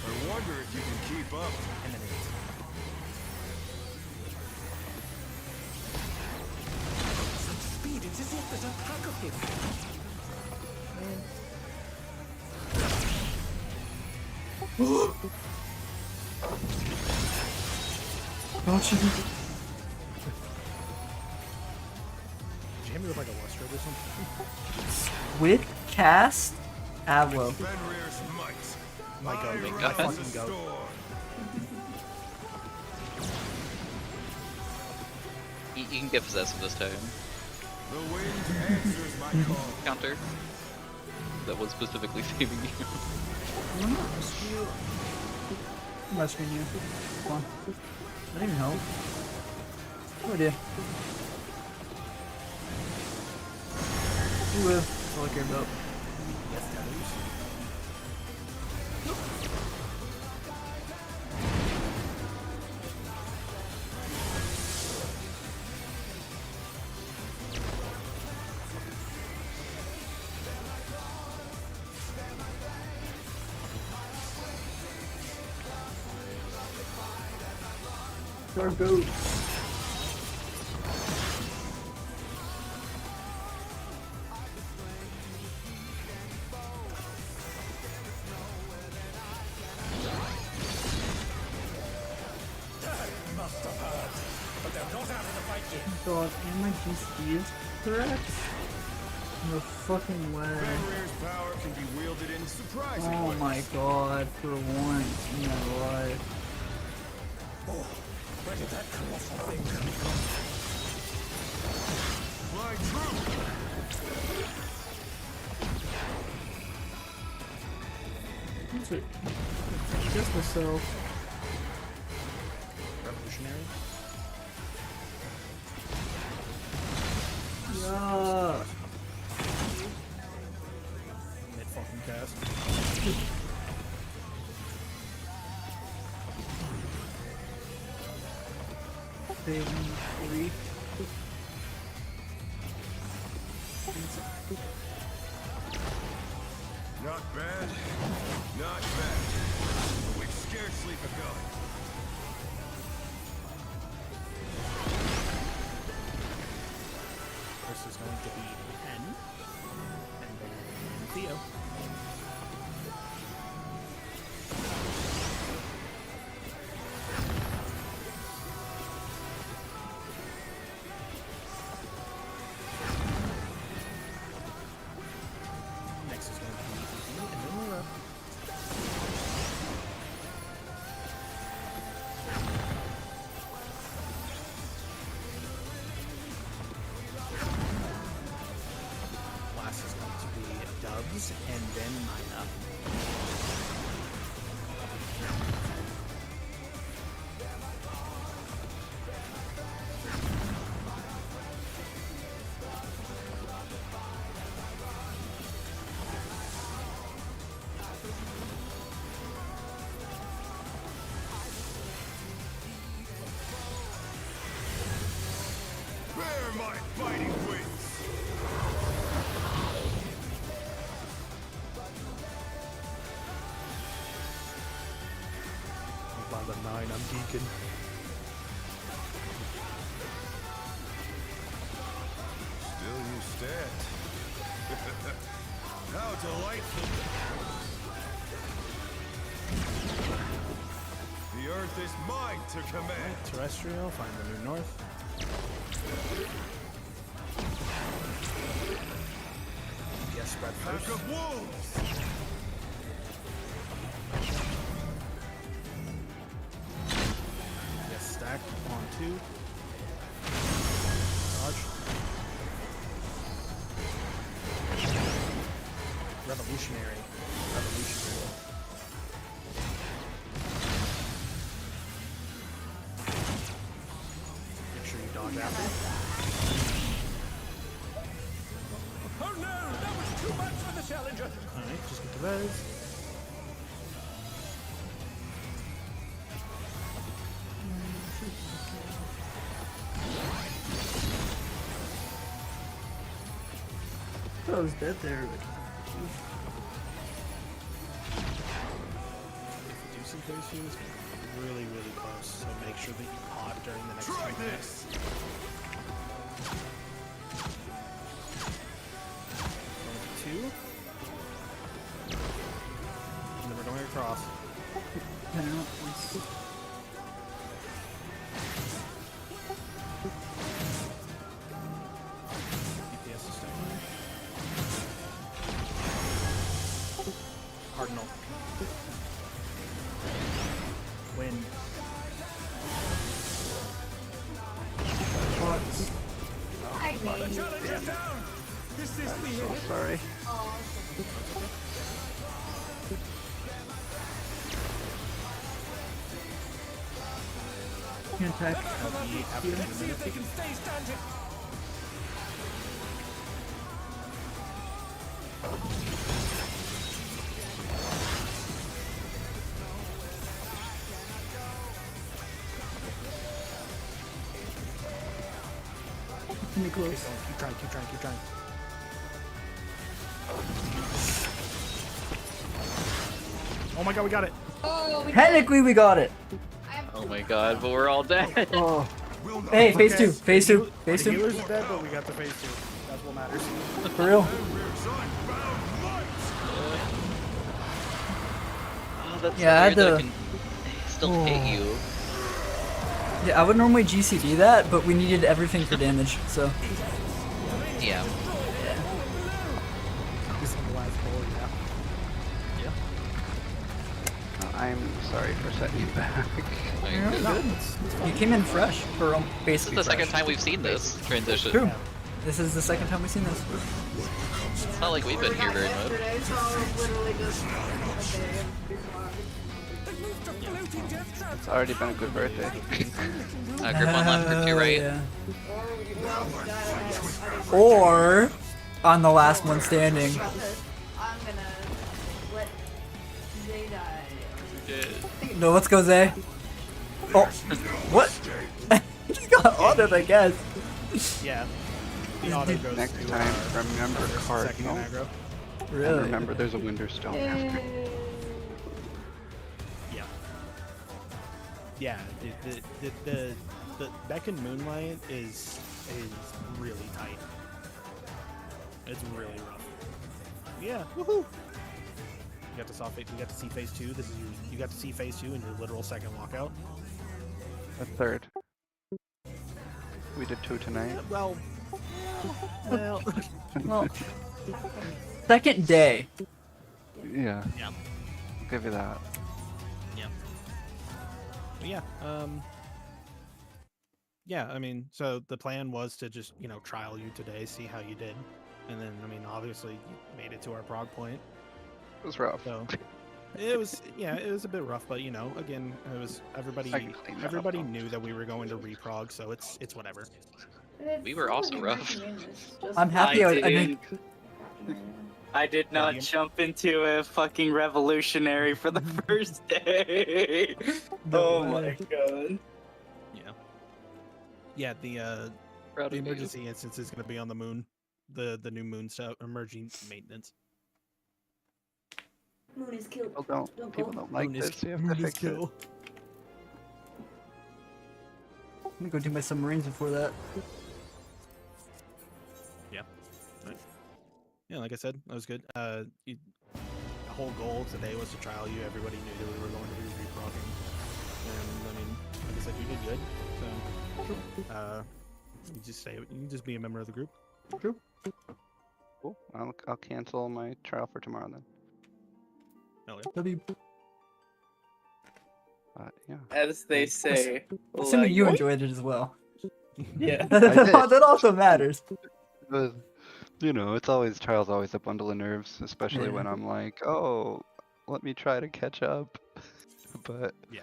I wonder if you can keep up. And then Such speed, it's as if there's a pack of him. Don't you? did you hit me with like a Western or something? With cast Adlo. Fenrir's might. My goat. I My rise fucking the goat. storm. You can get possessive this time. The wind answers my call. Counter. That was specifically saving you. I'm not rescue. I'm rescuing you. Come on. I didn't even help. No idea. You live. That's all I care about. Our goats. Must have heard, but they're not out of the fight yet. God, and my GC is correct. No fucking way. Fenrir's power can be wielded in surprising Oh ways. my god, for once in my life. Oh, where did that colossal thing come from? Fly true. What's it? Just myself. Revolutionary. Yeah. Mid fucking cast. Thing 3. Not bad. Not bad. But we've scarcely begun. This is going to be N. And then Theo. moves and then mine up. Bear my fighting wings! By the 9, I'm geeking. Still you stand. How delightful! The earth is mine to command! Terrestrial, find the new north. Yes, spread Pack first. of wolves! Yes, stack on 2. Dodge. Revolutionary. Revolutionary. Make sure you dodge after. Oh no, that was too much for the challenger. Alright, just get the res. I was dead there. If you do see phase 2, it's gonna be really, really close. So make sure that you pod during the next Try 2 minutes. this! Going to 2. And then we're going across. I don't know. It's- DPS is staying. Cardinal. Win. I mean, Challenger down! Is this the So end? sorry. oh, You can attack. LB after 2 Let's see if minutes. they can stay standing. Pretty close. Keep trying, keep trying, keep trying. Oh my god, we got it! oh, we Technically, we got it. I have Oh my god, but we're all dead. Oh. Will not Hey, phase Okay. 2. Phase 2. Phase The 2. healer's dead, but we got the phase 2. That's what matters. For real. Empire's unbound might! Oh, that's Yeah, I had weird that to- it can still hit Oh. you. Yeah, I would normally GCD that, but we needed everything for damage, so. Yeah. This is the last goal, yeah. I'm sorry for setting you back. You're Like, good. You came in fresh for this is basically the second fresh. time we've seen this transition. True. This is the second time we've seen this. It's not like we've been here very much. yesterday, so I was literally just a day before. They moved to floating death traps. It's already been a good birthday. Group 1 left, group 2 right. Yeah. Or well, I didn't Or on the last one standing. about this. I'm gonna let Zay die. No, let's go, Zay. Oh, what? He just got auto, I guess. Yeah. The auto goes Next to, time, remember second Cardinal. aggro. And Really? remember there's a Winter Stone after. Yeah. Yeah, the Beck and Moonlight is really tight. It's really rough. Yeah, woohoo! You got to saw phase. You got to see phase 2. This is your. You got to see phase 2 in your literal second walkout. A third. We did 2 tonight. Well, Well, second day. Yeah. Yeah. I'll give you that. yeah. Yeah, I mean, so the plan was to just, trial you today, see how you did. And then, I mean, obviously, you made it to our prog point. It was rough. So it was, yeah, it was a bit rough, but you know, again, it was everybody. I can clean that up, Everybody though. knew that we were going to reprog, so it's whatever. We were also rough. I'm happy I didn't. think I did not you- jump into a fucking revolutionary for the first day. No Oh way. my god. Yeah, the Proud of you. emergency instance is going to be on the moon, the new moon stuff, emerging maintenance. Moon is killed. People don't like Moon is- this. You have moon to is fix it. kill. I'm gonna go do my submarines before that. Yeah, like I said, that was good. The whole goal today was to trial you. Everybody knew that we were going to be reprogging, and I mean, like I said, you did good. So, you just say you can just be a member of the group. Cool. I'll cancel my trial for tomorrow then. Hell W. Yeah. As they say. Assuming like, you what? enjoyed it as well. Yeah. That also matters. But, you know, it's always trial's always a bundle of nerves, especially Yeah. when I'm like, oh, let me try to catch up. But yeah.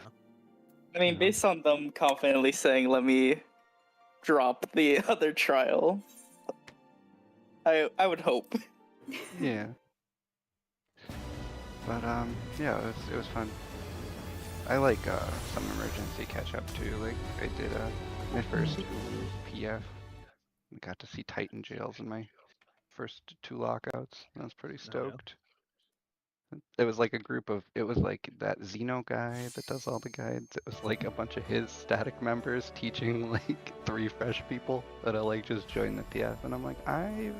I mean, Yeah. based on them confidently saying, let me drop the other trial, I would hope. yeah. But yeah, it was fun. I like some emergency catch up too. Like I did my first PF. I got to see Titan jails in my first 2 lockouts. I was pretty stoked. It was like a group of, it was like that Xeno guy that does all the guides. It was like a bunch of his static members teaching like 3 fresh people that I like just joined the PF. And I'm like, I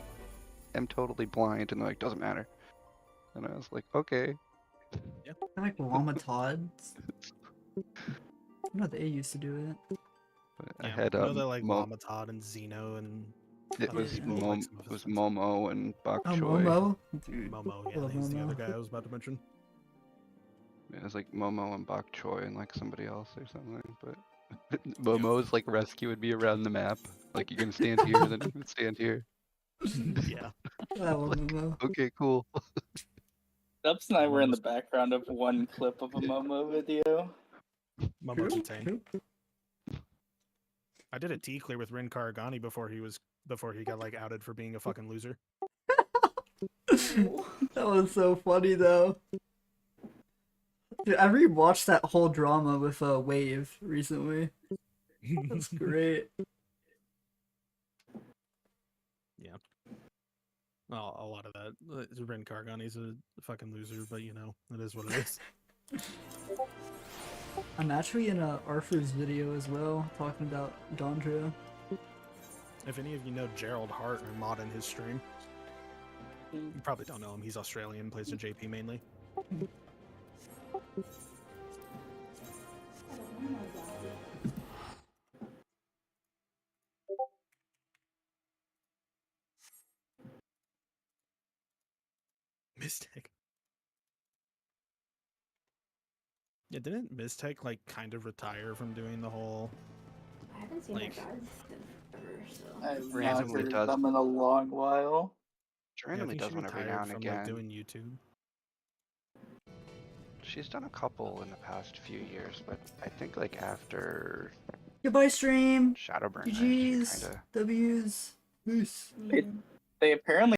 am totally blind. And they're like, doesn't matter. And I was like, okay. I like Llama Todd's. I know they used to do it. But I Yeah, had I know they're like Mo- Mama Todd and Zeno and it Yeah. was Yeah. Mom- Some of it was his friends. Momo and Bok Oh, Choy. Momo? Dude. Momo. Yeah, Love he's the other Momo. guy I was about to mention. It was like Momo and Bok Choy and like somebody else or something. But Momo's like rescuing me around the map. Like you can stand here, then you can stand here. Yeah. I love Momo. Okay, cool. Dubs and I were in the background of one clip of a Momo video. Momo's insane. I did a T clear with Rin Karagani before he got like outed for being a fucking loser. That was so funny though. Dude, I rewatched that whole drama with Wave recently. That's great. Well, a lot of that. Rin Kargani's a fucking loser, but you know, it is what it is. I'm actually in Arthur's video as well, talking about Dondria. If any of you know Gerald Hart or mod in his stream, you probably don't know him. He's Australian, plays in JP mainly. Mistake. Yeah, didn't Mistake like kind of retire from doing the whole? I haven't seen Like- that guys ever, so. I've not Randomly heard does. them in a long while. She Yeah, I randomly think does she one every retired now and from again. like doing YouTube. She's done a couple in the past few years, but I think like after Goodbye stream. Shadowburn, GG's. she kinda W's. Peace. They apparently